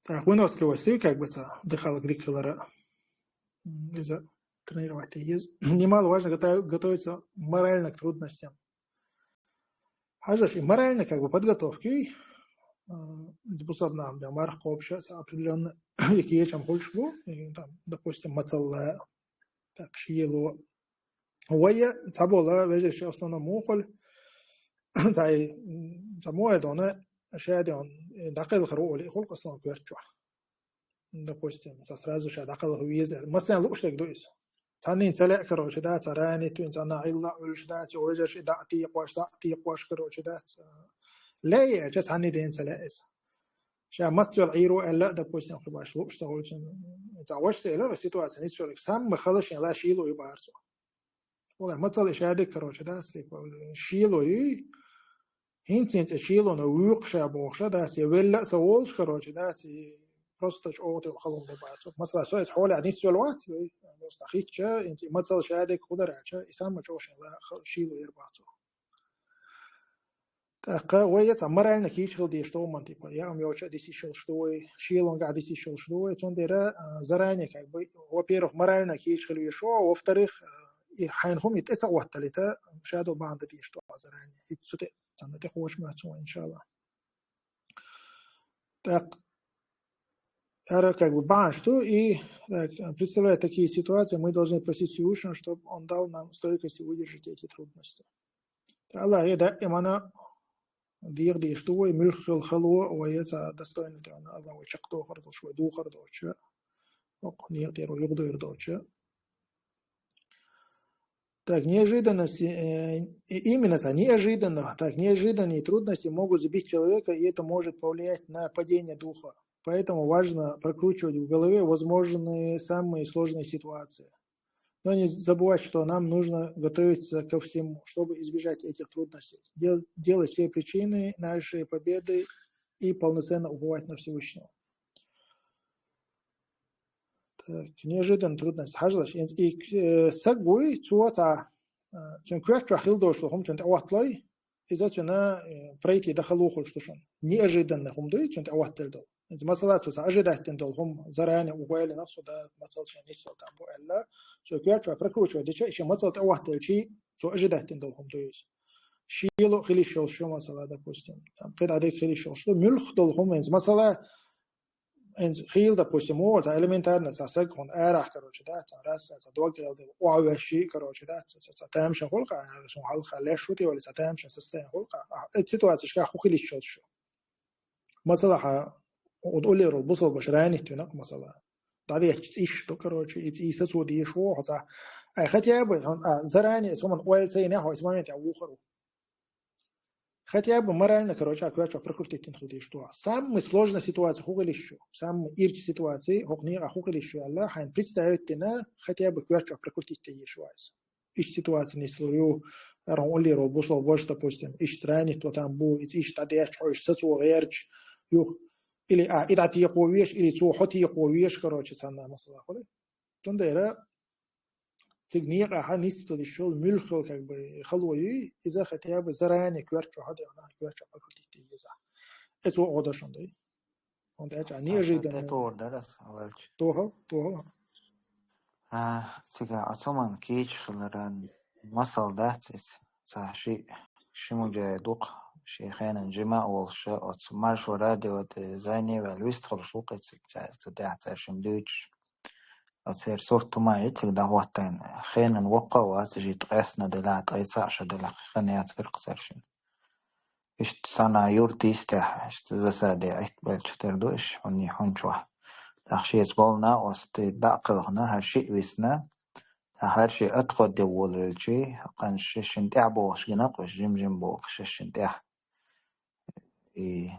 Так, вы нас кривости, как бы то дыхало к дикхилара, из-за тренировать есть. Немало важно готовиться морально к трудностям. Хажаш и морально как бы подготовки, способна для марка общаться определенно, какие чем больше было, там, допустим, мацалла, так, шиело. Уая, цабола, вежешь основном мухоль, тай, самое доне, шаде он, дакал хроли, холк основном кверчу. Допустим, сразу шаде дакал хуизер. مثلا لوش لك دويس. ثاني تلا كروش ده تراني توين تنا إلا ولش ده وجش ده عتيق واش كروش ده لا يجت ثاني دين تلا إس شا مثل العيرو إلا допустим خباش لوش تقولشن تعوش إلا السيتواسيون يسولك سام خلص لا شيلو يبارسو والله مثل إشادة كروش ده شيلو هنتين تشيلو نويق شابوخ ده ولا سوولش كروش ده просто اوت خلون ده بعد مثلا سويت حول عدين سولوات مستخيتشا انت مثلا شادك خضراتشا يسمى جوش لا شيلو يربعتو تاقا ويت مرعنا كيشغل دي شتو منطقه يا ام يوچا دي شيل شتوي شيلون قاعد دي شيل شتوي تندرا زراني как бы во-первых مرعنا كيشغل يشو во-вторых حينهم يتقوى الثالثه شادو بعد دي شتو زراني يتسوت تنتي خوش ما ان شاء الله так это как бы баншту, и представляя такие ситуации, мы должны просить Всевышнего, чтобы Он дал нам стойкость и выдержать эти трудности. Аллах, это именно дир дишту, и мюльхил халуа, уайца достойный трона. Аллах, чакту хардо, швой духар доча, не диру югдуир доча. Так, неожиданности, именно так, неожиданно, так, неожиданные трудности могут сбить человека, и это может повлиять на падение духа. Поэтому важно прокручивать в голове возможные самые сложные ситуации. Но не забывать, что нам нужно готовиться ко всему, чтобы избежать этих трудностей. Делать все причины нашей победы и полноценно уповать на Всевышнего. Так, неожиданная трудность. Хажлаш. И сагуй цуата. Чем квест рахил дошло, хом чем ауатлой, из-за чего пройти дахалуху штушон. Неожиданно хом дой, чем ауатлой дол. مثلا تو ожидать тендол هم заранее угояли нafsu да مثلا شيء نيسل تامبو إلا شو كيا شو بركوش ودي شيء مثلا توه تلشي تو ожидать тендол هم دويس شيلو خلي شو مثلا допустим там قد عديك خلي شو ملخ دول هم مثلا خيل допустим مو تا элементарно ساسك هون أرح كروش ده تا راس تا دوغل ده وعوشي كروش ده تا تامش خلقة شو حلقة ليش شوتي ولا تا تامش سستين خلقة السيتواتش كا خو خلي شو مثلا وتقول لي البصل بشراني تناق مثلا بعدين ايش تو كروتشي ايش سودي شو حتى ختيا زراني اسمه اويل تينا هو اسمه انت وخرو ختيا مرالنا كروتشا كروتشا прокрутить تنخدي что самая сложная ситуация хугали еще самая ирч ситуации хогни хугали еще Allah хайн представить тена хотя бы кверча прокрутить те еще ищ ситуация не слою ролли ролбусол больше допустим ищ тренинг то там будет ищ тадяч ищ сацу герч юх или إذا تيقويش или تروحتي يقويش كروتش سنة مثلا خلي تنديره تجنيق نسبة للشغل ملخل как бы خلوي إذا ختياب زراني كورتشو هذا أنا كورتشو بكرتي إذا это одошон да он это неожиданно توهل تيجا أصلاً كيش خلران مصل داتس صح شيء دوق شيخين الجماع والشاء أتمرش ورادي وتزاني والويستخل شوقي تدعت عشان دوتش أتصير صورته ما يتك هوتين خين نوقع واتجي تقاسنا دلات أيتسعش دلق خنيات فرق سرشن إشت سنة يورتي استح إشت زسادة عيت بالشتردو إش هني هنشوه تخشي سقولنا وست داقلنا هالشيء ويسنا هالشيء أتقد دول الشيء قنش شنتع بوش جناقش جم بوش شنتع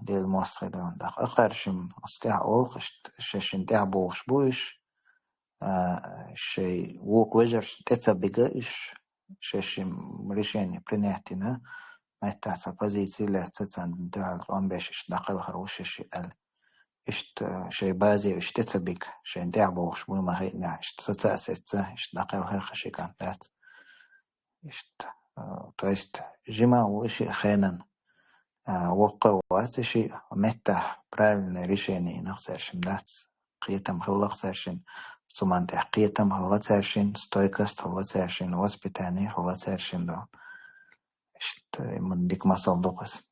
ديل مصر دون داق أخرشم استع أولقشت شنتع بوش شيء ووك وجر تتبقى ششم مريشاني برينياتنا ما تحت بازيتي لا تتعند دعال وانبيش داقل هروش الشيء اشت شيء بازي اشت تتبقى شيء دعبوش بو ما هينا اشت ستأسيت اشت داقل هرخشي كانت ذات اشت تايست جمع وشي خينا وقوات شيء متح برال ريشاني نخسرشن ذات قيتم خلق سرشن ثم تحقيتم خلق سرشن ستويكست خلق سرشن وسبتاني خلق سرشن دو اشت من ديك مصدقس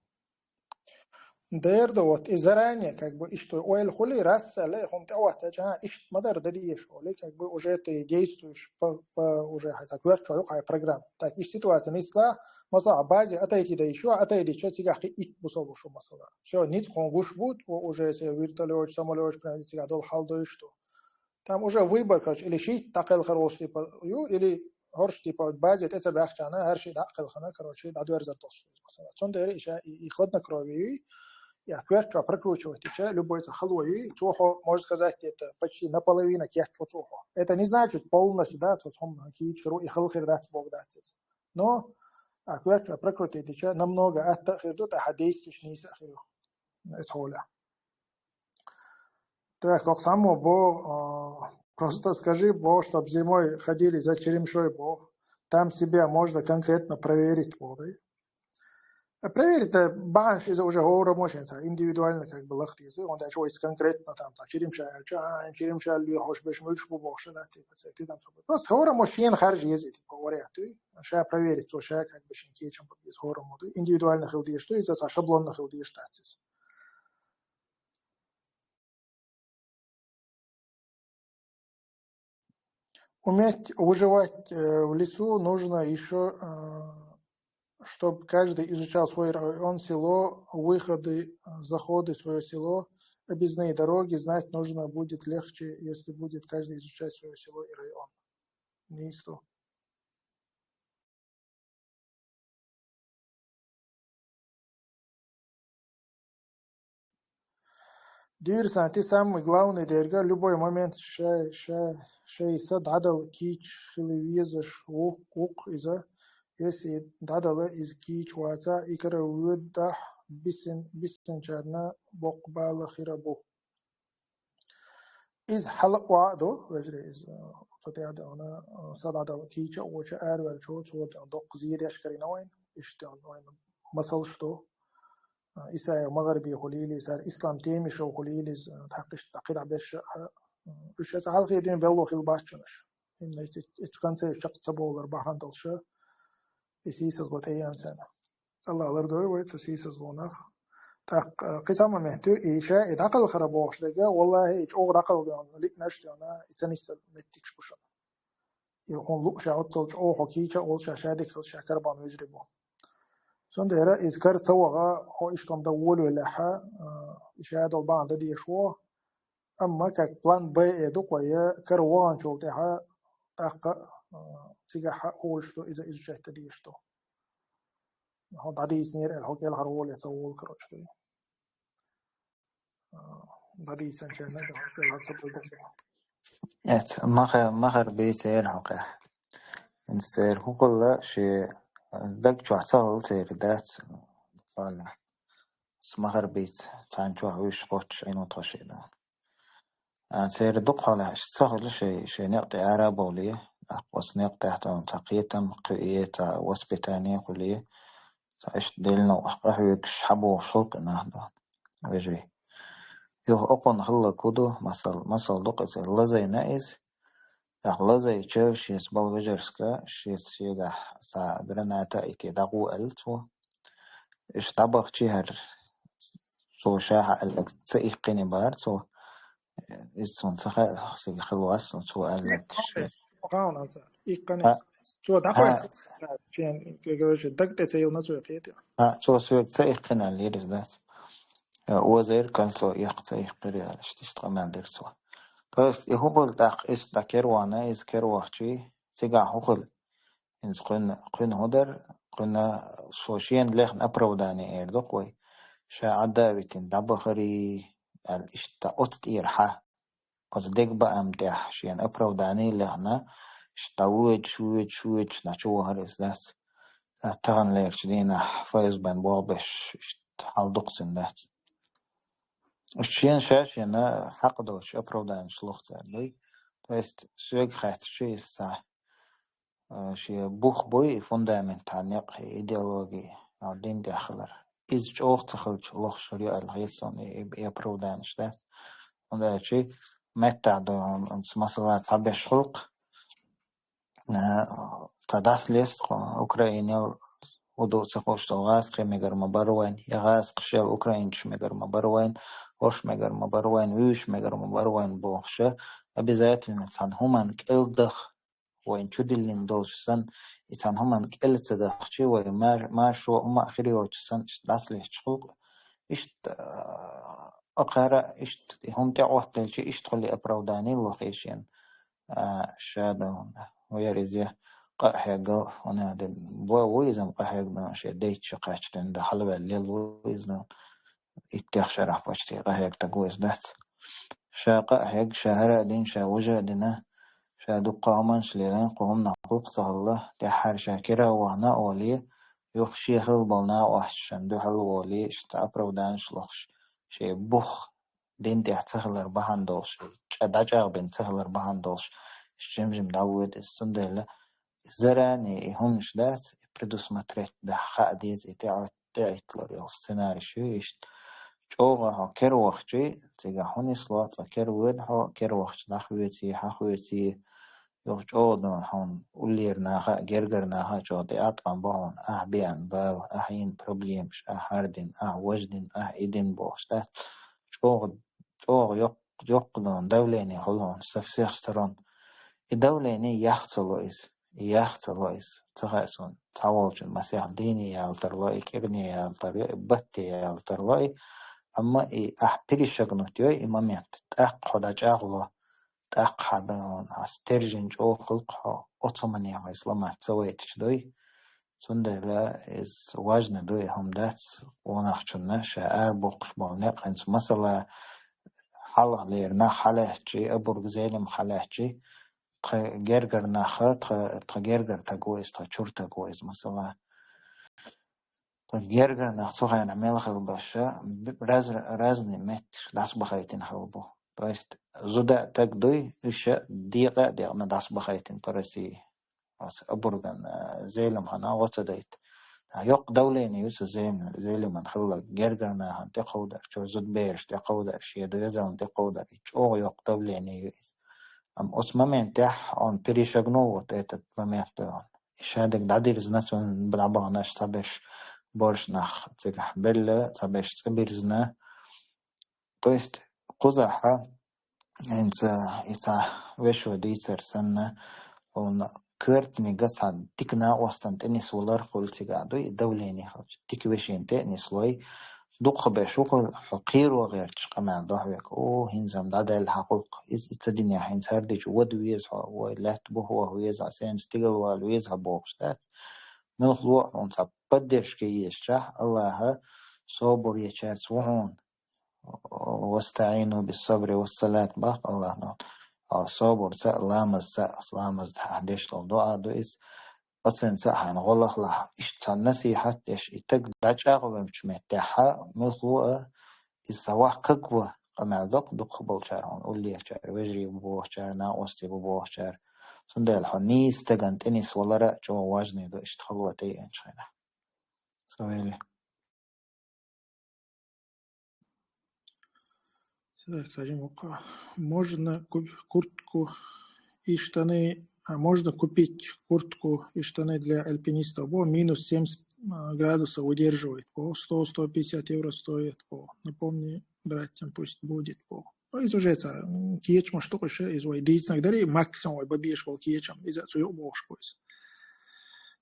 دير دوت إزرانيا كأكبو إشتو ويل خلي راس لا هم تعوت جها إشت مدار دديش ولي كأكبو وجهت جيستوش وجه حتى كوير شو يقع برنامج تاك إشتو واسنيسلا مثلا بعضي أتايتي دايشوا أتايتي شو تيجي أخي إت بوصل شو مثلا شو نيت خونغوش بود وجه ويرتلوش سامولوش برنامج تيجي دول حال دويشتو там уже выбор, короче, или شيء تقل خروج типа يو или هرش типа بعضي تسا بأخشانا هرشي تقل خنا короче دا دوير زرتوش مثلا چون داير إيشا يخلطنا كروي я кверчу прокручивать тече любой халуи чухо можно сказать это почти наполовину кечу чухо это не значит полностью да что сам кичру и халхир да бог да но кверчу прокрутить тече намного оттахирду та действуешь не сахиру это так как само бо просто скажи бо чтобы зимой ходили за черемшой бо там себя можно конкретно проверить водой. Проверить банш из уже говорю мощно, индивидуально как бы лахтизу, он даже есть конкретно там, черемша ли хош беш мульш бубош, да, типа, ты там просто говорю мощно харж ездит, типа, говорят, ты, ша проверить, то ша как бы шинки чем из говорю моду, индивидуально хилдишь, то есть за шаблонно хилдишь тацис. Уметь выживать в лесу нужно еще чтобы каждый изучал свой район, село, выходы, заходы в свое село, объездные дороги, знать нужно будет легче, если будет каждый изучать свое село и район. Не сто. Диверсанты самый главный дерга, любой момент шейсад адал кич хилевизаш ук иза, если дадала из кич ваца икара выдах бисен чарна бокбала хирабу. إذ حلق وعده وجري إذ فتياد أنا صدع كيجا وش أرول شو دق زير يشكري نوين إشتغل نوين مثل شتو إسا مغربي خليلي صار إسلام تيمي شو خليلي تحقش تقيل عبش وش هذا غير دين بلو خيل باشنش إن إتكنسي شق تبولر بحندل شو إسيسز بتأيان سنة الله لردوي ويتسيسز ونخ تاق قسم مهتو إيشا إدقل خربوش لقى والله إيش أو دقل بيان ليك نشتي أنا إستنيس متكش بشر يكون لوش عطل أو حكيشة أو شاشادك شاكر بان ويجربه سون ده إذ كرت سوغا هو إيش تم دول ولا حا إيشاد البان ده دي شو أما كك بلان بي إدوك ويا كروان شو تها تاق تيجا هولشتو إذا جت دي شتو هو دادي سنير الحكي الهرول يتسول كروشتو دادي سنشان ده الحكي الهرول ات مخر بيتير حقه انستير هو كل شيء دك جوعتال تير دات فعلا مخر بيت تانجوا ويش قوتش اينو تشيدا تير دق على سهل شيء نقطة عرب وليه أقوس نقطة تقيتم قية وسبتانية كلية تعيش دلنا وحقه حبو شلق نهضة ويجري يو أقن هلا كودو مسل دق لزي نائز لزي تشوف شيس بالوجرسكا شيس شيدا سا برناتا إتي دقو ألتو إش طبق شهر سو شاها ألك تسيقيني بار سو إسون تخيل خلواس سو ألك شيء قاون هذا إيقانيس شو تعرف ها يعني كيف دقت تيل نزوي قيتي شو سويك تايق قنا ليرز ذات وزير كالتو يقتايق قريا اشتشت ما درسوا بس يهوبل تاق إيش تكروانا إيش كروحشي تيجا هوبل إنس قن هدر قنا سوشيان لخن أبروداني إردقوي شا عدا بيتين دبخري الإشتا أتتيرحا أصدق بقى متاح شيان أبروداني لخنا اشتاوج شوج نشوه هرس ذات تغن ليرش دينا فايز بن بابش حال دقسن ذات الشين شاشينا حقدوش أبروداني شلوخت لي تويست سوق خات شيء الساعة شيء بوخ بوي فوندامنت عنيق إيديولوجي عدين داخلر إز جوخ تخلج لوخ شريعة الغيصون يبرودان شدات وده شيء متى دون مثلا تبش خلق تداس ليس أوكرانيا ودو تخوش الغاز مجر مبروين يغاز قشيل أوكرانيش مجر مبروين وش مجر مبروين ويش مجر مبروين بوخشة أبيزات الإنسان همان كالدخ وين شدلين دوشسن إنسان همان كال تدخشي وين ما شو ما آخري وجسن داس ليش خلق إشت أقرأ إشت هم تعوت تلشي إشت خلي أبروداني لوخيشين شادون ويرزيه قاحيقو هنا دن ويزم قاحيقنا شديت شقاچتن ده حلبة الليل ويزن يتخشر أحباشتي قاحيق تقويز دات شا قاحيق شهر دين شا وجه دنا شا دقا من شليلين قوم نقلق الله تحر شاكرا وهنا أولي يخشي خلبنا وحشن دو حل ولي اشتعبرو دانش لخش شي بوخ دين تحتخلر بحندوش أدعجاق بين تخلر بحندوش الشمجم دعود السندلة زراني همش دات بريدوس ماتريت ده خاديز تعيطلر يو السيناريو شو يشت جوغا ها كروخجي تيغا هوني سلوات كرود ها كروخج دخويتي حخويتي يو جودون هون ولير ناها جرجر ناها جودي أطعم بون بيان بال هين بروبليمش هاردين وجدين إيدين بوش دات جوغ يقلون دوليني هلون سفسيخترون الدوليني يختلويس تغاسون تعوالجن مسيح ديني يالترلوي كبني يالترلوي بطي يالترلوي أما أحبري شغنوتيوي إماميات تأق حداج أغلو تأق حدون أسترجن جو خلقها أطمني وإسلامات سويتش دوي سندلا إز واجن دوي هم دات ونخشنا شاعر بوقش بالنق إنس مثلا حاله ليرنا حالهجي أبرق زيلم حالهجي جرجر ناخا جرجر تجويز تشور تجويز مثلا جرجر ناخوها نعمل خل باشا رازني متش داس بخيتين حلبو تويست زودا تجدوي إيش دقيقة داس بخيتين برسي بس أبرجن زيلم هنا وصديت يق دولين يوس زيلم من خلق جرجر ناهن تقودر شو زود بيرش تقودر شيء دو يزال تقودر إيش يق دولين يوس أصممين تح on перешагнул вот этот момент, شادك دعدير زناسون بالعباناش تبش боршнах цегах белле табеш цебирзна то есть قزحة إنسا وشو ديتر سنة он كورتني قصة تكنا وسطن تاني سولار قلت قاعدو الدوليني خلش تك وشين تاني سلوي دوق بشوق حقير وغير قمع ضحوك هنزم دادا الحقوق الدنيا حين سردج ودويز ولا تبوه وهويز عسين استقل والويز هبوغشتات من الخلوع ونصب بدرش كي يشرح الله صبر يشارت وهون واستعينوا بالصبر والصلاة باق الله نوت صبر لامز تحديش الدعاء دوئس أصلاً ساحن غلق له إشتى نصيحة إيش إتقدر أغلب مش متاحة مخلوقة السواح كقوة قمع ذوق دق قبل شارعون أولي شار وجري ببوه شار ناقصتي ببوه شار سندال حنيس تجنت إنيس ولا رأ جو واجني دو إشتخلوا تي إن شاء الله سويلي можно куртку и штаны, можно купить куртку и штаны для альпинистов. Минус 70 градусов удерживает. По 100-150 евро стоит. Напомни братьям, пусть будет. Изужется. Киечма что еще из войдицных дарей максимум бабиш вол киечам из отсюда бошкойс.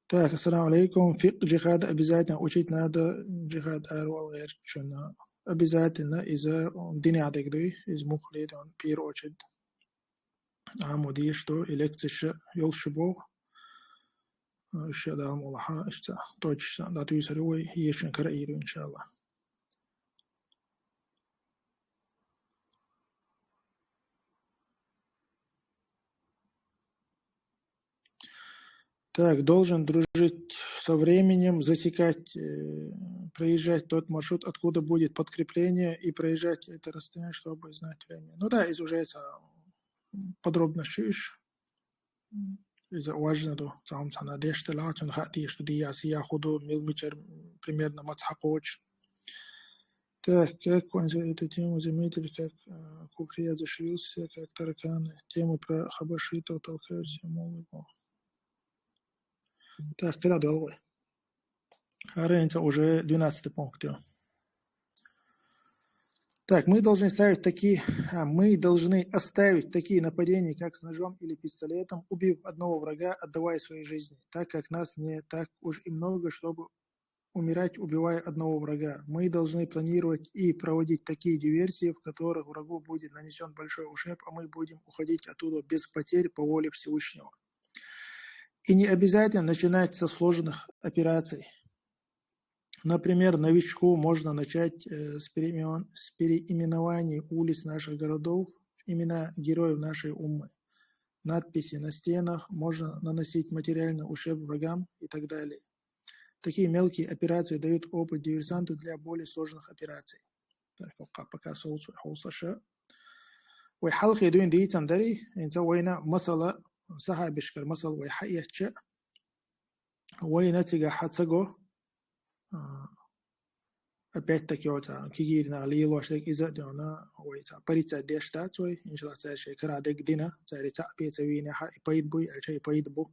Так, ассаламу алейкум. Фикх джихада обязательно учить надо. Джихад арвал герчуна. Обязательно из-за дня дегды, из мухлид, он в первую очередь. عمودي что электrische Jolschebog. Еще да, мулаха, что точно, да, tu сарой, еще караиру, иншаллах. Так, должен дружить со временем, засекать, проезжать тот маршрут, откуда будет подкрепление, и проезжать это расстояние, чтобы знать время. Ну да, изучается подробно шиш. إذا واجدوا تعم سنة ديش تلاتون خاتي شدية سياخدوا ميلمتر примерно матхакоч. Так, как он за эту тему заметили, как Кукрия зашивился, как тараканы. Тему про хабашитов толкаются, мол, так, когда долго? Разница уже 12 пункт. Так, мы должны оставить такие нападения, как с ножом или пистолетом, убив одного врага, отдавая своей жизни, так как нас не так уж и много, чтобы умирать, убивая одного врага. Мы должны планировать и проводить такие диверсии, в которых врагу будет нанесен большой ущерб, а мы будем уходить оттуда без потерь по воле Всевышнего. И не обязательно начинать со сложных операций. Например, новичку можно начать с переименований улиц наших городов, имена героев нашей уммы, надписи на стенах, можно наносить материальный ущерб врагам и так далее. Такие мелкие операции дают опыт диверсанту для более сложных операций. пока соуса. ويحلقي دوين دي تندري انت وين مسألة صحة بشكل مسألة ويحيتش وين تيجا حتسجو опять-таки вот кигир на лилоштек из одна ويتا بريتا ديشتات وي إن شاء الله تاشي كرادك دينا تاريتا بيتوينا يبيد بوي ألش يبيد بو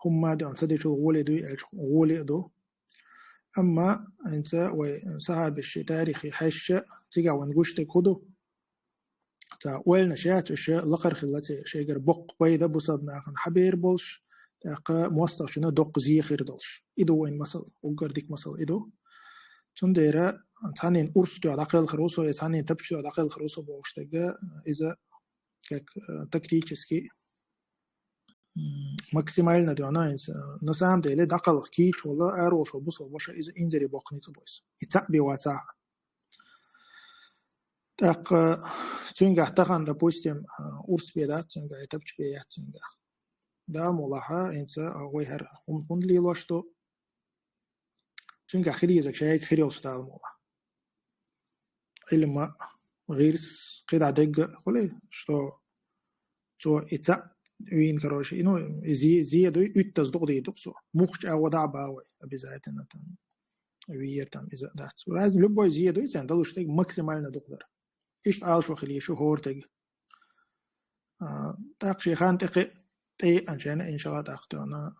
هم ما دون صدق شو ولدوا ألش ولدوا أما أنت وصحاب التاريخي حش تيجا ونقشتك هدو تا وين شات الشيء لقر خلته شيء غير بق بيدا بصبنا خن حبير بولش تا موستر شنو دق زي خير دولش إدو وين مسل وقردك مسل إدو تنديرا ثانين أرسلوا على أقل خروسو ثانين تبشوا على أقل خروسو بوشتجا إذا как тактически максимально дюнайнс на самом деле дакал кич вала арош бусал боша из инзери бокниц бойс итаби вата так тюнга тахан допустим урс бедат тюнга этапч бедат тюнга да мулаха инца ойхар он лило что тюнга خليزك شيء خليل штал мула или ما غير قيد عدق خلي что это вин короче ну зиеду иттаз догди доксо мухч авада бавай обязательно там виер там из да раз любой зиеду это дал что максимально догдар ايش عاشو خليه شو هورتك так شيخان تقي عشان ان شاء الله تاخذنا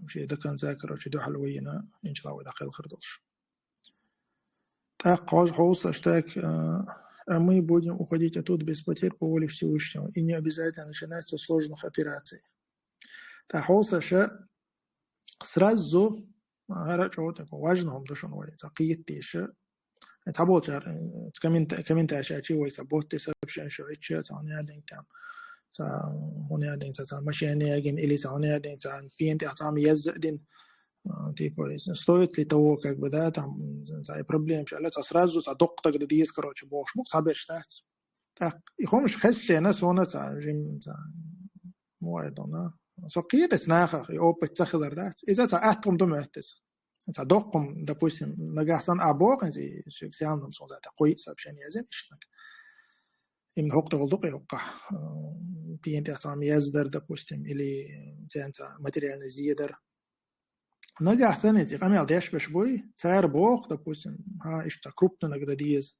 شيء ده كان ذاكر شيء ده حلوينا ان شاء الله وداخل خردوش так قاز حوص اشتاك а мы будем уходить оттуда без потерь по воле Всевышнего и не обязательно начинать со сложных операций. Так حوص сразу هرجعوا важным душон وي تقيت تيش تابو شر كمنت أشياء ويسبوت تسبشن شو إيش تاني هذين تام هوني هذين تام ماشيني أجن إلي تاني هذين تام بينتي أتام يزدين типа стоит ли того как бы да там за проблем шалец сразу за доктор да диес короче бош мог соберштать так и хомш хэсчле на сона за жим за моэдона сокиет нахах и опыт тахлар да из-за атом домэтес за доком допустим нагасан абоген зи сексуальным сон за такой сообщение зен ишнак им доктор голдук юка пиенте атам яздер допустим или цента материальный зиедер نجح ثاني قامي على داش بشوي سعر بوخ допустим إيش крупно иногда диез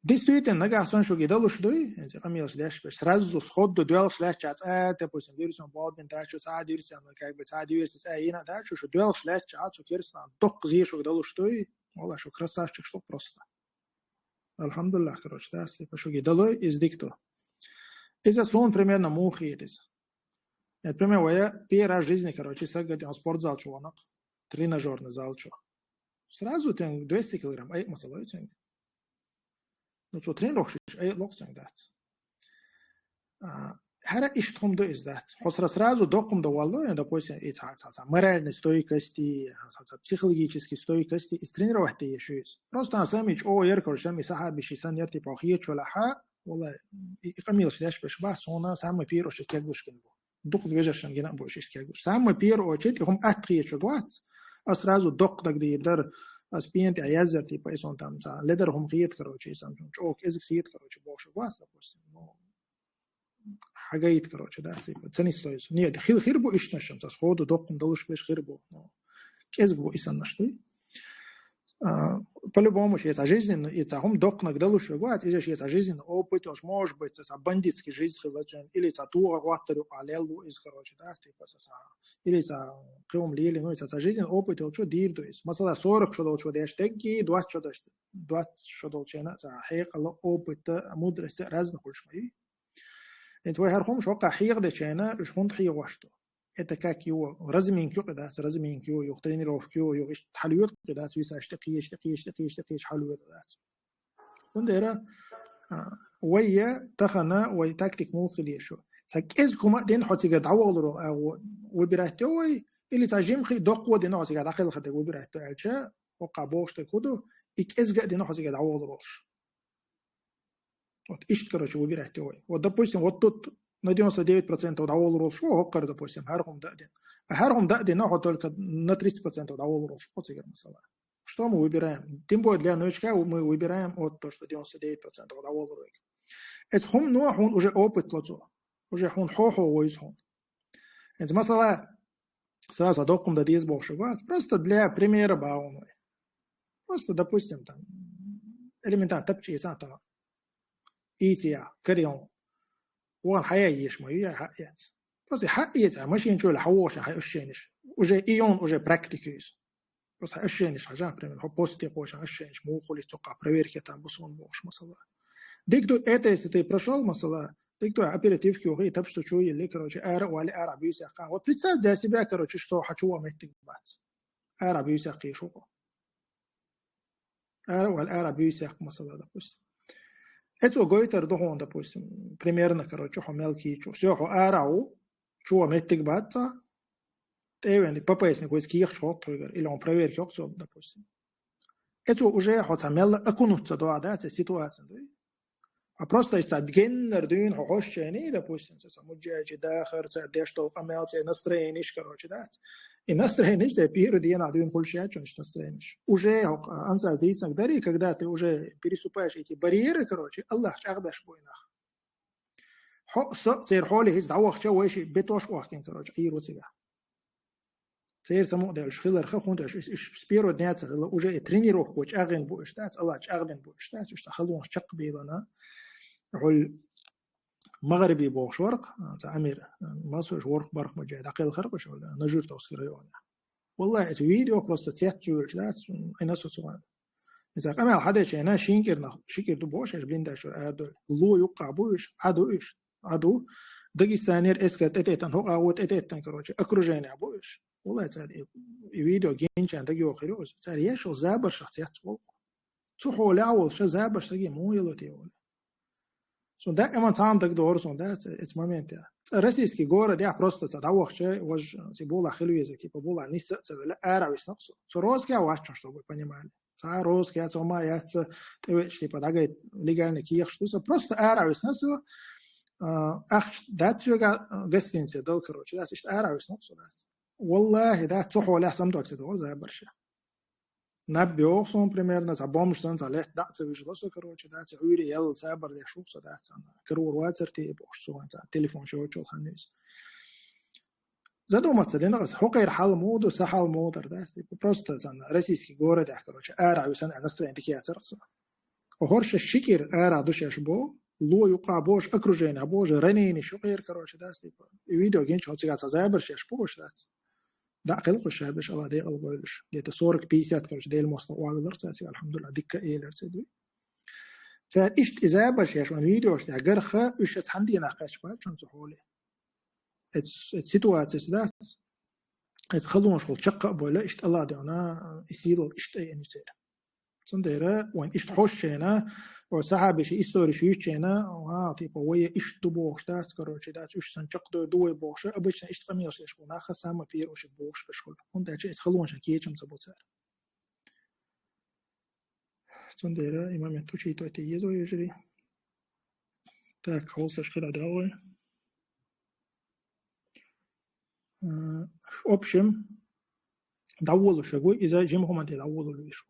действительно نجح ثاني شو جدالو شدوي قامي على داش بش сразу сходу дуэл шлять чат допустим дирсон бод бен дачу са дирсон как бы са дирсон ина дачу что дуэл шлять чат что керсно док зи шо гдалу шдуи والله شو красавчик что просто алхамдулиллах короче да если шо гдалу из дикто из-за сон примерно мухи это Например, я первый раз в жизни, сагать он спортзал чуванок, тренажерный зал чу. Сразу ты 200 килограмм, ай масалой ценг. Ну что тренировка, ай лох ценг дат. Хара иштхум до издат. Хосра сразу докум до валло, допустим, и моральной стойкости, психологической стойкости, из тренировать ты еще есть. Просто сами, ярко, сами сахаби, шисан, ярти, похие, чулаха, والله يقميل شداش باش بحث هنا سام بير وش تكلوش كنبو دق بيجرشن جنا بوش تكلوش سام بير وشيت هم أتقي شجوات أسرازو دق دقدي يدر أس بينت عيازر تي بايسون تام سا لدر هم خيط كروشي سام شوك إز خيط كروشي بوش واس لبوس حاجات كروشي ده سي تاني ستويس نية دخيل خير بو إيش نشم تاس خود دق مدلوش بيش خير بو كيز بو إيسان نشتي по-любому есть жизненно, и там док нагдалу швегуат, и есть жизненно опыт, уж может быть, это бандитский жизнь, или это туа ваттеру алелу из, да, типа, или это кем лили, ну, это жизненный опыт, или что дирду есть. Масала 40 что дол что дешь теги, 20 что дол чена, это хейкало опыт, мудрость разных ушмай. И твой хархом шока хейк де чена, уж хун хейк вашто. Это как его разминки, когда разминки, его тренировки, его حلويات когда سويسا اشتقي حلويات ده. ونديرا ويا تخنا ويا تكتيك مو خليه شو. سكيز كم دين حتى قد عوضوا أو وبرهتوي اللي تجيم خي دقوا دين حتى قد أخذ خدك وبرهتو ألشة وقابوش تكودو إكيز قد دين حتى قد عوضوش. وإيش كروش وبرهتوي. ودبوستين وطت на 99% удоволствовал шо, оккар, допустим, хархум дадин. А хархум дадин, но только на 30% удоволствовал шо, цигар масала. Что мы выбираем? Тем более для новичка мы выбираем от то, что 99% удоволствовал. Это хум, но он уже опыт лоцо. Уже он хохо войс хун. Это масала сразу докум да диез больше вас. Просто для примера бауной. Просто, допустим, там, элементарно, тапчи и сантана. Ития, карион. وان حياة يشمو يا حقيقة بس حقيقة مش ينشو الحوش حيقشينش وجا إيون وجا براكتيكيز بس حيقشينش حاجة بريمن هو بوستي قوش حيقشينش مو خلي توقع проверки там بصون بوش مثلا ديكتو это если ты прошел مثلا дикто оперативки уже так что чуя ли короче вали арабиус яка вот представь для себя короче что хочу вам это бать арабиус яки шуко вали арабиус як مثلا допустим это гойтер дохон допустим примерно короче хомелки чу все арау чу метик бата тевен попасть на киих шот триггер или он проверки оксо допустим это уже хотамел акунуться до адата ситуация а просто есть геннер дын хошчени допустим это муджаji дахар це дешто камел це настроение короче да и настроение это первый день надо им больше что настроение уже ансаз дейсак дари когда ты уже переступаешь эти барьеры короче Аллах чагдаш бойнах хо цер холе из давах ча веши бетош вахкин короче ироцига цер само да шхилер хохунд с первого дня уже тренировку чагин будешь да Аллах чагин будешь да что халон чак билана هول مغربي بوش ورق تعمير ماسوش ورق برق مجاهد عقيل خربش ولا نجور توصير يونا والله فيديو بروست تياتشو لا انا سوسوان اذا كما حدا شيء انا شينكرنا شيكر بوش ايش بين داشور ادول لو يقع بوش عدو داغستانير اسكت اتيتن هو قوت اتيتن كروچ اكروجين بوش والله تاع فيديو جينشان دغيو خيروز تاع يشو زابر شخصيات والله سو حول اول شو زابر تجي مو يلوتي So da immer tam tak door so da het moment ja. Российский город я просто задавах че вож тибола хилуеза типа бола не цевела аравис напсо. So русский я вас чтобы вы понимали. Са русский я сома я типа да говорит легально киях что просто аравис напсо ах да тюга гостиница дал короче да есть аравис напсо да. والله да то холя сам так седо за барша. نبي أقسم примерно за бомждан за лет да цевиш лосо короче да цевири ел сабар да шуса да цана крор вацерти бошсу за телефон шоучол ханис задуматься да нас хокер хал моду сахал модер да просто за российский город да короче ара усан настроение такие церкса охорш шикир ара душаш бо ло юqa бош окружение боже ранение шокер короче да видео генч хотя за забер шаш бош да ده قلق الشهادة إن الله ده قلبيلش ده تصورك 50 كرش ده المصنع وعلى ساسي الحمد لله دكة إيه لرسدوي سأل إيش إذا بش يا شو الفيديو إيش ده جرخة إيش عندي ناقش بعد شو نصحولي ситуация да خلون شغل شقة ولا إشت الله دهنا يصير الإشت أي نسير صنديرة وين إشت حوش شينا وسحب شيء إستوري شيء شينا وطيب ويا إشت تبوش تاس كروش تاس إيش سنشق دو بوش أبيش إشت قميص إيش بنا خسامة فيه وش بوش بشكل هم ده شيء خلون شكيه كم زبط سعر صنديرة إمام يتوشي توتيزو يجري تاك حوص شكل داوي أوبشن داولو شغوي إذا جمهم أنت داولو ليشو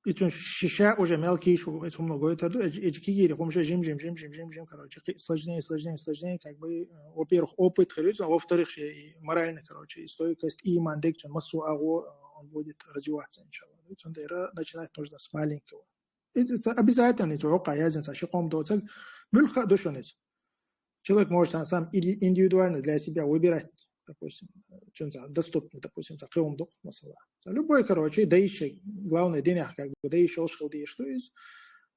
إتون ششاء وجمال كيشو إتهم نقول تردو إجكيجي هم شيء جيم كروتشي سلجني كأبي وبيروح أوبيت خليج أو في طريق شيء مرعين كروتشي استوي كست إيمان ديك جن مسوا أغو بودت رجوات إن شاء الله إتون ديرا نجنات نجنا سمالين كوا إذا أبي زايد أن يتوقع يازن ساشقام دوتك ملخ دوشونيز человек может на самом индивидуально для себя выбирать, допустим, доступно, допустим, закрывом дух масала. Любой, короче, да еще, главное, денег, как бы, да еще шхилдиес, что есть,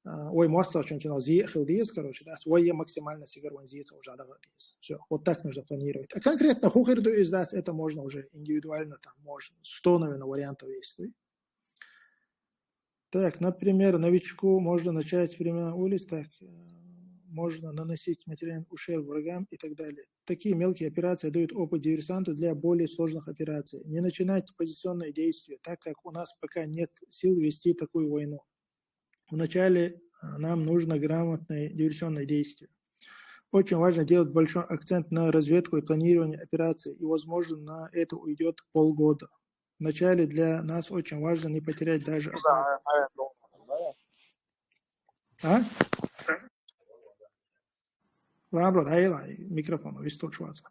ой, масла, что-нибудь, зи хилдиес, короче, да, ой, максимально сигарванзиется уже адаватиес. Все, вот так нужно планировать. А конкретно хухирду издать, это можно уже индивидуально, там, можно, 100, наверное, вариантов есть. Так, например, новичку можно начать примерно улиц, так, можно наносить материальный ущерб врагам и так далее. Такие мелкие операции дают опыт диверсанту для более сложных операций. Не начинать позиционные действия, так как у нас пока нет сил вести такую войну. Вначале нам нужно грамотное диверсионное действие. Очень важно делать большой акцент на разведку и планирование операций, и, возможно, на это уйдет полгода. Вначале для нас очень важно не потерять даже... Ладно, дай микрофон, выстучиваться.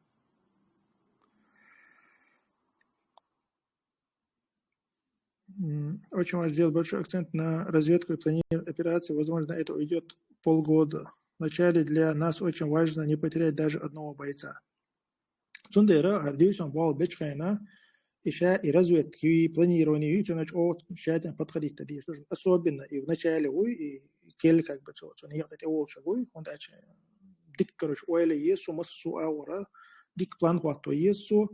Очень важно сделать большой акцент на разведку и планирование операции. Возможно, это уйдет полгода. Вначале для нас очень важно не потерять даже одного бойца. Сундера, гордился, он был бечхайна, и разведки, и планирование, и значит, тщательно подходить тогда. Особенно и в начале, и кель как бы, что не это лучше, он дальше. Дик, короче, уэли есу, массу аура, дик план хвату есу,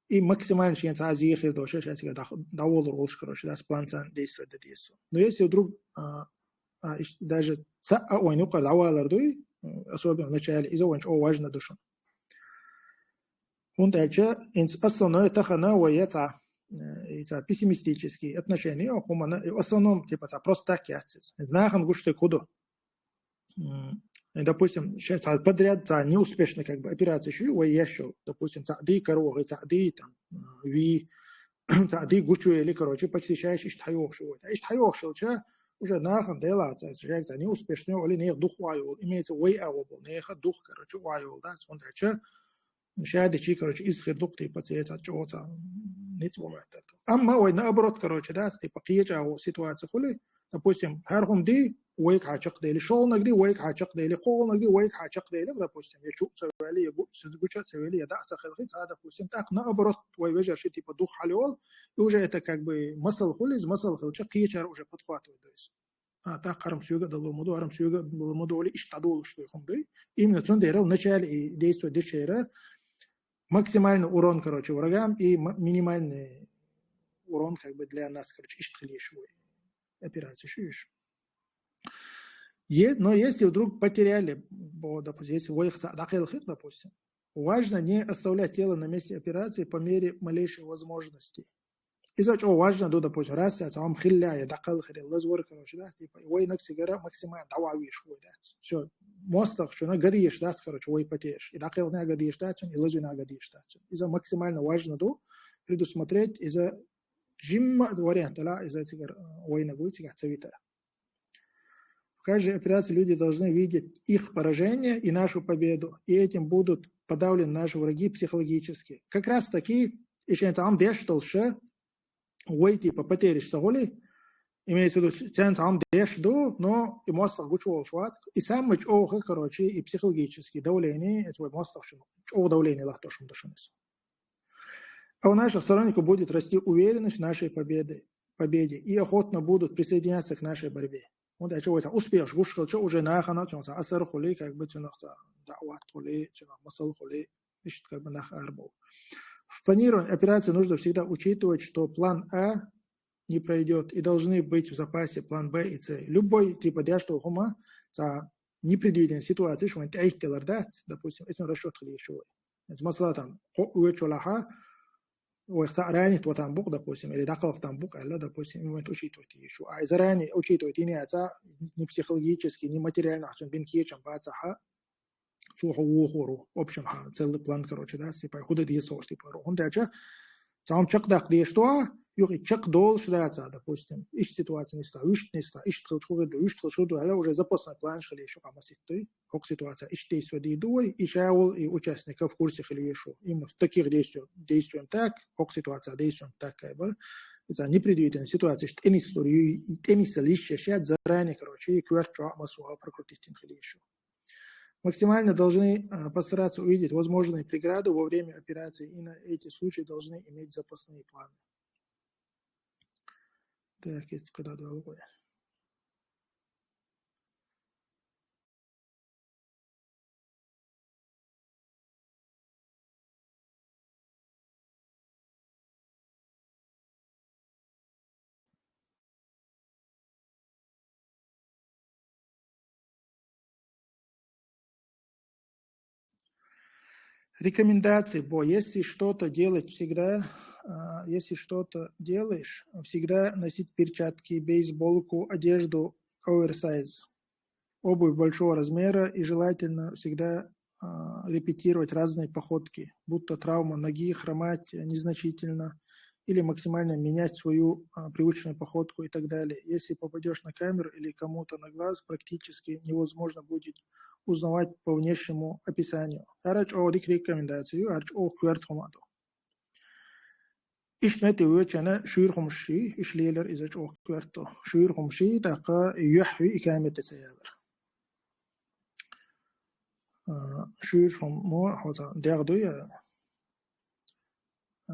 и максимально чем цази их до сейчас давал ролш, короче, да, с план действует до есу. Но если вдруг даже ой, ну когда давал рдуй, особенно в начале, из-за чего важно душу. Он дальше, основное тахана уэца, это пессимистические отношения, в основном типа просто так яцис. Знаем, что куда. Допустим, сейчас подряд неуспешно как бы операция еще уехал, допустим, тади коровы, тади там ви, тади гучуели, короче, почти сейчас иштайохшил, иштайохшил, че уже нахам дела, человек неуспешно, или не дух вайол, имеется уайавол, не дух, короче, вайол, да, он дальше, шади чи, короче, изхер дух типа цвета чего-то, нет момента. Амма уай наоборот, короче, да, типа киеча ситуация хули, допустим, хархум ди ويك عاشق ديلي شغلك دي ويك عاشق ديلي قولك دي ويك عاشق ديلي допустим يشوف سوالي يقول سوالي سوالي يدع سخلخيت هذا допустим так наоборот ويوجه شيء типа дух халиол и уже это как бы масал хулиз масал хилча кичар уже подхватывает то есть так карам сюга дало моду арам сюга дало моду или иштадул что их бы именно цундера в начале действует дешера максимальный урон короче врагам и минимальный урон как бы для нас короче иштхлешуй операция шуешь. Но если вдруг потеряли, допустим, если допустим, важно не оставлять тело на месте операции по мере малейшей возможности. Из-за чего важно, допустим, раз я там хилляя, дакал хирил, лазвор, короче, да, типа, войнак сигара максимально дававишь, да, все, мостах, что на гадишь, да, короче, вой потеряешь, и дакал на гадишь, да, и лазу на гадишь, да, из-за максимально важно, да, предусмотреть из-за жимма варианта, да, из-за сигара, война будет, сигара цавита. В каждой операции люди должны видеть их поражение и нашу победу, и этим будут подавлены наши враги психологически. Как раз таки, еще там дештолше, ой, типа, потеряешь саголи, имеется в виду, там дешду, но и мостах гучевал шват, и сам мыч оха, короче, и психологически давление, это мостах шину, о давление лахтошим душинес. А у наших сторонников будет расти уверенность в нашей победе, и охотно будут присоединяться к нашей борьбе. Он дальше успеешь, гушкал, что уже нахана, что асар хули, как бы, что дават хули, что масал хули, ищет как бы нах арбол. В планировании операции нужно всегда учитывать, что план А не пройдет, и должны быть в запасе план Б и С. Любой тип что хума за непредвиденные ситуации, что это их делардат, допустим, это расчет хлещевой. Масла там, уечулаха, ويختار راني توتان بوق допустим или дакалов там бук алла допустим мы это учитывать еще а из ранее учитывать не это не психологически не материально а бин кичам бацаха сухо ухору общем ха целый план короче да типа худа действовать типа он дальше сам чак дак действуа юри чак дол шдаться допустим ищ ситуация не ста ищ тхлшуду алла уже запасной план шли еще камаситой как ситуация ищ действует дуй и шаул и участников в курсе хлешу именно в таких действуем так как ситуация действуем так как бы это непредвиденная ситуация что не историю не солище шат заранее короче и квартал масуа прокрутить хлешу максимально должны постараться увидеть возможные преграды во время операции, и на эти случаи должны иметь запасные планы. Так, есть когда долгое. Рекомендации, если что-то делать всегда, если что-то делаешь, всегда носить перчатки, бейсболку, одежду оверсайз, обувь большого размера и желательно всегда репетировать разные походки, будто травма ноги, хромать незначительно или максимально менять свою привычную походку и так далее. Если попадешь на камеру или кому-то на глаз, практически невозможно будет узнавать по внешнему описанию. Арач о дик рекомендацию, арач о кверт хомадо. Иш мети уечана шуир хомши, иш лейлер изач о кверто. Шуир хомши така юхви икамет тесаялер. Шуир хомо хоза дягдуя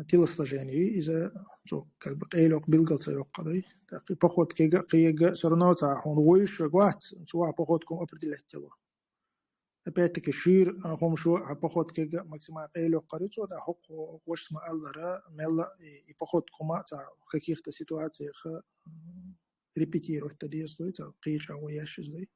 телосложение из-за как бы эйлок билгалца ёккадой. Так поход кега все равно он выше гват, суа походком определять тело. Опять-таки шир хомшу поход кега максимально эйлок карицу да хок хошма аллара мелла и поход кома в каких-то ситуациях репетировать это действует, кича уящизды.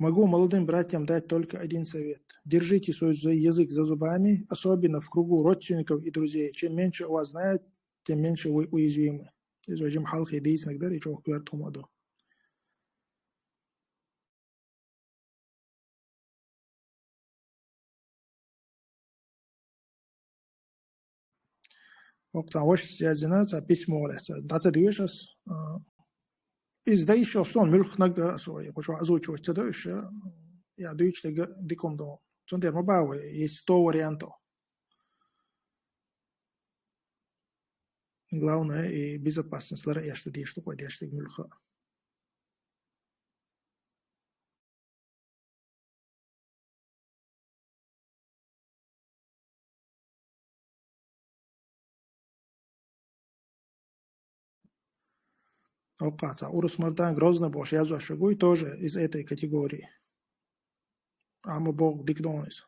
Могу молодым братьям дать только один совет. Держите свой язык за зубами, особенно в кругу родственников и друзей. Чем меньше у вас знают, тем меньше вы уязвимы. Изважим халхи дейс иногда речь кверту моду. Октан ваш связано за письмо леса. Дата движес. Изда еще что он мюлх нагда свой. Хочу озвучивать это еще. Я даю что диком до. Цундер мабавы есть 100 вариантов. Главное и безопасность. Лара я что дей что пойдешь ты мюлха. Опаца. Урус Мардан Грозный Бош, я Шугуй тоже из этой категории. Ама Бог Дикдонис.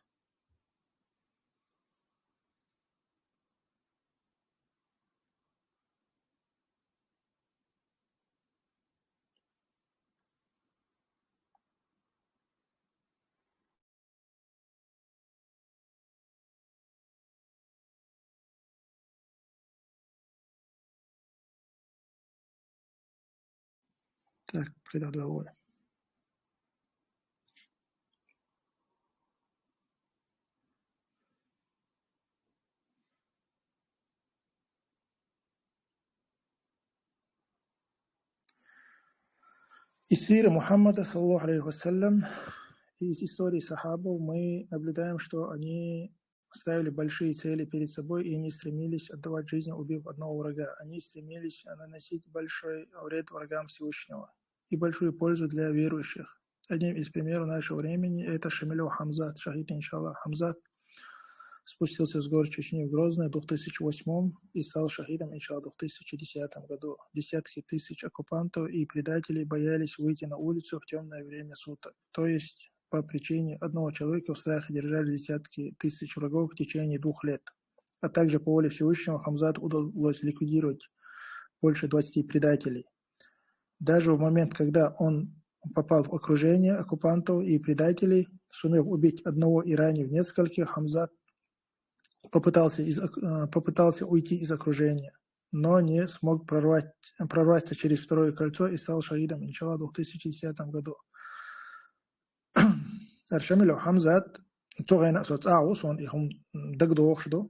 Так, придат головой. Из сиры Мухаммада, саллаху алейхи вассалям, из истории сахабов мы наблюдаем, что они ставили большие цели перед собой и не стремились отдавать жизнь, убив одного врага. Они стремились наносить большой вред врагам Всевышнего и большую пользу для верующих. Одним из примеров нашего времени это Шамилев Хамзат, шахид иншаллах Хамзат, спустился с гор Чечни в Грозный в 2008 и стал шахидом, иншаллах, в 2010 году. Десятки тысяч оккупантов и предателей боялись выйти на улицу в темное время суток. То есть по причине одного человека в страхе держали десятки тысяч врагов в течение 2 лет. А также по воле Всевышнего Хамзату удалось ликвидировать больше 20 предателей. Даже в момент, когда он попал в окружение оккупантов и предателей, сумев убить одного и ранив нескольких, Хамзат попытался уйти из окружения, но не смог прорваться через второе кольцо и стал шахидом, иншаллах, в 2010 году. Аршамило Хамзат тогайна соцаус он ихум дагдоохшдо.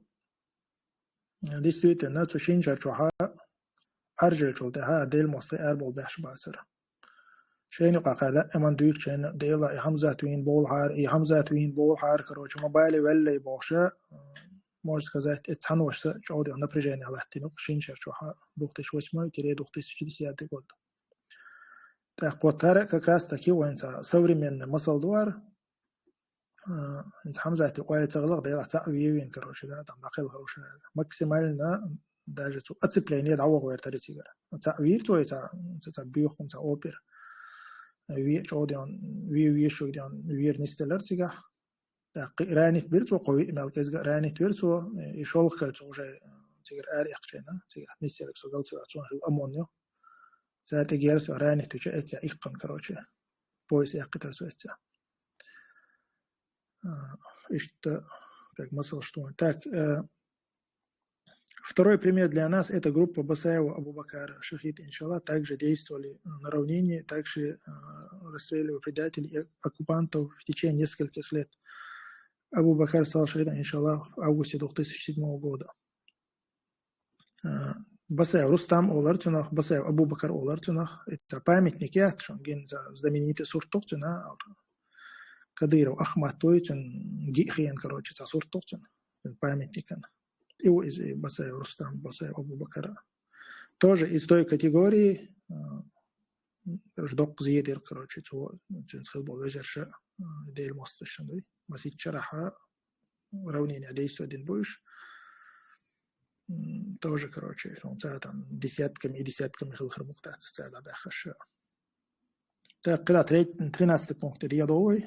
Действительно, цушин чарчуха аржел чултеха дель мосты арбол бяш басер. شينو قاقدا امان دويك شين ديلا حمزة وين بول حار короче мобайле велле боша можно сказать это ханошса чоди напряжение латино шинчер чоха 2008-2010 год. Так потара как раз таки война современный масалдуар Хамза ты кое цаглах дела вивин короче да там бакыл хороший максимально даже оцепление дава говорит сигара. Вир то это биохум за опер ويش أوديان ويش أوديان ويرنيستلر سيجا رانيت بيرتو قوي مالكيز رانيت بيرتو يشول خلتو جاي سيجر أريق شينا سيجا نيستلك سو قلتو عشان الأمونيو ساعات جيرسو رانيت توجه إتيا إقن كروشة بويس يقتر سو إتيا إشت как мысль что так. Второй пример для нас – это группа Басаева Абу Бакара, шахид, иншаллах, также действовали на равнине, также расстреливали предателей и оккупантов в течение нескольких лет. Абу Бакар стал шахидом, иншаллах, в августе 2007 года. Басаев Рустам Олартюнах, Басаев Абу Бакар Олартюнах – это памятник, я знаменитый суртовцина, Кадыров Ахмад Тойцин, Гихиен, короче, это суртовцин, памятник. Его из Басаев Рустам, Басаев Абу Бакара. Тоже из той категории, ждок зъедер, короче, то схилбол вежерша, дель мостышный, масить чараха, равнение действия один будешь. Тоже, короче, он там десятками хилхарбухтат, да бяхаша. Так, когда 13 пункт, это я долой.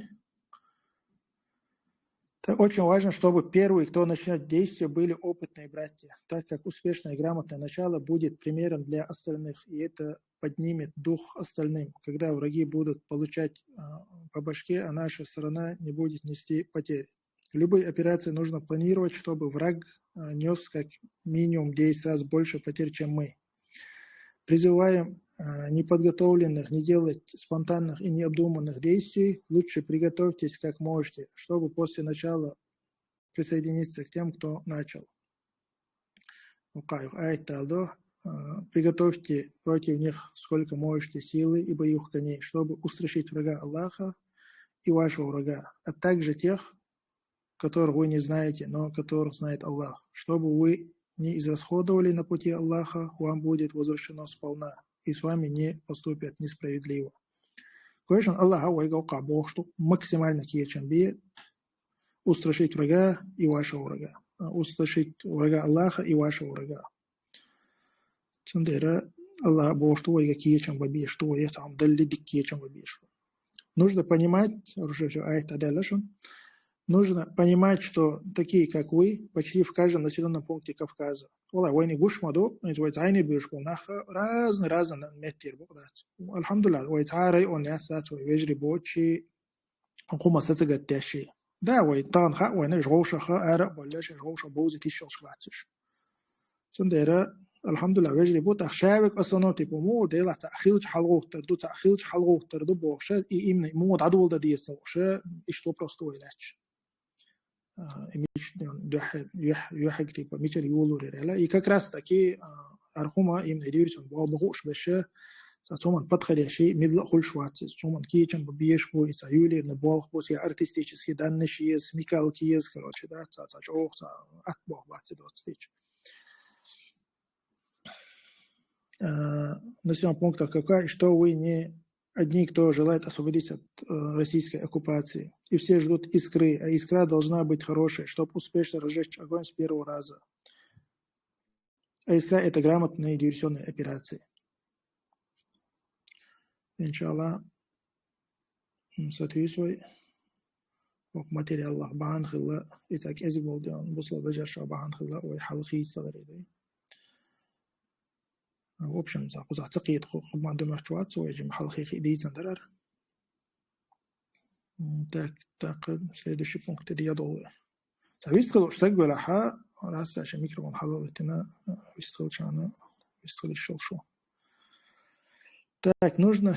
Очень важно, чтобы первые, кто начнет действие, были опытные братья, так как успешное и грамотное начало будет примером для остальных, и это поднимет дух остальным, когда враги будут получать по башке, а наша сторона не будет нести потерь. Любые операции нужно планировать, чтобы враг нес как минимум 10 раз больше потерь, чем мы. Призываем неподготовленных не делать спонтанных и необдуманных действий. Лучше приготовьтесь как можете, чтобы после начала присоединиться к тем, кто начал. Приготовьте против них сколько можете силы и боевых коней, чтобы устрашить врага Аллаха и вашего врага, а также тех, которых вы не знаете, но которых знает Аллах. Чтобы вы не израсходовали на пути Аллаха, вам будет возвращено сполна, и с вами не поступят несправедливо. Конечно, Аллах что максимально киечен устрашить врага и вашего врага. Устрашить врага Аллаха и вашего врага. Аллах что киечен баби, что я там дали киечен баби. Нужно понимать, нужно понимать, что такие, как вы, почти в каждом населенном пункте Кавказа. Войны гушмаду, разные метр. Алхамдулилlah, вайтарай он ясат, вежри бочи, кума сацагаттящий. Да, вайтан ха, войны жгоша ха, ара, баляш жгоша бози тишел шватсиш. Сундера, алхамдулилlah, вежри бот, ахшавик асанот типу му, дела тахилч халгох тарду бокша, и именно му дадул да диеса бокша, и что просто уйляч. يحق تيبا ميشر يولور رلا يكاك راس تاكي أرخوما إم نديرسون بوابغوش بشه ساتومن بدخل شيء مثل كل شوات ساتومن كيچن ببيش بو إسرائيلي نبوغ بو سيا أرتستيش دانشيز ميكال كيز كروش دا تاج أوه تا أتبوغ بات دوتستيش на 7 пунктах какая, что вы не одни, кто желает освободиться от российской оккупации. И все ждут искры, а искра должна быть хорошей, чтобы успешно разжечь огонь с первого раза. А искра – это грамотные диверсионные операции. Иншаллах, соответствует материалах баан хилла, и так эзи болды, он бусла бажарша баан хилла, ой халхи стадариды. В общем, за кузахтакиет хубма думашчуат, ой жим халхи хидийсан дарар. Так, следующий пункт это я долго. Вистхал штаг белаха, раз я микрофон халалитина, вистхал чана, вистхал шелшу. Так, нужно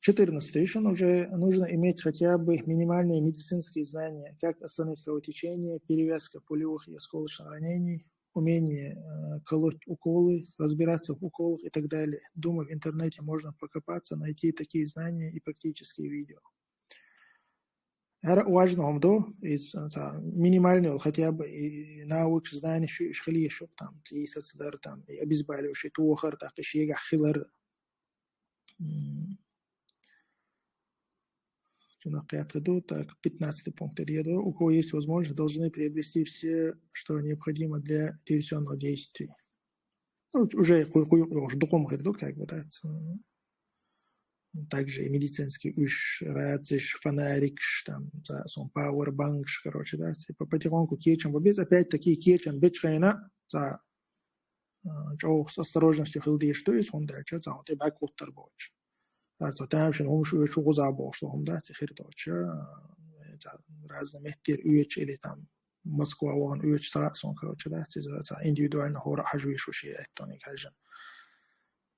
14 еще уже нужно иметь хотя бы минимальные медицинские знания, как остановить кровотечение, перевязка пулевых и осколочных ранений, умение колоть уколы, разбираться в уколах и так далее. Думаю, в интернете можно покопаться, найти такие знания и практические видео. Важно из минимального хотя бы и навык знаний, что ишхали еще там, и соцдар там, и обезболивающий тухар, так и шега хилар. Так, 15 пункт. У кого есть возможность, должны приобрести все, что необходимо для диверсионного действия. Уже духом как бы, да, также и медицинский рациш, фонарик, там, сон пауэрбанк, короче, да, типа потихоньку кечем, без опять-таки кечем, бечхайна, за с осторожностью хилдиш, то есть он дальше, за он тебя куттер боч. За там, что он шо забыл, что он да, тихир доча, разные метр уйч или там Москва, он уйч, сон, короче, да, за индивидуально хора хажуешь уши, это не кажем.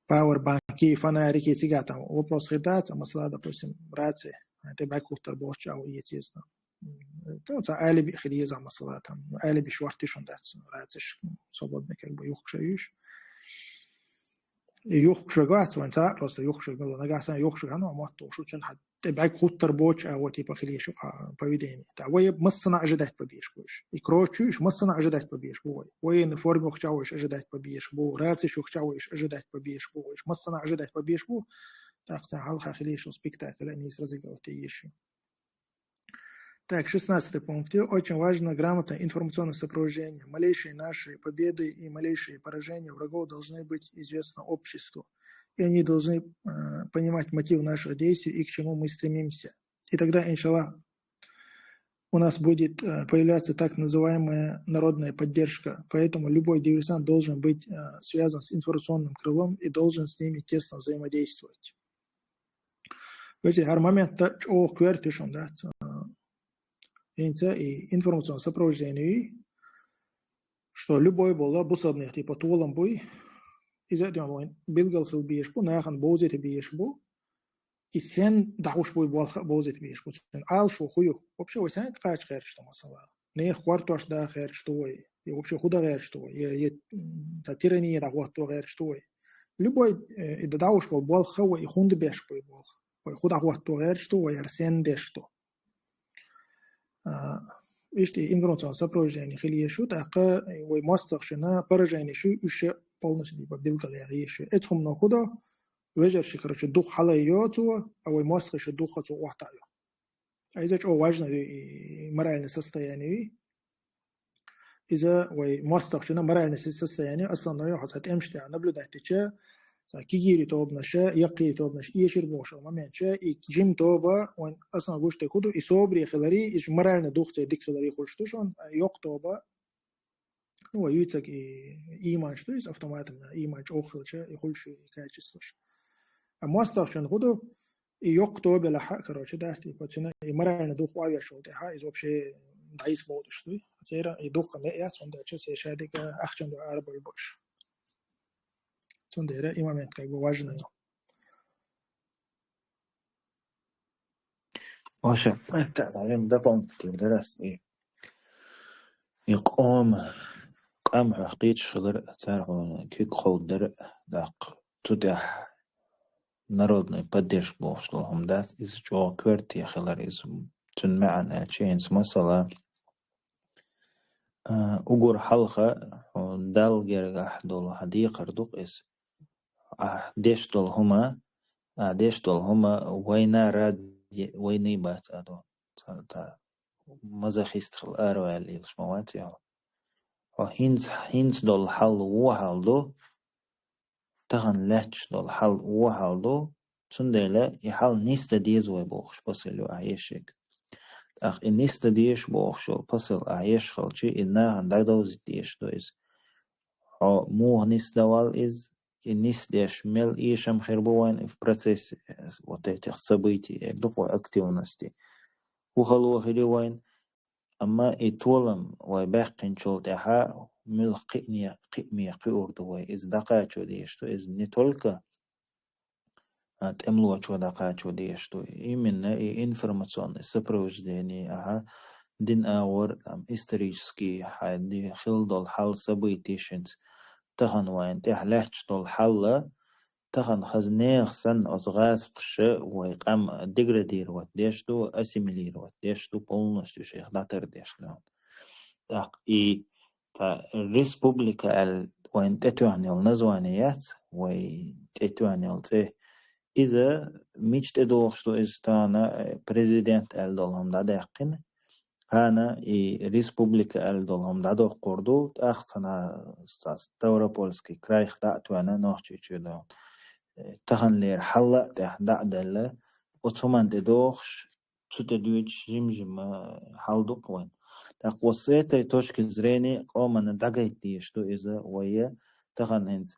Пауэрбанки, фонарики, тига там. Вопрос хидать, а масла, допустим, рации. Это бакутер борча, а естественно. То есть алиби хидиза масла там. Алиби швартиш он даст. Рациш свободный как бы юхшаюш. И юхшагас, он просто юхшагал. Нагасан юхшаган, а мат то шутен хад. бакутер борча, а вот типа хидишу поведение. Та вой массана ожидать побеж будешь. И крочуешь, массана ожидать побеж бой. Вой на форме хочешь ожидать побеж бой. Рациш хочешь ожидать побеж бой. Массана ожидать побеж бой. Так, халха хидишу спектакль, они сразу говорят еще. Так, 16 пункт. Очень важно грамотное информационное сопровождение. Малейшие наши победы и малейшие поражения врагов должны быть известны обществу. И они должны понимать мотив наших действий и к чему мы стремимся. И тогда, иншаллах, у нас будет появляться так называемая народная поддержка. Поэтому любой диверсант должен быть связан с информационным крылом и должен с ними тесно взаимодействовать. В эти моменты и информационное сопровождение, что любой было бусадный типа тулам бой, из этого билгал хил биешбу, нахан боузит биешбу, и сен дауш бой боузит биешбу. Ал шо хую, вообще вот сен кач хэр что масала, не хвартуаш да хэр что и вообще худа хэр что, и тирания да хварту хэр что. Любой и дауш бол хау и хунд беш бой бол, худа хварту хэр что, и арсен деш что. Ишти информационное сопровождение хилиешу, так и мастахшина поражение шу еще полностью либо билгалери еще. Это хумно худа вежерши короче дух халайоту, а и мастахши духа цу вахтаю. А из-за чего важно и моральное состояние. Из-за и мастахшина моральное состояние основное хасат эмшти наблюдать че. Кигири тобнаша, яки тобнаш, и ширбошал моментча, и джим тоба, он основной гуще куду, и собри хилари, и морально духте дик хилари хульштушон, а йок тоба, ну, ютак и иман, что есть автоматом, иман охилча, и хульшу, и качествуш. А мастовшен куду, и йок тоба лаха, короче, да, типа, и морально дух авиашол, да, из вообще дайс модуш, что и духа мея, он да, че се шадика ахчан да арбой больше. Это момент как бы важный. Вообще, это تعليم ده بونت درس إيه يقوم قام حقيقة خلر تعرفون كيك خود در دق تدح народную поддержку шлохом да из чего кверти خلر из تن معنا شيء مثلا أقول حلقة دال جرجح دول حديقة ردوق إس ديش دول هما ديش دول هما وينا راد ويني بات أدو تا مزاخيست خل أروع اللي الشموات يعني هينز دول حل وحالدو تغن لاتش دول حل وحالدو تندلا يحل نيستا ديز ويبوخش بس اللي عايشك أخ النيستا ديش بوخشو بصل عايش خلشي إنها عندوز ديش دوز مو نيس دوال إز النيس ديش مل إيشم خربوان في процессе вот этих событий دوكو активности وخلو خلوين أما إتولم وباقين شول تها مل قئمية قيورد وي إز دقاتشو ديشتو إز نتولك تملو شو دقاتشو ديشتو إمنا إنفورماسيون سبروجديني أها دين أور إستريجسكي حد خلدل حل سبيتيشنز تهن وين تحلاتش دول حل تهن خزنيخ سن أصغاز قش ويقام ديجرادير واتديشتو أسيميلير واتديشتو بولنستو شيخ داتر ديشلون داق تا الريسبوبليكا وين تتواني النزوانيات وين تتواني التي إذا ميش تدوخشتو إستانا بريزيدنت ألدولهم دادقين هانا ريسبوبليكا ألدولهم دادو قردو تأخصنا ستورا بولسكي كرايخ داتوانا نوخشي چودون تخن لير حلا تح دعدل وطمان تدوخش تدويج جم حالدو قوين تاق وصيتا توشك زريني قومنا دقايت ديشتو إذا ويا تخن هنز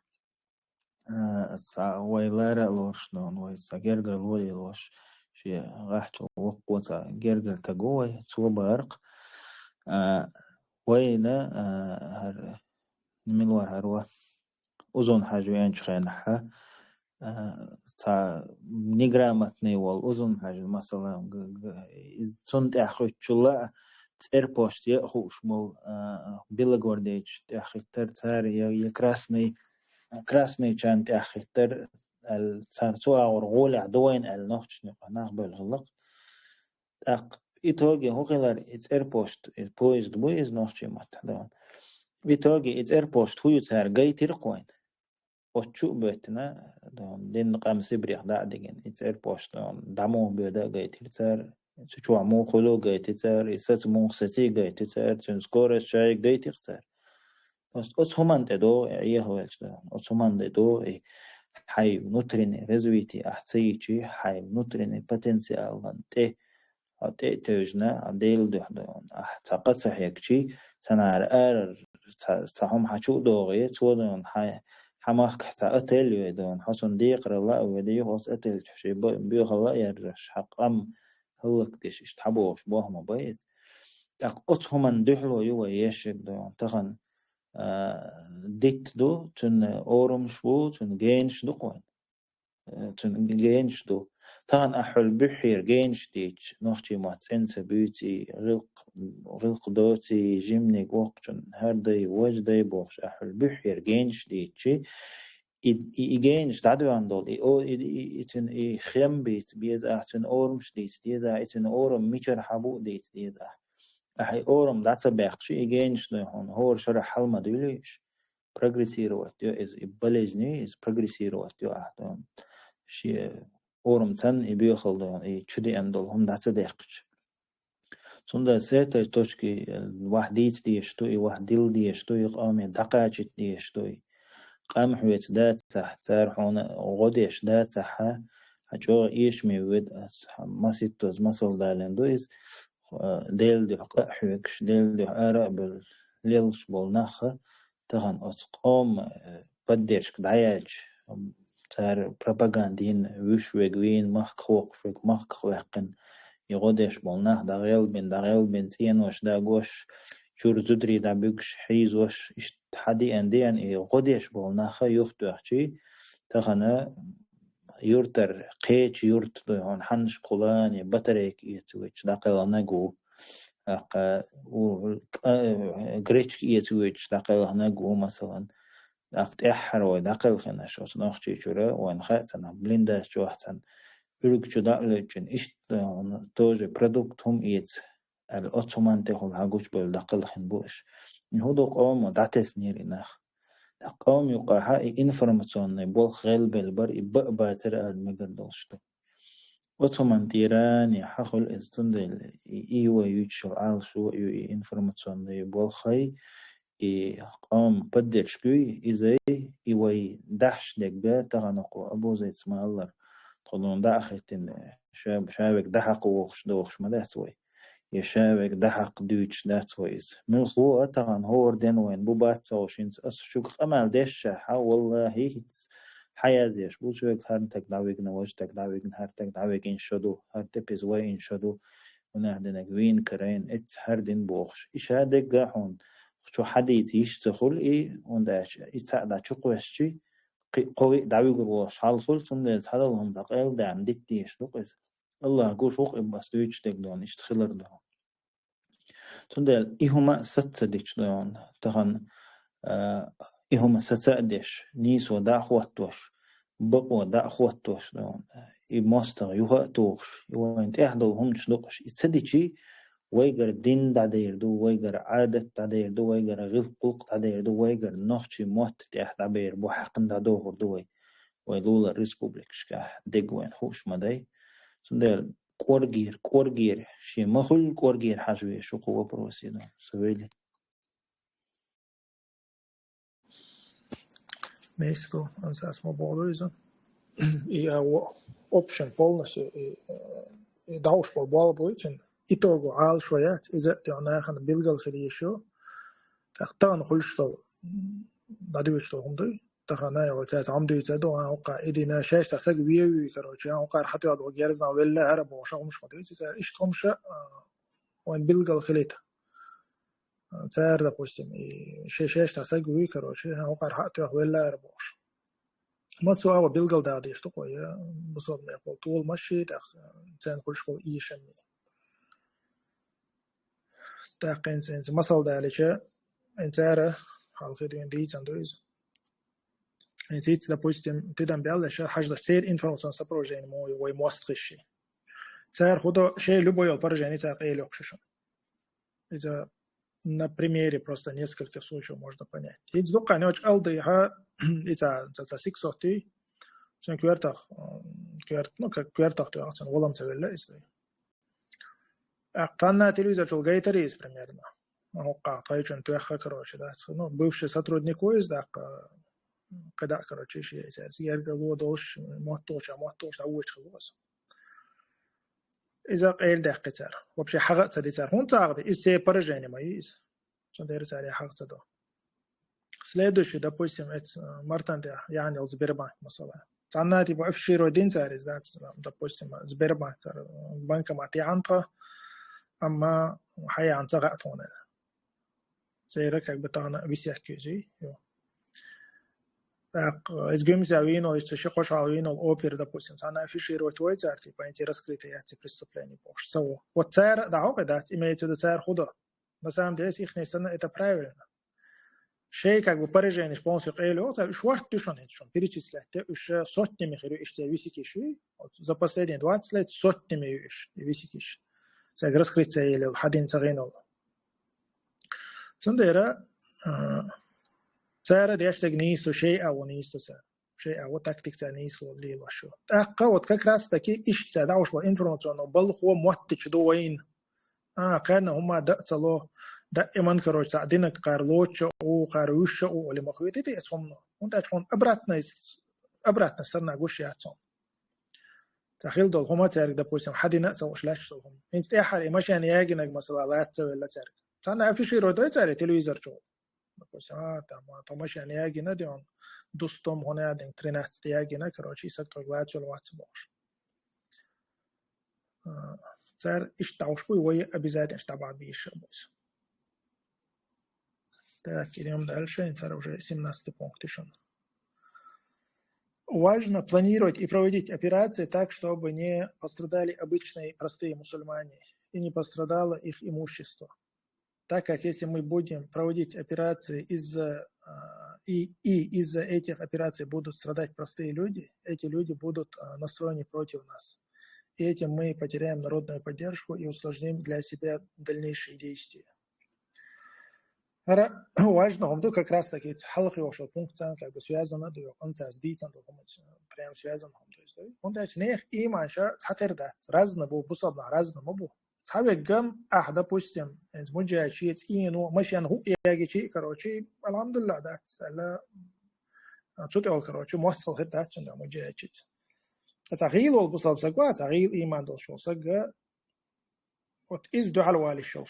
ويلارا لوش نون ويسا جرجر لولي لوش شي غاحت وقوتا جرجر تقوي تو بارق وينا هر نملوار هروا أزون حاجة ينش خينحها نيجرامتني والأزون حاجة مثلا إز تنت أخوش شلا تيربوشت يأخوش مول بيلغورديش تأخي تر يكراسني كراسني كان تأخي تر السارتوا ورغول عدوين النوش نقناق بالغلق أق إتوجي هو غير إتس إيربوشت بويزد بويز نوشي متحدون إتوجي إتس إيربوشت هو يتهار جاي ترقوين وشو بيتنا دون دين قام سبريخ دا دين إتس إيربوشت دون دامو بيدا جاي ترتار شو عمو خلو جاي ترتار إسات مو ختي جاي ترتار تنسكور شاي جاي ترتار بس أصهمان تدو إيه هو الشيء أصهمان تدو حي نوترين رزويتي أحتيجي حي نوترين بوتنسيال أنت أتى توجنا عديل دهدون أحتقد صحيحكشي سنار سهم حشو دوغي تودون حي حماك حتى أتل يدون حسن ديق رلا ودي هوس أتل شيء بيخلا يرش حق هو كديش اشتحبوش بوهم بيز أقطهم دحلو يو يشك دون تغن ديت دو تن أورم شبو تن جينش دو قوين تن جينش دو تغن أحل بحير جينش ديش نوختي ماتسنس بيوتي غلق دوتي جيمني وقتن هردي وجدي بوخش أحل بحير جينش ديتشي إيجينش دادو عندول إتن خيم بيت بيز أحتن أورمش ديت ديزا إتن أورم ميشر حبو ديت ديزا أحي أورم داتا باقشي إيجينش دهون هور شرح حلما دوليش прогрессировать из болезни из прогрессировать أحتن شي أورم تن يبيخل دهون چودي أندول هم داتا داقش سوندا سيتا توشكي واحديت ديشتوي واحديل ديشتوي قامي دقاجت ديشتوي قام حويت دات تحتار حون غوديش دات تحا حجو إيش ميود مسيتوز مسل دالندو إز ديل دو حويكش ديل دو آراء بالليلش بالنخة تغن أتقوم بديرش كدعيالج تار بروباغاندين وش ويقوين مخ وقفك مخ وقن يغوديش بالنخ دغيل بن سين وش داقوش شور زدري دا بيكش حيز وش اشتحدي انديان غوديش بالنخة يفتوحشي تغنى يورتر قيش يورت دهون حنش قولاني بطريك يتويش داقل نقو غريتش يتويش داقل نقو مثلا داقت احر داقل خنش وصناخشي شورا وان خاتنا بلندا شوحتن ürük çudalöçün iş toje produktum it الأوتومان تهول هاجوش بالدقل خن بوش هدوق أوما دعتس نيري نخ قوم يقاها информационный бол خلبل بر إبقى باتر آدم قدلشتو وطمان تيراني حقل استندل إيوه يوتشل عالشو إيوه информационный бол خي إي قوم بدلشكوي إزاي إيوه دحش دقا تغنقو أبو زيت اسمه الله تقولون داخلتن شابك دحق وخش دوخش ما دهتوي يشابك دحق دوتش دهتويز من خو أتغن هور دين وين بوبات سوشينز أس شوك أمال ديش والله هيتس حيازيش بوشوك هرتك دعويق نواجتك دعويق هرتك دعويق إن شدو هرتبز وين إن شدو ونهدنك وين كرين إتس هردين بوخش إشادك قاحون شو حديث يشتغل إيه ونداش يتعدى شقوشي قوي دعوي قروش حال خل سند هذا لهم تقال ده عن دتيش لقيس الله قوش وق بس دويش تقدون يشتخلر ده سند إهما ستديش دون تهن إهما ستديش نيس ودا خواتوش بق ودا خواتوش دون يمستغ يوها توش يوانت إحدى هم شلقش يتصديشي ويجر دين تعديردو ويجر عادة تعديردو ويجر غلق تعديردو ويجر نخشي موت تعدير بو حقن تعدوه دوي ويلولا الريسبوبليك شكاح دقوين خوش مداي سندال كورجير شي مخل كورجير حجوية شو قوة بروسيدو سويلي Nešto, sad smo boloviza. I option polностью и daush pol bol bolichin itogo al شويات إذا تعنا خن بيلقى خليشو تختان خلشتل دادويشتل هم دوي تخنا يوتات عم دوي تدو أوقع إدينا شاش تسق ويوي كروتشي أوقع حتى يادو جيرزنا ولا هرب وشا مش مدوي تسا إيش تمشى وين بيلقى خليته تار ده بوستم شاش تسق ويوي كروتشي أوقع حتى ولا هرب وشا ما سوى بيلقى ده ديش تقوي بصوب نقول طول مشي تان خلشتل إيشني تاقين سنس مثل دالشة انت عارف حالخيدين ديت اندويز انتيت допустим تدم بيالش حاجة كتير انفورماسيون سبروجين مو ويموستقشي تار خدو شيء любой البرجاني تاقي лёгшишон إذا на примере просто нескольких случаев можно понять. Ведь дука не очень алдыха это сиксоти sen квертах ну как квертах то акцент волам цевелла если أقطعنا телевизор شو جاي примерно. وقع طيشن توخا كروشي ده ну бывший сотрудник ОС когда короче شيء я говорю долш мотош أول خلاص إذا قيل ده قتار وبشي حقق تديتار هون تعرضي إسي برجاني ما يس شو دايرس عليه حق تدا следующий допустим это мартан ده يعني Сбербанк مثلا تعنا تبغى في شيء ودين تاريز ده допустим Сбербанк بنك معطي عنطة أما حياة عن تغطونه زي как بتاعنا بيسيحكيجي изгъем завино и еще кошалвино опер допустим она афиширует войцарти по интересам эти преступления пошцово вот царь да опять имеет в виду царь худо на самом деле их не это правильно шей как бы парижанин полностью قيلو это шварт тушон перечислять уже сотнями ещё висикиши за последние 20 лет сотнями висикиш за раскрытие или хадин цагино سنديرة سارة ديشتك نيسو شيء أو نيسو سار شيء أو تكتيك تانيسو اللي لاشوا أقوى كراس تكي إيش تدعوش بالإنفورماسيون بل هو موتش دوين كان هما دأتلو دائما كروش تعدينك قارلوش أو قاروش أو اللي مخويتي دي اسمنا وانت أشون أبراتنا سرنا قوش ياتون تخيل دول هما تارك دبوسم حدي نأسا وشلاش دول هم إنت إحر إماش يعني ياجنك مثلا لا تسوي لا تارك أنا في شيء رودي تاري تلفزيون شو بس تمام تماش يعني ياجنا ديون دوستم هنا عندك ترينات تياجنا كروشي سكتور غلاتش ولا واتسبوش صار إيش تعوشكوي ويا أبيزاد إيش تبع بيش بس так идем дальше это уже 17 пункт еще важно планировать и проводить операции так чтобы не пострадали обычные простые мусульмане и не пострадало их имущество так как если мы будем проводить операции из-за этих операций будут страдать простые люди, эти люди будут настроены против нас. И этим мы потеряем народную поддержку и усложним для себя дальнейшие действия. هرا واجنهم دوكا كراستك حلقي وشو بونكتان كبسوازنا دو قنساس ديسان دو هم بريم سوازنا هم دوستي ونداش نيخ إيمان شا تحتر دات رزنا بو بصبنا رزنا مبو صحابي جم أحد بوستم إنت مجا شيء إنه مش يعني هو يجي شيء كروشي الحمد لله دات لا شو تقول كروشي موصل هاد دات إنه مجا شيء تغيير والبصب سجوا تغيير إيمان دو شو سجى وات إز دو على والي شو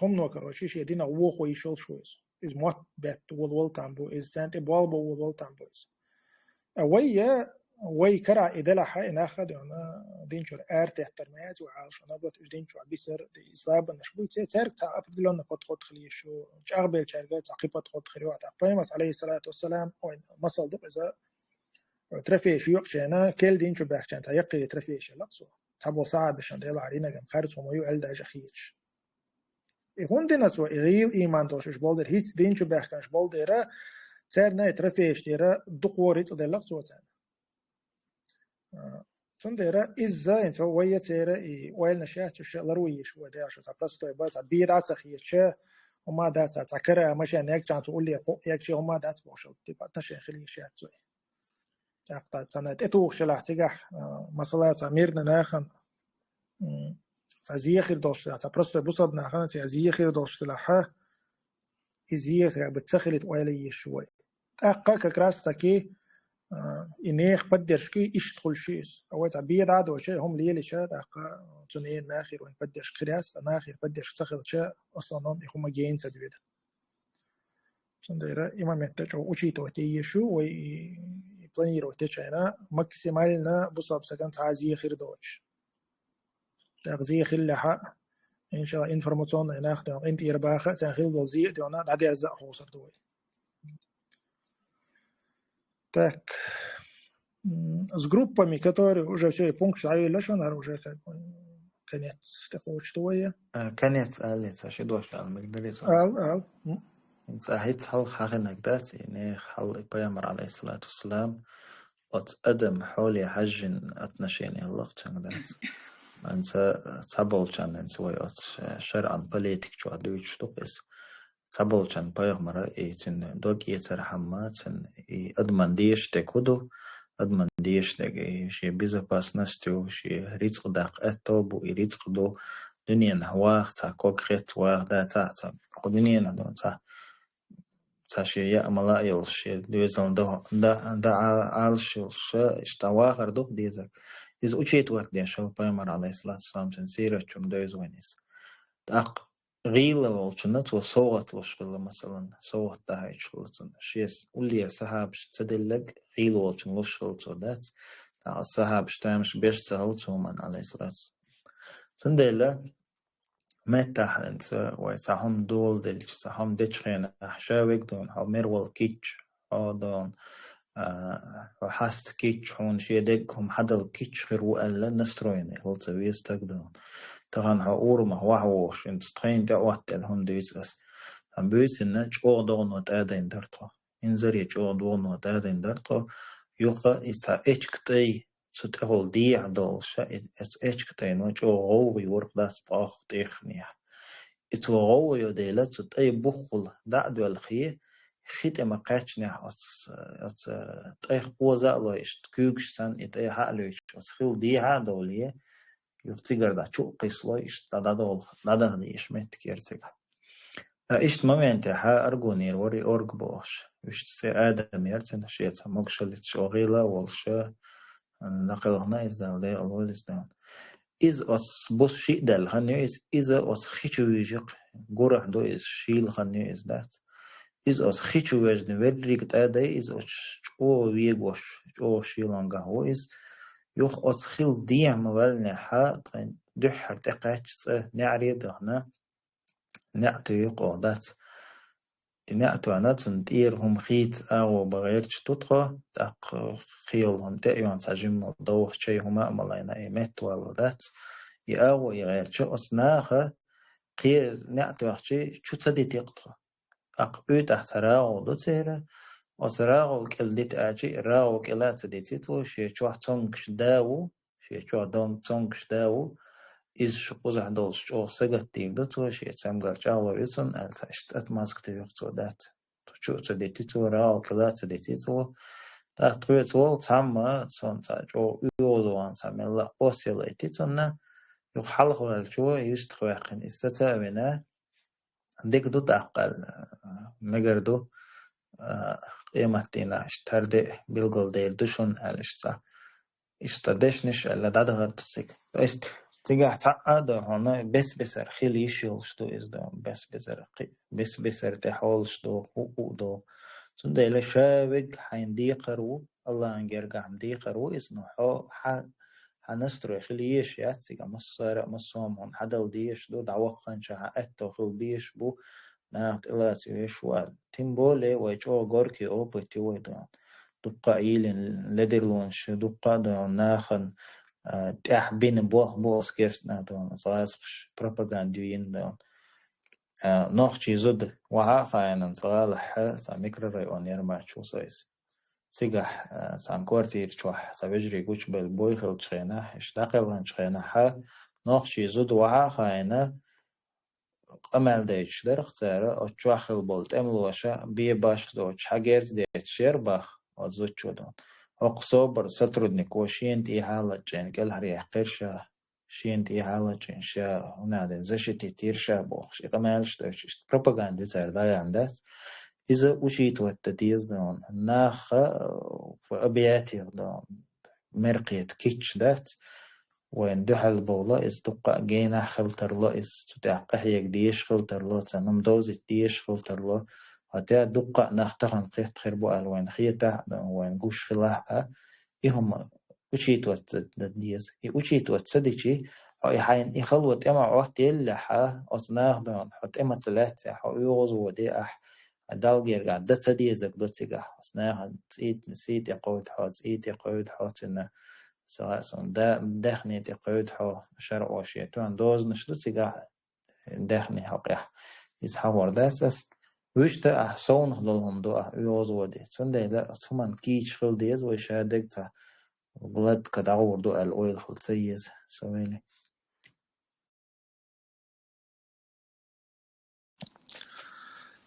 هم نو كروشي شيء دينا ووخو يشول شو is موت بيت والول تامبو is سانت بالبو والول تامبو is وي كرا إدلا حا إن أخذ أنا دين شو أرت احترمات وعاش أنا بقول دين شو بيصير إسلام نشبوي تارك تا أبدلون نقط خد خليه شو أغبل شرقات عقيبة خد خليه وعتقبل مس عليه الصلاة والسلام وين مصل دق إذا ترفيه شو يقشنا كل دين شو بيحكي أنت يقي ترفيه شو لقصو تبو صعب عشان ديلا علينا جم خارج وما يقل ده جخيش هوندنا سو غير إيمان دوشش بالدر هيت دين شو بيحكيش بالدر سرنا يترفيش ترى دقوريت أدلق سو تان تندرا إزاي إنت ويا ترى ويل نشأت شو لروي شو ده عشان تبرز تو يبغى تبير عتخيل شيء وما ده تذكره مش يعني يك جان تقول لي يك شيء وما ده بوشل تبغى تشين خليه شيء توي تقطع سنة إتوه شلح تجح مثلا تعميرنا ناخن تزيخير دوش تبرز تو بوصب ناخن تزيخير دوش لحه إزيخ بتسخلت ويلي شوي أقا كراس تكي إنيخ بدرش كي إشتغل شيس أو تعبير عادو شيء هم ليلي شاد أقا تنين ناخر وين بدرش كراس ناخر بدرش تسخل شيء أصلا هم يخوم جين تدويد سنديرا إما متجو وشيتو تيشو وي بلانيرو تيشينا ماكسيمالنا بصاب سكن تعزي خير دوش تغزي خير لحق إن شاء الله إنفورماسيون ناخدم أنت يرباخة تنخيل دوزي دونا عادي أرزاق خوصر دوي Так, с группами, которые уже все, и пункт шайла уже как бы конец такого чтовая. كانت قالت شدوش على المقدرية Ал. إنت أهيت حل حقنا قداس إني حل بيامر عليه الصلاة والسلام وتقدم حولي حج أتنشيني الله تشانغداس أنت تبول كان أنت ويأت شرعا بوليتيك جو أدويش تقص تبول كان بيامر إيتن دوك يترحمات أدمن ديش تكودو أدمن ديش تك شيء безопасностью شيء رزق داق أتوب ورزق دو دنيا نهواخ تا كوكريت واخ دا تا دنيا ندون تا شيء يا ملا يلش دوزن دا عالش اشتواخر دو ديزك إذا أشيت وقت دين شال بيامر عليه الصلاة والسلام تنسيره كم دوز وينيس تاق غيلة والجنة وصوت لشغلة مثلا صوت تاعي شغلة شيس ولي صحاب تدلق غيلة والجنة لشغلة ودات تاع الصحاب تامش بيش سهلتو من عليه الصلاة والسلام تندلا ما تحرنت ويتهم دول دل تهم دتشخين أحشاوك دون حمر والكيتش أو دون وحست كيتش هون شيدك هم حدا الكيتش غير وقال نسترويني هلت ويستقدون تغن هأور ما هو هوش إنت تخين دعوات الهم ديسس هم بيس إنك أو دون وتأدين درتو إنزري أو دون وتأدين درتو يوقع إسا إشكتي ستقول دي عدول شا إشكتي نوش أو غو يورق داس باخ تيخنيح إتو غو يديلت ستأي بخل دعدو الخيه خيت ما قاتشنيح أت تأيخ بوزا الله إشت كوكش سن إتأي حقلوش أتخيل دي عدوليه يفتقر دا شو قيسلو إشت دا ديش ميت كيرتك إشت ممنت ها أرجونير وري أورج بوش إشت سي آدم يرتن شيء مقشل شغيلة والشة نقل هنا إزدان ليه الله إزدان إز أس بوس شيء دل خنيو إذا أس خيشو يجق جورح دو إز شيل خنيو إزدات إز أس خيشو يجدن وريك تأدي إز أس شو ويجوش شو شيلانجا هو إز يوخ أس خيل ديع مبالنا حا تغين دحر تقاتش نعري دهنا نعتو يقو دات نعتو عناتن تيرهم خيت أو بغيرش تطغى تاق خيالهم تأيوان ساجم دوخ شي هما ملاينا إيمت ولا دات يأو يغيرش أصناخ قير نعتو أخشي شو تدي تيقطغى أق بيت أحتراغو دو تيرا وسراغو كالديت أجي راغو كالات دي تيتو شي شوح تونكش داو شي شوح دون تونكش داو إز شقوزح دولش أو سجت تيجدو توش يتسمى جالو يتون ألتاشت أتماسك تيجتو دات تشو تديتي تو راو كلا تديتي تو تقوي تو تام تون تاجو يوزوان ساملا أوسيليتي تونا يخلق والجو يشتخوقن استتابنا ديك دو تأقل مجردو قيمة ديناش تردي بيلغل دير دوشون ألشتا إشتدشنش ألا دادغر تسيك تيجا تعقد هنا بس خيل يشيلش دو إز دو بس تحولش دو حقوق دو تندي لشابك حين ديقرو الله أنجر قام ديقرو إذنو حنسترو خليش ياتسيقا مصوم هون حدل ديش دو دعوخن شها أتو خل بيش بو ناقت إلا سيوشوال تنبولي ويجو غوركي أو بيتي ويدون دقا إيلين لدرلونش دقا دون ناخن تأح بين بوس كيرسنا دون صغاسقش بروباغانديين دون نوخشي زود وعاقا صغالح تا ميكرو ريون يرمى شو سويس سيقح تان كورتير شوح تبجري قوش بالبويخل تشخينا اشتاقلن تشخينا نوخشي زود وعاقا قمال ديش درختارا اتشوخل بولت املوشا بي باش دوش حاجرت ديت شيرباخ وزوتشو دون أقصبر ستردنك وشين تي حالة جين قال هريح قرشة شين تي حالة جين شا هنا زشتي تيرشا بوخش إقمالش دوش بروباغاندا ترداي عندات إذا وشيت والتديز دون ناخ فأبياتي دون مرقية كيتش دات وين دحل بولا إز دقا جينا خلتر لا إز تتعقح ديش خلتر لا تنم دوز ديش خلتر لا هتا دقا نختخن قيت خربو وين خيتا وين قوش خلاها إهم وشيت والتديز وشيت والتديشي هاي حين يخلوت إما عهد يلحا أصناه دون حت إما ثلاثة يوغز ودي دال جيرجع ده تديزك ده تيجا أصناه تيت نسيت يقود حات تيت يقود حات إنه سواء ده دخني تقود حو شرع وشيتون دوز نشدو تيجا دخني حقيح يسحور داسس ويشتا أحسون خلالهم دو يوز ودي تندي لا ثمان كيش خل ديز ويشادك تا بلد كدعور دو الأويل خلصيز سويلي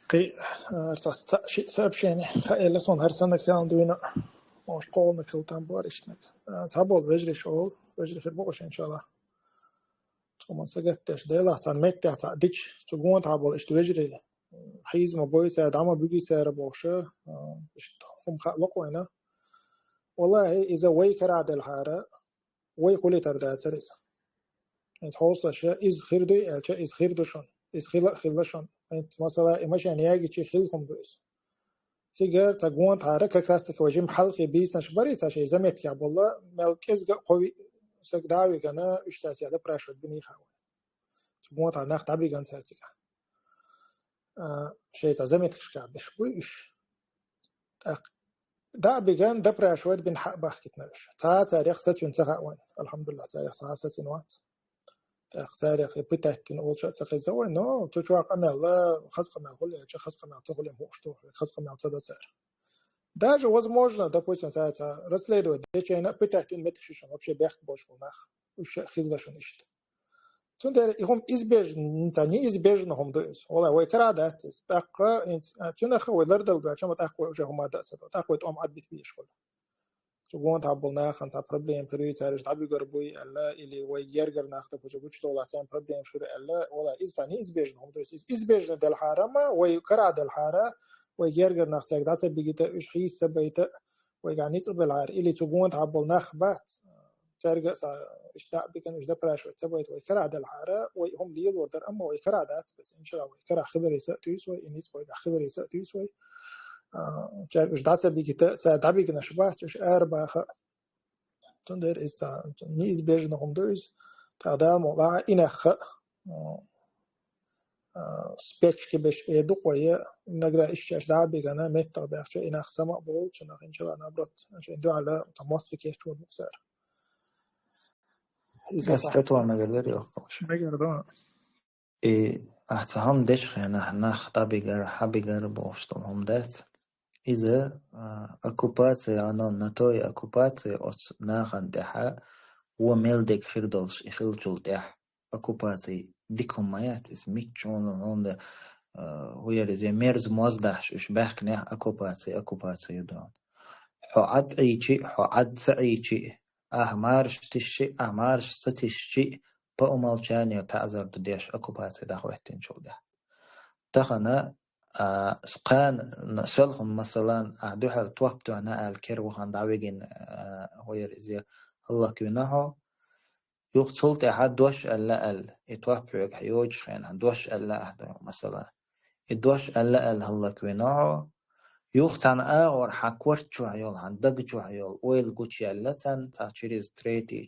قي شيء سبب شيء خيال لسون هر سنة كسان دوينا مش قولنا كل تنبارشنك تابول وجري شغل وجري في البوش إن شاء الله ومن سجتش ديلا تان ميت تاع ديش تقوم تابول إيش توجري حيز ما بوي تاع دعما بيجي سعر بوشة إيش هم خلقوا هنا والله إذا وي كراد الحارة وي خلي ترداد سرس تحوصل شيء إز خيردي أشياء إز خيردشون إز خلشون مثلا إمشي أن يجي شيء خلهم بس تيجر تقوم تعرف كراستك وجيم حلقي بيس نشبري تاشي زمت يا بالله ملكز قوي سكداوي كنا اشتاسي هذا براشود بني خاوي تقوم تعرف تعبي كان ساتيك شيء زمت كشكاب بشويش دا بيجان دا براشود بن حق باخكتناش تاريخ ستين تغاوين الحمد لله تاريخ 3 سنوات تاريخ بتاعتين أول شيء تخزوا إنه تجوا قمل خز قمل كل شيء خز قمل تقول يوم وشتو خز قمل تدوسر даже возможно допустим та расследовать дечена بتاعتين متشيشن вообще бях больше волнах уж хилдашон ищет тундер игом избежно та неизбежно доис ола ой крада таqa тюна хвилер дал бачам таqa уже хма даса таqa том адбит бишкол تقوم تعبلنا خمسة problem كريه تاريخ تعبي قربوي ألا اللي ويجرجر ناخده بوجوش طولاتين problem شو ألا ولا إنسان إزبيجنهم دوس إزبيجن ده الحارة ويكرع ده الحارة ويجرجر ناخده ده بيجي إيش حيس سبيته ويعني تقبل عار اللي تقوم تعبلنا خبات ترجع إيش تعبي كان إيش ده براش وتسبيته ويكرع ده الحارة ويهم ليل وردر أما ويكرع ده بس إن شاء الله ويكرع خضر يسأت يسوي إنيس ويخضر يسأت يسوي إيش دعته بيجي تعبي كنا شبات إيش أربعة تندر إذا неизбежно دوز تقدر مولا إنخ سبيتش كبش إدقوية نقدر إيش دعبي كنا مت بيخش إنخ سما بول شنو إن شاء الله نبرت عشان دو على تماس كيش شو بكسر إذا صح استطوع مقدر يوقفش ما يقدرون أحتهم دش خينا ناخ طبيعة حبيعة بوشتهم دات إذا أكوباتي أنا نتوي أكوباتي أت ناخن تحا وميلدك خيردولش يخلجول تح оккупации диком маят из митчон он وير زي ميرز موزدحش إش بحكنا оккупации دون حد عيشي حد سعيشي مارش ستشي بأمالشاني وتعذر ديش оккупации داخوهتين شو ده تخنا سقان نسلهم مثلا أدوها توقتو أنا الكير وخان دعوين وير زي الله كيناهو يقتلت أحد دوش ألا يتوقع حيوج خين دوش ألا مثلا الدوش ألا الله كيناهو يوختان أور حكورت شو هيول هندق شو هيول ويل قوتشي ألتان تاشيريز تريتي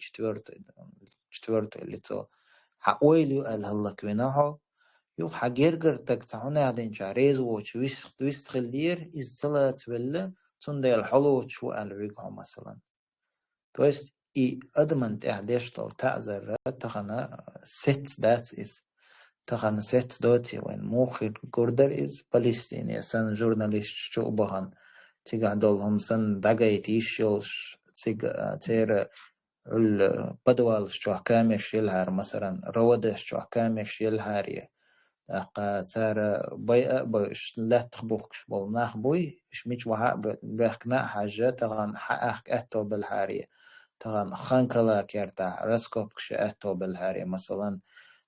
четвертый лицо حويل يقال الله كيناهو يوخ حجرجر تكتعون عدين شعريز وش ويست خلدير إزالة ولا تندي الحلو شو الوجه مثلا تويست إي أدمنت إحداش طول تعذر تخنا ست that is تخنا ست دوتي وين موخر جوردر إز فلسطيني سن جورناليست شو بهان تيجا دولهم سن دقايت يشيلش تير البدوال شو كامش يلهار مثلا رودش شو كامش يلهاريه أقا تارا بيئة بيش لا تخبوكش بول ناخبوي إش ميش وحا بيحكنا حاجة تغان حقك أهتو بالهارية تغان خانكلا كيرتا رسكوبكش أهتو بالهارية مثلا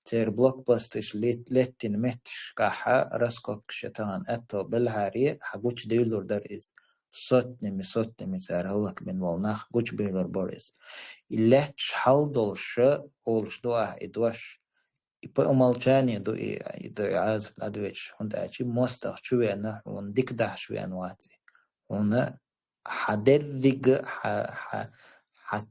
تير بلوك باستش ليتين متش كاحا رسكوبكش تغان أهتو بالهارية حقوش ديلور در إز صوتني تار هلك من والناخ قوش بيلور بوريز إلهش حال دولش أولش دواه إدوش по умолчанию до عازف الأدويش هند أشي مستخ شوي أنا ونديك ده شوي أنواتي هنا حدرج ح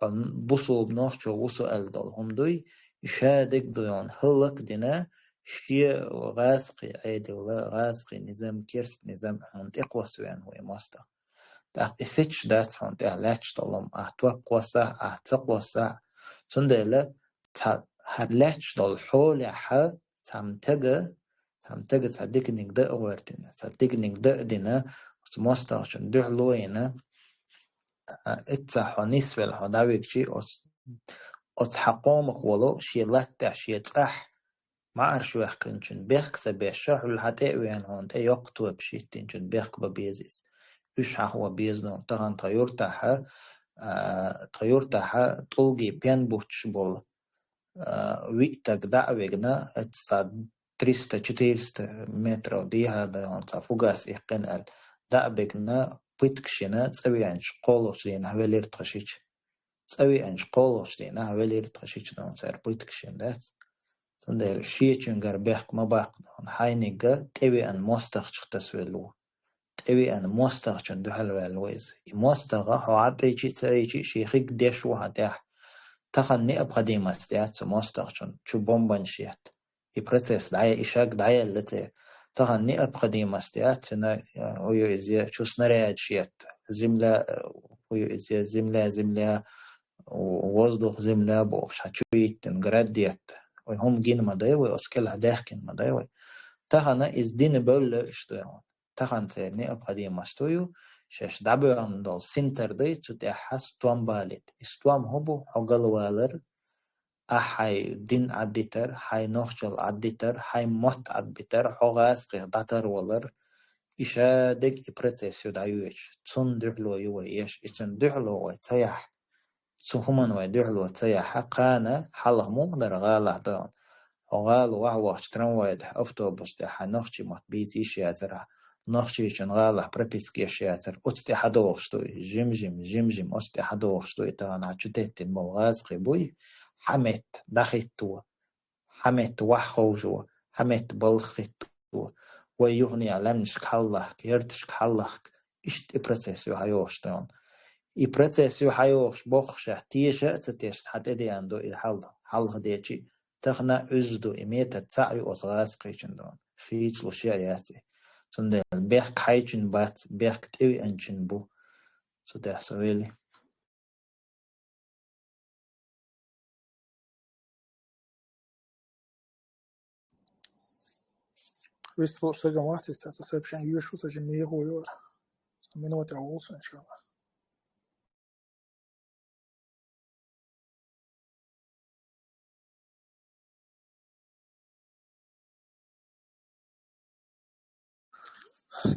بوسو بنوشو بوسو ألدل هم دوي يشادك دويون هلك دينا شيء غاسقي عادي ولا غاسقي نظام كيرس نظام هند إقوى سويان هو مستخ ده إسيتش دات هند إعلاج طلهم أهتوق وسع أهتق وسع سندلا هرلاتش دول حول ح تمتجة تصدق إنك ده أورتنا تصدق إنك ده دينا مستعشان ده لوينا إتصح ونسف الحداويك شيء أس حقومك ولو شيء لاتع شيء تصح ما أعرف يحكنشن بيحك سبيشة والحتى وين هون تيقطو بشيتين بيحك ببيزيس إيش هو بيزنو طبعا طيور تاعها طلقي بين بوتش بول وقتك دعوة اتصاد 300-400 متر دي هذا انت فوقاس يقن دعوة بيتكشنا تسوي عنش قولوش دينا هولير تخشيش تسوي عنش قولوش دينا هولير تخشيش نون سير بيتكشن دات تندل شيء بيحك ما باق حينيجا تبي أن مستخش تسويلو تبي أن مستخش دهل والويز مستخ هو عطي شيء خيك ديش واحد تخني قديمة استيات مستخشن شو بومبن شيت يبرتس دعاية إشاك دعاية التي تخني قديمة استيات هنا ويو إزيا شو سنرياد شيت زملة ويو إزيا زملة ووزدوخ زملة بوخ شاتشويت نجرديت وهم جين مدايوي أسكال هداخكين مدايوي تخنا إز دين بول شتويون تخن تاني قديمة استويو شش دعبو عن دول سنتر دي تتحس توام باليت استوام هبو حقل والر أحي دين عديتر حي نوخجل عديتر حي موت عديتر حغاس قيداتر والر إشادك إبرتسيو دعيوش تون دحلو يويش إتن دحلو ويتسيح تهمن ويدحلو تسيح قانا حاله مقدر غاله دون وغال وهو اشتران وايد أفتوبس ده حنوخجي مات بيزي شياتره نخشي شنغاله بريبسكي شياتر أستي حدوخشتوي جيم أستي حدوخشتوي تغان عجدت المغاز قبوي حمت دخيتو حمت وحوجو حمت بلخيتو ويغني علمش كحلق يرتش كحلق إشت إبرتسيو هايوشتون إبرتسيو هايوش بوخش تيشة تتيشت حتى دي عنده الحل ديجي تخنا أزدو إميتا تسعي وصغاس قيشن دون فيش لشيعياتي سندل بيحك حيشن بات بيحك تقوي أنشن بو سده سويلي Visst automatiskt att det sen görs så att mer och gör. Men något är också en själv.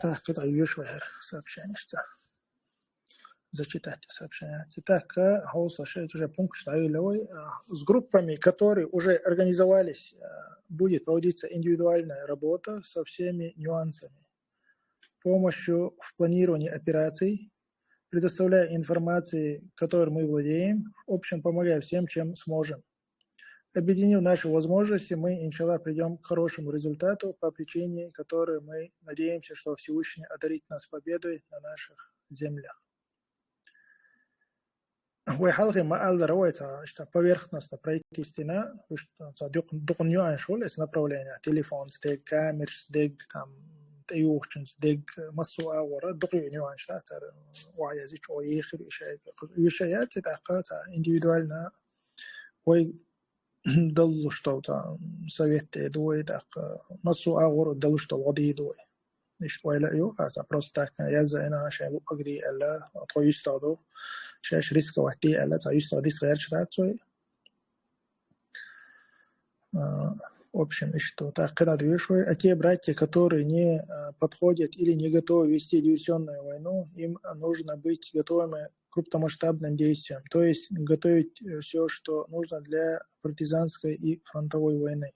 Так, когда юшвер сообщение, что зачитать сообщение. Так, Хауса, это уже пункт, что с группами, которые уже организовались, будет проводиться индивидуальная работа со всеми нюансами. Помощью в планировании операций, предоставляя информации, которой мы владеем, в общем, помогая всем, чем сможем. Объединив наши возможности, мы, иншаллах, придем к хорошему результату по причине, которой мы надеемся, что Всевышний одарит нас победой на наших землях. وحلقة ما قال رويتها поверхностно пройти стена, доконьюан шол, это направление, телефон стег, камер стег, там, تيوخشن стег, массу аура, доконьюан штатер, وعيزيش أو يخير إشياء تتحقق индивидуально, وي دلو شتوتا سويت دوي تاق массу аура دلو شتو غدي دوي. Nicht weil это просто так, я за это шел агри элла, то есть то, что рисковать элла, то есть то дисверч так. В общем, что так, когда движешь, а те братья, которые не подходят или не готовы вести диверсионную войну, им нужно быть готовыми к крупномасштабным действиям, то есть готовить все, что нужно для партизанской и фронтовой войны.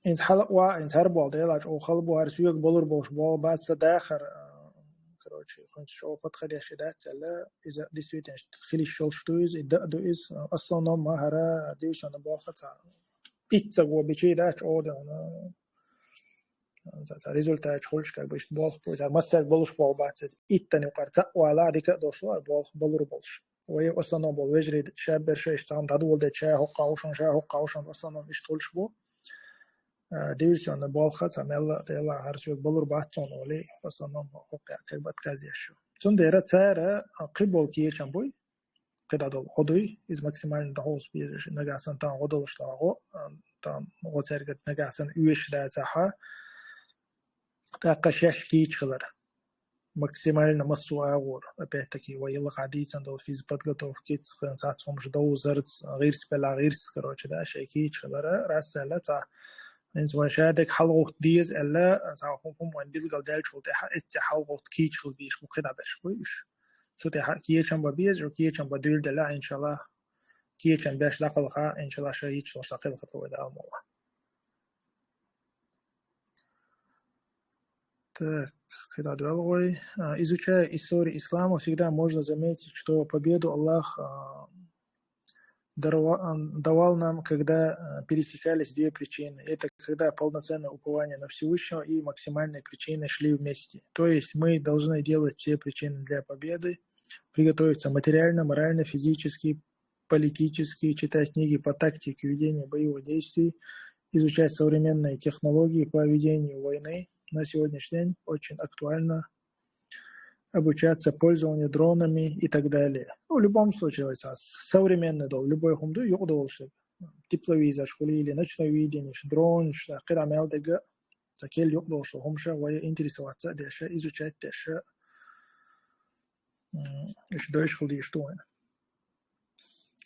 إنت حلقة إنت هربوا ده لاج أو خلبوا هرسويك بولر بوش بول بعد سداخر كروتشي خنت شو بتخلي شدات لا إذا ديستويتين خلي الشول شتويز إذا دو إز أصلا ما هرا ديوشان بول خطأ إتسقوا بشيء داش أو ده أنا ريزولتات خلش كبيش بول بروز مثلا بولش بول بعد إتني وقرت ولا ديك دوسوا بول بولر بولش وهي أصلا بول وجري شاب برشة تام تدول ده شاه هقاوشان أصلا مش تولش بو ديوشان بول خطأ ملا تلا هرسويك بولر بعدون ولي أصلا حقوق كبت كازيشو چون دیره تاره قبول کیشم بوی قداد الخدوی از مکسیمال دهوس بیش نگاسن تان خدالش لاغو تان وترگت نگاسن اویش داده تا قشش کیچ خلر مکسیمال نمسو آور بهتکی و یلا قدیتن دو فیز بدگتو کیت خن ساعت سومش دو زرد غیر سپلا غیر سکروچ ده شی کیچ خلر راسله تا إنت وشادك حلقة ديز إلا ساقوم وين بيلقى دالش قلت إت حلقة كيش خل بيش مقدر بش بيش شو تح كيشان ببيز أو كيشان بديل دلا إن شاء الله كيشان باش لقلقة إن شاء الله شيء يشوف لقلقة توي ده الله так когда другой изучая историю ислама всегда можно заметить что победу Аллах давал нам, когда пересекались две причины. Это когда полноценное упование на Всевышнего и максимальные причины шли вместе. То есть мы должны делать все причины для победы, приготовиться материально, морально, физически, политически, читать книги по тактике ведения боевых действий, изучать современные технологии по ведению войны. На сегодняшний день очень актуально обучаться пользованию дронами и так далее. В любом случае, современный дол, любой хумду, югдолши, тепловизор, школы или ночное видение, дрон, когда мелдега, такие югдолши, хумша, вая интересоваться, дальше изучать, дальше, еще дальше школы, что он.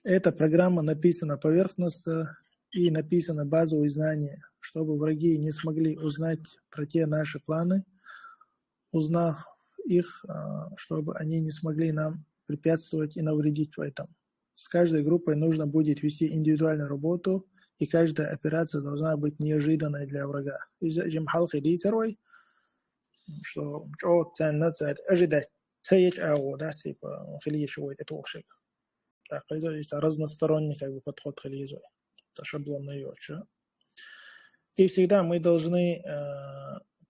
Эта программа написана поверхностно и написана базовые знания, чтобы враги не смогли узнать про те наши планы, узнав их, чтобы они не смогли нам препятствовать и навредить в этом. С каждой группой нужно будет вести индивидуальную работу, и каждая операция должна быть неожиданной для врага. Что ожидать, разносторонний подход шаблонный. И всегда мы должны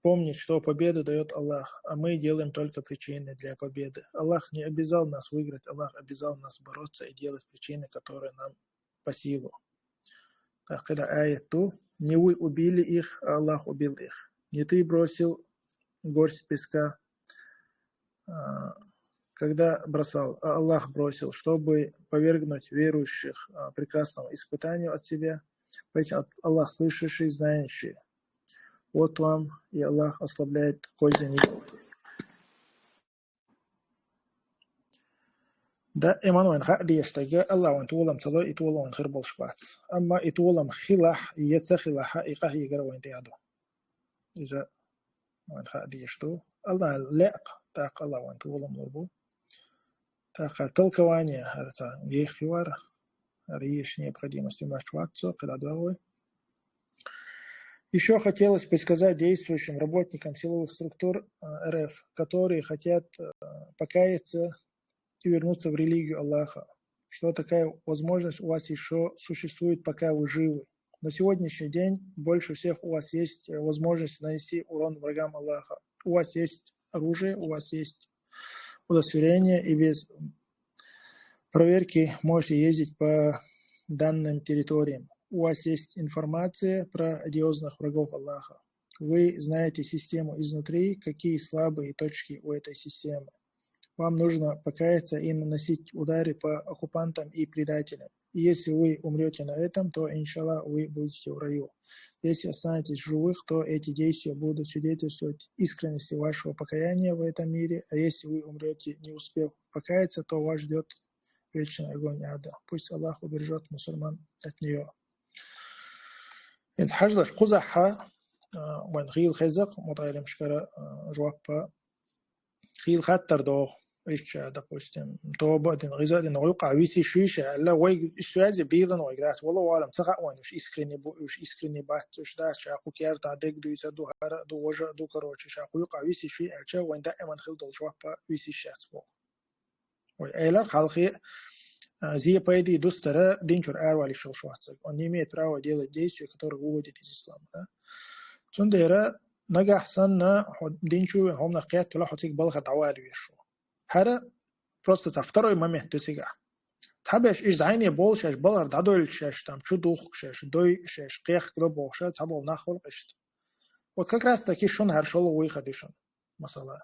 помнить, что победу дает Аллах, а мы делаем только причины для победы. Аллах не обязал нас выиграть, Аллах обязал нас бороться и делать причины, которые нам по силу. Так, когда аяту, не вы убили их, а Аллах убил их. Не ты бросил горсть песка, когда бросал, а Аллах бросил, чтобы повергнуть верующих прекрасному испытанию от себя. Поэтому Аллах слышащий, знающий. Вот вам и Аллах ослабляет козни них. Да, имануэн хади ештага, Аллах ван тулам тало и тулам ван хирбол шбат. Амма и тулам хилах, яца хилаха и кахи гарван тиаду. إذا وين خادي يشتو الله لق تاق الله وين تولم لبو تاق تلكوانيا هرتا يخيوار річ необходимости мачуацию, когда двое. Еще хотелось бы сказать действующим работникам силовых структур РФ, которые хотят покаяться и вернуться в религию Аллаха, что такая возможность у вас еще существует, пока вы живы. На сегодняшний день больше всех у вас есть возможность нанести урон врагам Аллаха. У вас есть оружие, у вас есть удостоверение, и без проверки можете ездить по данным территориям. У вас есть информация про одиозных врагов Аллаха. Вы знаете систему изнутри, какие слабые точки у этой системы. Вам нужно покаяться и наносить удары по оккупантам и предателям. И если вы умрете на этом, то, иншаллах, вы будете в раю. Если останетесь живых, то эти действия будут свидетельствовать искренности вашего покаяния в этом мире. А если вы умрете, не успев покаяться, то вас ждет вечный огонь ада. Пусть Аллах убережет мусульман от нее. الحجر قزحها وين خيل خزق مطاير مشكرة جوابها خيل خطر دو إيش допустим то بعدين غزال إنه يقع ويسي شيشة لا ويج إشتراز بيلن ويجلس والله عالم تقع وين وش إسكرني بو وش إسكرني بات وش ده شاقو كير تعدق دو يسدو هرا دو وجه دو كروش شاقو يقع ويسي شيء أشيا وين دائما خيل دول جوابها ويسي شاس بو وإيلر خالقي زي пойди достара динчур арвали шел шварцаг. Он не имеет права делать действия, которые выводят из ислама. Цундера нагахсан на динчу هم نقيت ولا حتيك بلغ دعوالي يشو. هذا просто за второй момент тусига. Табеш إيش زعيني بولش إيش بلغ دعوال شش там чудух شش دوي شش قيخ كده بوش تابول نخل قشت. Вот как раз таки шон харшол выходишон. Масала.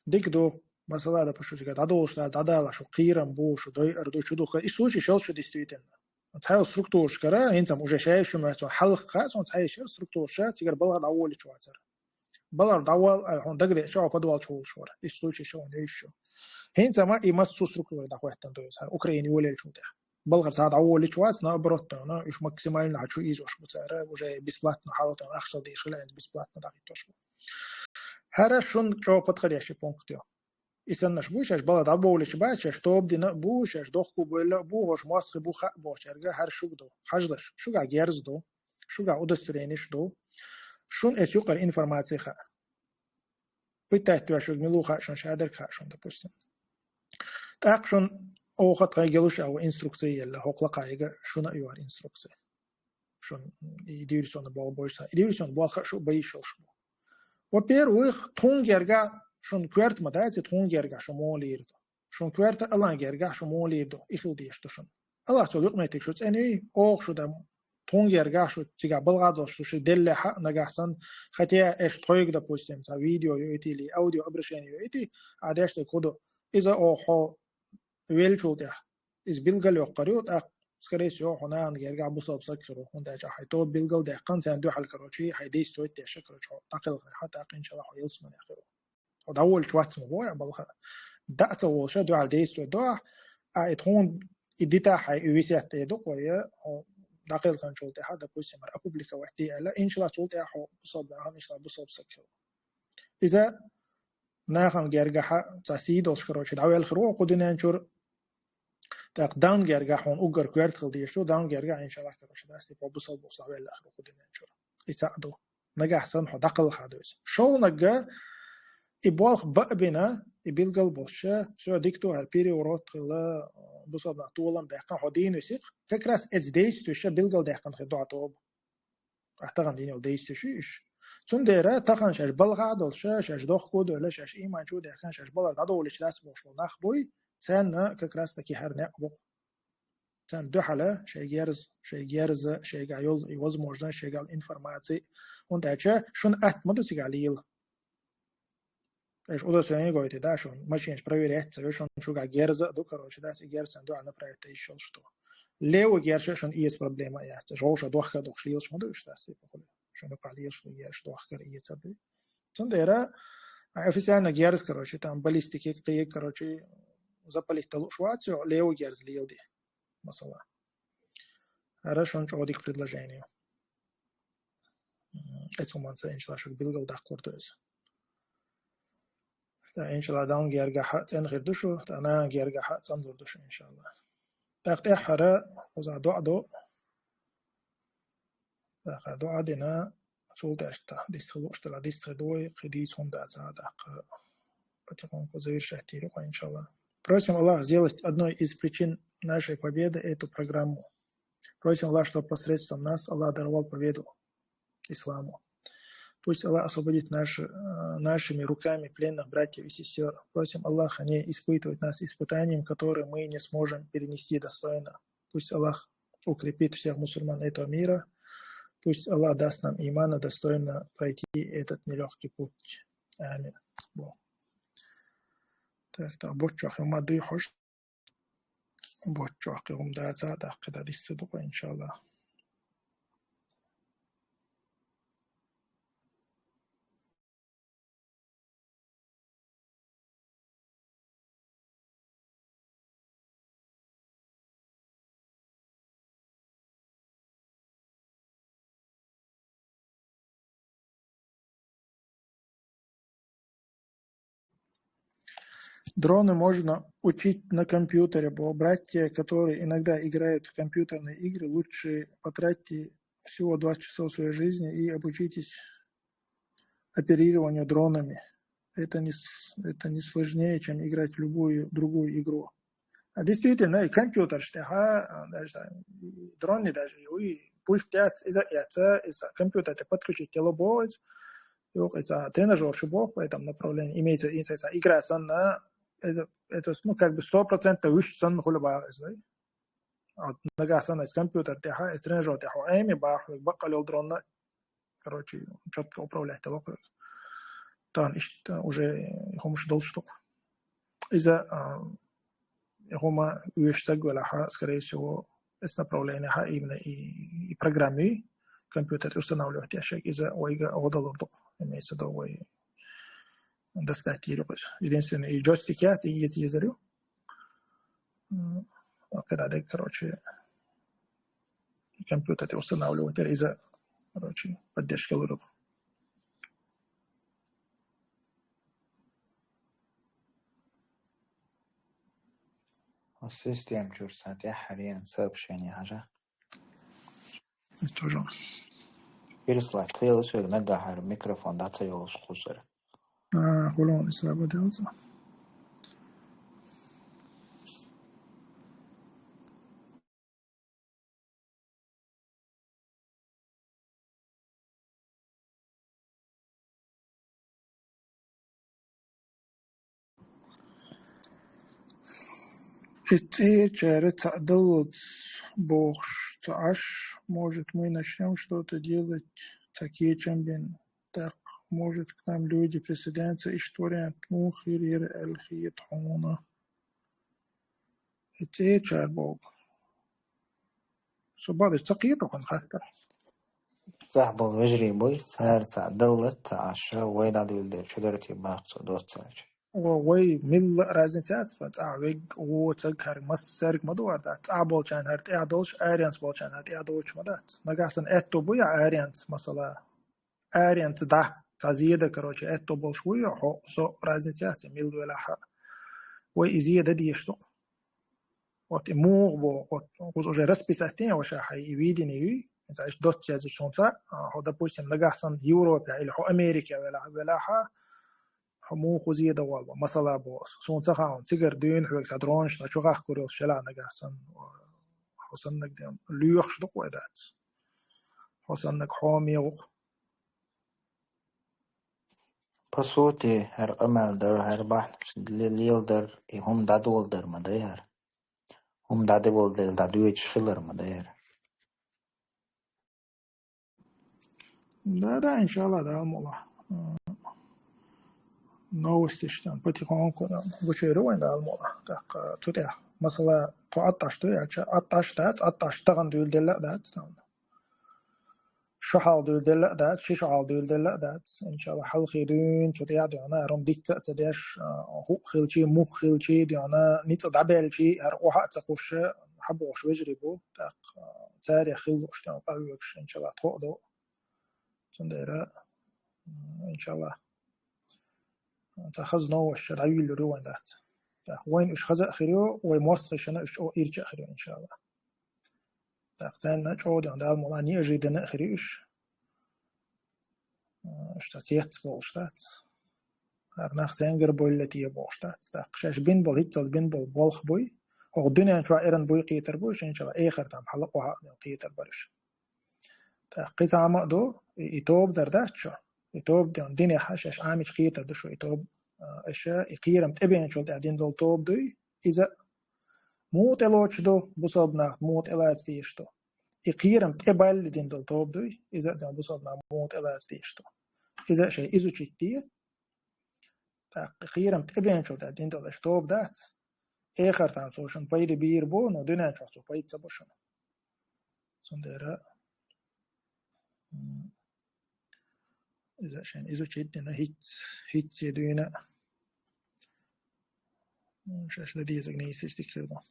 Дикдо مثلا ده пошути как дадолш да дадала шо қирам бу шо дой арду чуду и случай шел что действительно цайл структура шкара интам уже шай шо масо халх хас он цай шо структура ша тигар балар даволи чуатар балар давал он дагде шо подвал чул шор и случай шо он еще интам и масо структура да хватан то есть украине волел чута балгар цад даволи чуат на оборот на иш максимально хочу изош буцара уже бесплатно халата ахшал ди шулайн бесплатно да тош хорошо что подходящий пункт إذا بوش أش بلد عبولش باش أش توب دينا بوش أش دخو بولا بوش مصر بو خا بوش أرجع هر شو دو حجدش شو قا جيرز دو شو قا أودسترينش دو شون أسيق الإنفورماتي خا بتاعت واشو ملو خا شون شادر خا شون دبوستن تاق شون أو خط غيجلوش أو إنستركسية اللي هو قلقا يجا شون أيوار إنستركسية شون يديرسون بال بوش يديرسون بال خا شو بيشل شو وبيروخ تون جرجع شون كوارت مدايتي تون جرجع شو موليردو شون كوارت الله جرجع شو موليردو إخل ديشتو شون الله تقول ما تكشوت أني أو شو ده تون جرجع شو تيجا بلغادو شو دل حق نجحسن ختيا إيش طريق ده بوستم تا فيديو يؤتي لي أوديو أبرشين يؤتي عادش تكودو إذا أو خو ويلشوا ده إز بيلقى يقريوت سكريس يو هنا نرجع بوصل سكرو هندا جا حيتو بيلقى ده قن سندو حل كروشي حيديس تويت ده شكرو شو تقل حتى إن شاء الله يلسمن آخره وداول شوات مبوع بالخ دعت أول شيء دو على ديس ودو أتهون إديتا حي ويسيات يدق ويا داخل كان شغل ده هذا بس مر أبوبليكا وحدي لا إن شاء الله شغل ده حو بصوب ده إن شاء الله بصوب سكرو إذا ناخن جرجح تسيد أشكره شد عويل خروج قدنا نشر تاق داون جرجح هون أوجر كوارت خلدي شو داون جرجح إن شاء الله كرو شد أستي بصوب بصوب عويل آخر قدنا نشر يساعدو نجح سن هو داخل حدوث شو نجا إبوالخ بقبنا يبيلقل بوشة سو ديكتو هالبيري ورات خلا بصوب نطولا بيقان حدين وسيق كراس إزديس توشة بيلقل ديقان خدو عطوب أحتغن ديني وديس توشيش تون ديرا تقن شاش بلغا دول شاش دوخ كود ولا شاش إيمان شو ديقان شاش بلغ دادو وليش داس بوش والناخ بوي سان كراس تكي هر نقبو سان دو حالا شي جيرز شي قايول يوز موجدان شي قال إنفرماتي وندهجا شون أتمدو تيقاليل إيش أودا سويني قويتي دا شون ماشينش проверять شون شو قا جيرز دو كروش داس جيرز سان دو عنا проверять يشل شتو ليو جيرش شون إيس проблема яхта жоша дохка дохшлилш модуш дасти похоле شون قاليل شو جيرش дохка إيس أبدي تنديرا официально герз короче там баллистики какие короче запалить талу швацию лео герз лилди масала хорошо он чодик предложение إتومان إن شاء الله شق بيلقى دقور دوز إن شاء الله دان جيرجع حق إن غير دوشو أنا جيرجع حق تنظر دوشو إن شاء الله تقطع حرا وزع دو دو عدنا سولت أشتا ديستخدوش تلا ديستخدوي قديس هم دعتا دق потихоньку завершать тренировку, иншаллах. Просим Аллах сделать одной из причин нашей победы эту программу. Просим Аллах, чтобы посредством нас Аллах даровал победу исламу. Пусть Аллах освободит нашими руками пленных братьев и сестер. Просим Аллаха не испытывать нас испытанием, которые мы не сможем перенести достойно. Пусть Аллах укрепит всех мусульман этого мира. Пусть Аллах даст нам имана достойно пройти этот нелегкий путь. Амин. Так, боччахи мадуй хош, боччахи умдата дақида дистедуqa иншаллах. Дроны можно учить на компьютере. Братья, которые иногда играют в компьютерные игры, лучше потратьте всего 20 часов своей жизни и обучитесь оперированию дронами. Это не сложнее, чем играть в любую другую игру. А действительно, и компьютер, даже дроны даже, и пульт, из-за компьютера ты подключить телобовод, это тренажер шибов в этом направлении, имеется игра на это как бы 100% выше сон хулба, знаете. Вот нагасан из компьютер, теха, из тренажера, теха, эми бахали дрона, короче, четко управлять телокой. Тан уже хомш долштук. Из-за хома уештагвала, скорее всего, из направления именно и программы компьютер устанавливать ящик из-за ойга одалурдук, имеется в виду достать ирус. Единственное, и джойстик есть, и есть язырю. Когда ты, короче, компьютер ты устанавливать из-за, короче, поддержки лурук. السيستم شو ساعتها حاليا сообщение حاجة Тоже. переслать целый сюр нагахар микрофон да целый скусер. Хулон исаба делается. تعدل богш аш, может мы начнем что-то делать такие чембин. Так может к нам люди присоединяются и штворят мухир эльхиет хуна. Чар бог. Собадыш такие он хаттер. صاحب الوجري بوي صار تعدلت عشا وين عدو اللي شدرتي باقص دوت سالش. ووي مل رازنسات فتعوج وتذكر مسرك مدوردات أبول كان هرت أدولش أريانس بول كان هرت أدولش مدات نجاسن أتو بويا أريانس مثلا أريانس ده تزيد كروشي أتو بول شوية هو سو رازنسات مل ولا ح ويزيد دي يشتق وات مو بو وزوج رسبي ساتين وش حي يفيدني إنت إيش دوت جاز شونتا هو ده بوشم نجاسن يوروبا إلى هو أمريكا ولا ح مو خوزية دوالو مثلا بوس سون سخاون تيجر دين حوك درونش نشوف أخكوريل شلا نجاسن حسنك دم ليخش دقوا دات حسنك حامي وق بسوتي هر أمل در هر بحث ليل در هم دادول در مدير هم دادول در دادويت شخلر مدير да إن شاء الله ده مولا новостишдан потихоньку вычерываем да алмола так тутя مثلا تو атташ то я атташ таган дүүлдэлэ дат شحال دүүлдэлэ дат шишал дүүлдэлэ дат иншалла халхи дүүн тутя дана ром дитта тадаш ху خلчи му خلчи дана нит дабелчи ар оха тaqosh حبوش وجربو так царя خلوش там павёкш иншалла тодо صنديرة إن شاء الله تأخذ نوش العيل روان ذات وين إيش خزق خيرو ويموثق شنا إيش أو إيرجع خيرو إن شاء الله تأختان نجود عند المولا ني أجيدنا خيريش اشتاتيت بولشتات ناختان قربول التي بولشتات تأقشاش بين بول هيتل بين بول بولخ بوي هو الدنيا شو إيران بوي قيتر بوش إن شاء الله آخر تام حلق وها قيتر برش تأقيت عم دو يتوب درداتشو يتوب دون دنيا حاش عامش قيتر دشو يتوب أشياء يقيرم تبين شو قاعدين دول توب دوي إذا موت إلوش دو بصوبنا موت إلاستيش دو يقيرم تبال دين دول توب دوي إذا دون بصوبنا موت إلاستيش دو إذا شيء إذا شيء تقيرم تبين شو قاعدين دول إش توب دات آخر تام سوشن بايد بير بو نو دنيا شو سو بايد سبوشن صندرة إذا شيء إذا شيء دينا هيت سيدوينا مش لدي زغني سيستيك كده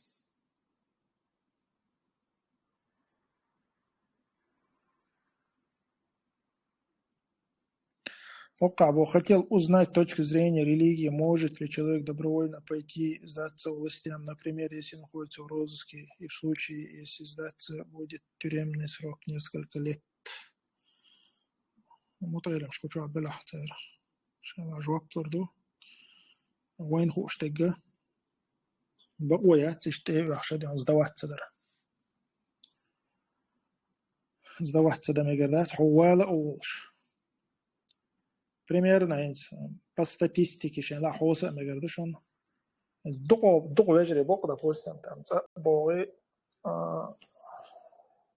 Ока хотел узнать точку зрения религии, может ли человек добровольно пойти сдаться властям, например, если находится в розыске, и в случае, если сдаться, будет тюремный срок несколько лет. مطيرم شكو جواب بالأحتار شاء جواب طردو وين هو اشتقى بقويات اشتقى وحشد يعني زدوات صدر زدوات صدر ميقردات حوالة أولش примерно по статистике شان لا حوسة ميقردشون دقو يجري بوق допустим там بوغي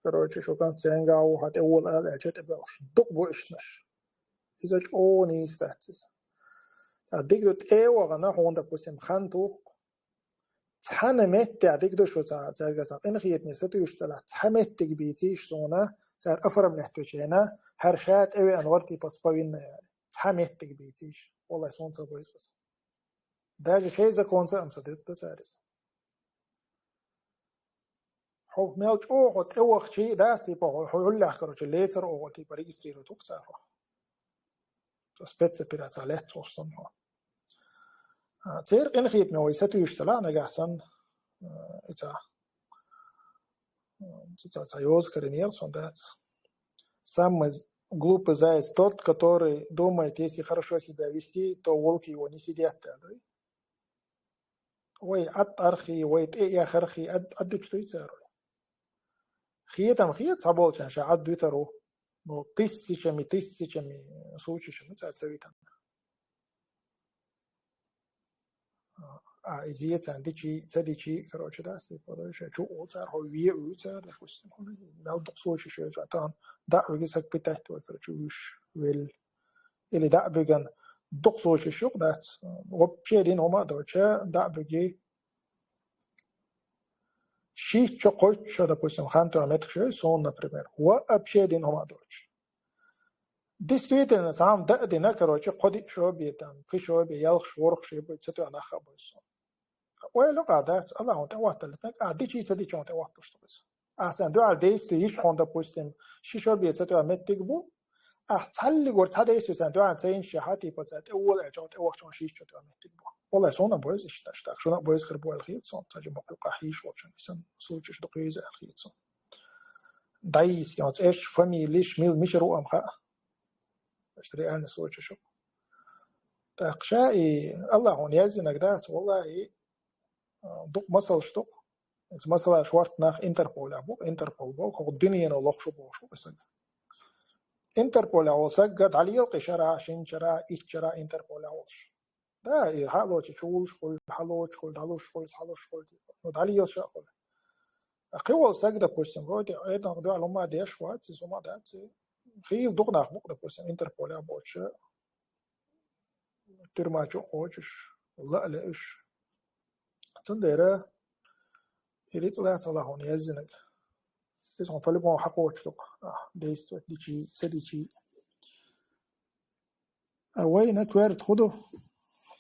короче شو كان تسينغا وحتى أول آل أجت بلش دق بو إشنش إذا جو نيستاتس أديك دوت غنا هون допустим خانتوخ تحنا مت أديك دو شو تارجع صار إن خيط نسيت يشتغل تحمت تجبيتيش زونا صار أفرم نحتوجينا هرشات أوي أنورتي بس بوينا يعني تحمت تجبيتيش والله صون سبويس بس ده شيء إذا كنت أمسدت تسارس هو ميلج أو شيء ده تيبه هو يقول لك كروش ليتر أو تيبه ريجستري توكسره سبيتس بيراتالات وصلنا تير إن خيط نويساتو يشتغل أنا جاهزن إذا союз коренер сондат самый глупый заяц тот, который думает, если хорошо себя вести, то волки его не сидят. Ой, от архи, ой, я хархи, от что это? Хиетам хиет, заболчен, что от дутеру, ну тысячами случаев, это цавитан. А изъять андичи, цадичи, короче, да, что отцар, ховие отцар, допустим, мал случай, что там да, выгисак питать, короче, уж вел или да, беган случай, что да, вообще один ума доча, да, беги шесть чокой, что допустим, хантура метр, сон, например, вообще один ума дочь. Действительно, сам да, дина, короче, ходит шоби там, кишоби, ялх шворх шиби, цету анаха бойсон. ويلو قاعدات الله أنت وقت اللي تك عادي شيء تدي شو أنت وقت تشتغل أحسن دو على ديس تيجي هوندا بوستم شيشة بيتساتو عمت تجبو أحسن قرت هذا يسوي دو على سين شحاتي بس أول أجود أول شو شيشة دو عمت تجبو والله صونا بويز إشتاق شو بويز خربوا الخيط صون تاجي مقلقة حيش وشون إنسان سوتش دقيقة الخيط صون دايس يعني إيش فمي ليش مش رو أم خا اشتري أنا سوتش شو تأقشائي الله هون يزنك دات والله دوق مثل شتوق مثلا شوارت ناخ انتربول أبو انتربول بو خو الدنيا نلخ شو بو شو بس انتربول أوسق قد عليه القشرة شين شرا إيش شرا انتربول أولش ده حلو تشول شغل حلو شغل دالو شغل حلو شغل ودالي شغل أقوى سق ده بوسم هو ده أيضا ده على ما ده شوات زوما ده خيل دوق ناخ بو ده بوسم انتربول أبو ش ترما شو خوش لا لا إيش تندرة يريد الله تعالى هون يزنك إذا فلبون حقوش لق ديست ديشي سديشي وين كوارد خدو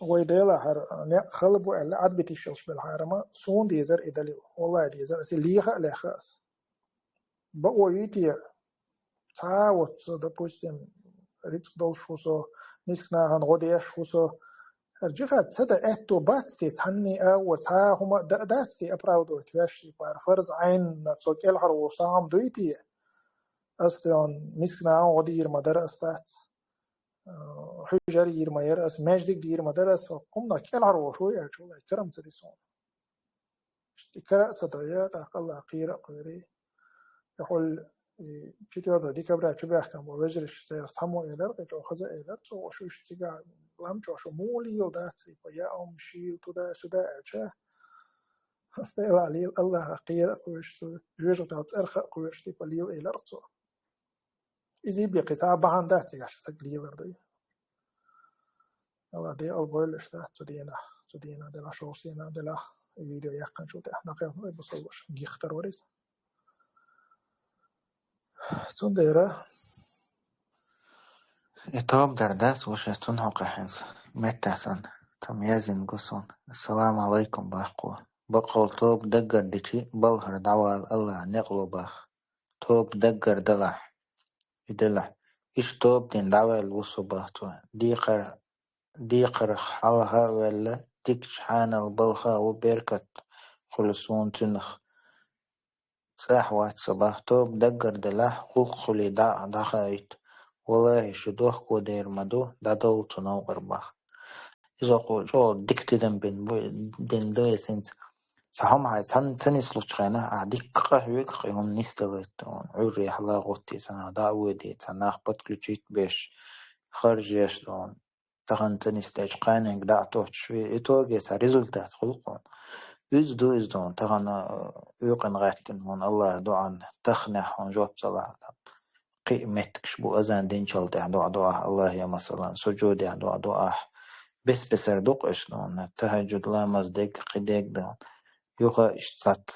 ويديلا هر خلبو ألا عد بتشوش بالحرمة صون ديزر إدليل والله ديزر أسي ليها لا خاص بقوا يتي вот, допустим, риск должен нискна гангодиаш хусо الجهات هذا إتو باتي تهني أو تا هم داتي أبراودو تواشي بار فرض عين نفسك الحر وصام دويتي أصلاً مسكنا ودير مدرسة حجري ما يرأس ماجدك دير مدرسة قمنا كالحر وشوية شو لا كرم تريسون اشتكاء صدايات أقل قيرة قيري يقول كتير دي كبرى شبه كم ووجرش سيرتحمو إلى جو خزا إلى تو وشو اشتكاء لام جو شو مولي وداتي بيا شيل تودا سدا أجا لا عليل الله قيرة قوش جوجو تاوت أرخى قوش تي بليل إلى رتو إذا بيقطع بعن داتي عش سجليل رضي الله دي أول إشتا تدينا دلا شوسينا دلا فيديو يقن شو تحنا قيل بصوش جيختر وريس تنديرة إتوب درداس وشتون هوقي حنس متاسن تميازن قصون السلام عليكم باقوا بقول توب دقر ديشي بلهر دعوال الله نقلو باخ توب دقر دلح يدلح إيش توب دين دعوال وصو باختو ديقر حالها ولا تكش حان البلخا وبركت خلصون تنخ صح وات صباح توب دقر دلح خلي دخايت والله شدوه كودير مدو دادول تنوغر باخ إذا قول شو دكتدن بين دين دوي سنت سهم هاي تاني سلوشخينا أعديك قهوك قيهم نستلتون عوري حلا غوتي سنة دعودي تناخ بطلجيت بيش خارجيش دون تغن تاني ستاج قانك دعتوه شوي إتوغي سا ريزولتات خلقون إز دون تغن يوقن غاتن من الله دوعن تخنح ونجوب صلاة قيمتك شبو أذان دين شلت دعاء الله يا مثلا سجود دعاء بس بسردوق إشلون تهجد لا مزدق قديك دون يوغا إشتات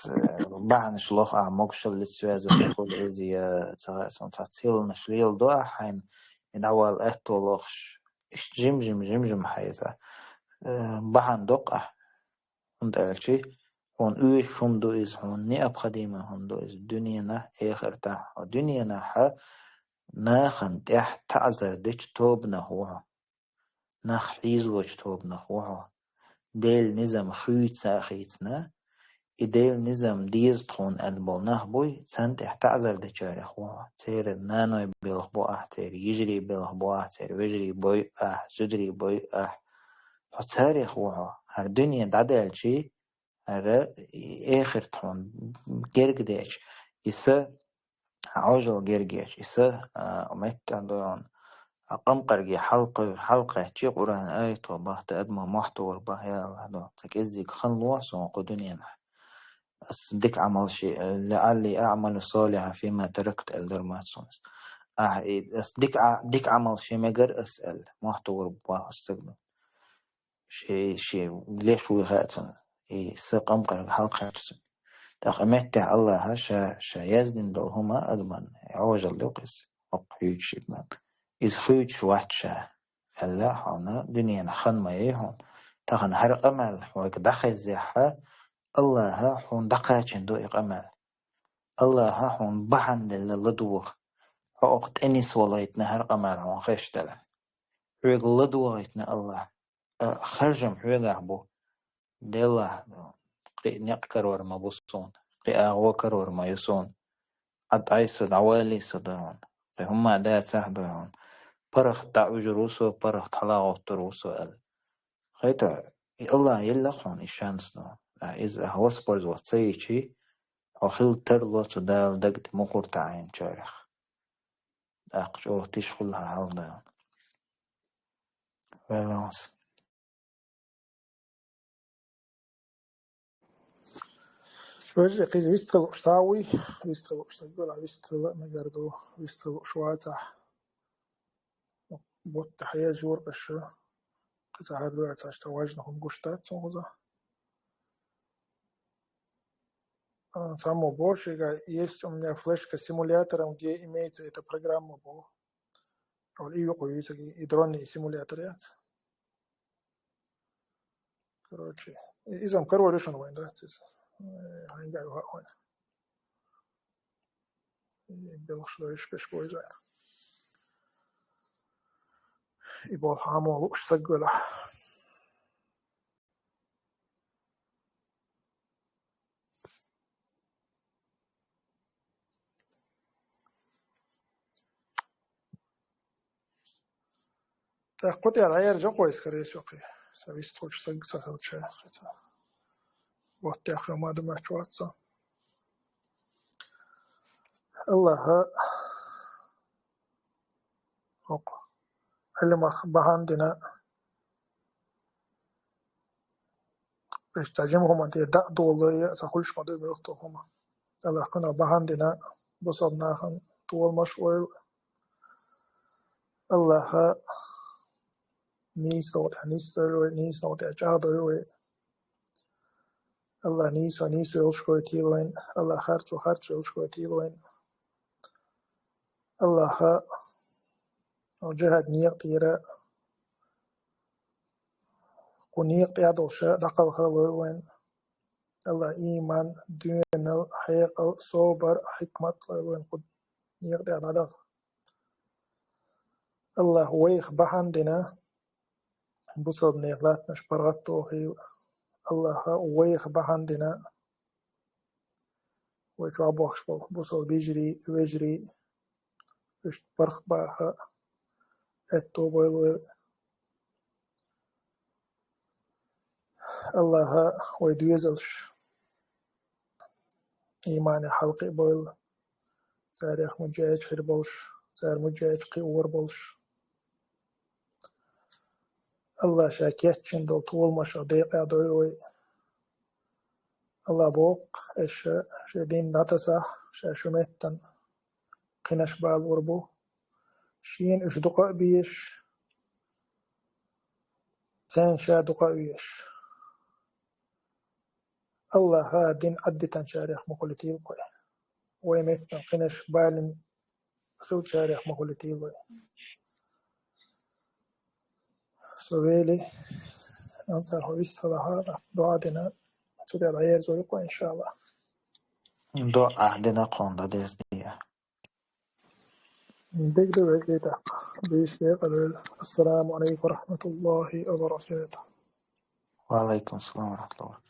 بعن شلوخ أعمق شل السوازة بيقول إزي تغاسون تاتيل نشليل دعاء حين يدعوى الأهتولوخش إش جم حيثا بعن دقة هندالشي هون اوش شندو إز هون نئب قديمة هندو إز دنيانا آخرتا ودنيانا ها ناخن تح تعذر ديش توبنا هو ناخ حيزوش توبنا هو ديل نظام خيوت ساخيتنا إديل نظام ديز تخون أدبولناه بوي سانت احتعذر ديشاري هو تير نانو بيلخ بو تير يجري بيلخ بو تير ويجري بوي جدري بوي حتاري هو هر دنيا دادل شي هر آخر تخون جرق ديش إسا عجل جرجيش إسا أمتا دون أقام قرجي حلقة شيء قرآن آية وباه تأدم محتوى باه يا الله دو تكذيك خلوا سون قدنيا أصدق عمل شيء لعلي أعمل صالحا فيما تركت الدرمات سونس أصدق عمل شيء مجر أسأل محتوى باه استقبل شيء ليش وغاتن سقام قرج حلقة تقمت الله شا يزدن دلهما أدمن عوجل لوقس وقيود شبنا إذ خيود شوات شا الله حونا دنيا خن ما يهون تغن هر أمل وك دخل زيحا الله حون دقاتشن دو أمل الله حون بحن للدوغ وقت أنيس ولايتنا هر أمل حون خيش دلا ويق لدوغيتنا الله خرجم ويق عبو دي الله قي نقكر ورما بصون قي أغوكر ورما يصون عيسى دعوالي صدرون هم دا سهدون برخ تعوج روسو برخ تلاغو تروسو خيتا الله يلقون إشانسنا إذا هو سبرز وصيشي أخيل ترلو تدال دقت مقر تعين شارخ أقشو تشغلها حالنا فالانس وجه قيز ويستغل شاوي ويستغل شتقول ويستغل مجردو ويستغل شواتا بوت حياة جور قشة قطع هردو عتاش تواجنهم قشتات سوغزا Само больше есть у меня флешка с симулятором, где имеется эта программа по и дронные симуляторы. Короче, изам корова решен войн, да? بلخش بش بويزين يبول حامو وش سجله تأخذ على عير جو كويس كريس يوقي سويست وش سج سهل شيء وقت آخر ما دم أشواتsa الله هوق اللي ما بهاندنا إيش تجمعهم أنت يدق دولة سخولش ما دوي بيرتوهم الله كنا بهاندنا بصبنا خن طول مشوار الله نيس نوت أجادوي الله نيس يلشكو تيلوين الله خرج يلشكو تيلوين الله جهد نيق تيرا ونيق تيادل شاء دقل خلوين الله إيمان دين الحقيقة صبر حكمة لوين قد نيق تيادل الله ويخ بحندنا بصب نيغلات نشبرغت توخيل الله ويخ بحندنا ويش عبوخش بصل بيجري ويجري ويش برخ باخا اتو بويل الله ويدويزلش إيمان حلقي بويل تاريخ مجاج خير بولش تار مجاج قيور بولش الله شاكيتشن دول طول مش أضيق يدوي الله بوق إيش شدين نتسا شميتن قناش بالوربو شين إيش دقاء بيش تان شا دقاء بيش الله هادين عدتن شاريخ مقولتي القوي ويمتن قناش بالن خل شاريخ مقولتي القوي سويلي أنصر هو يستطيع هذا دعادنا سودي العيال زويقو إن شاء الله دو عهدنا قوندا ديز دي ديك دو بيكيتا بيش ديق السلام عليكم ورحمة الله وبركاته وعليكم السلام ورحمة الله وبركاته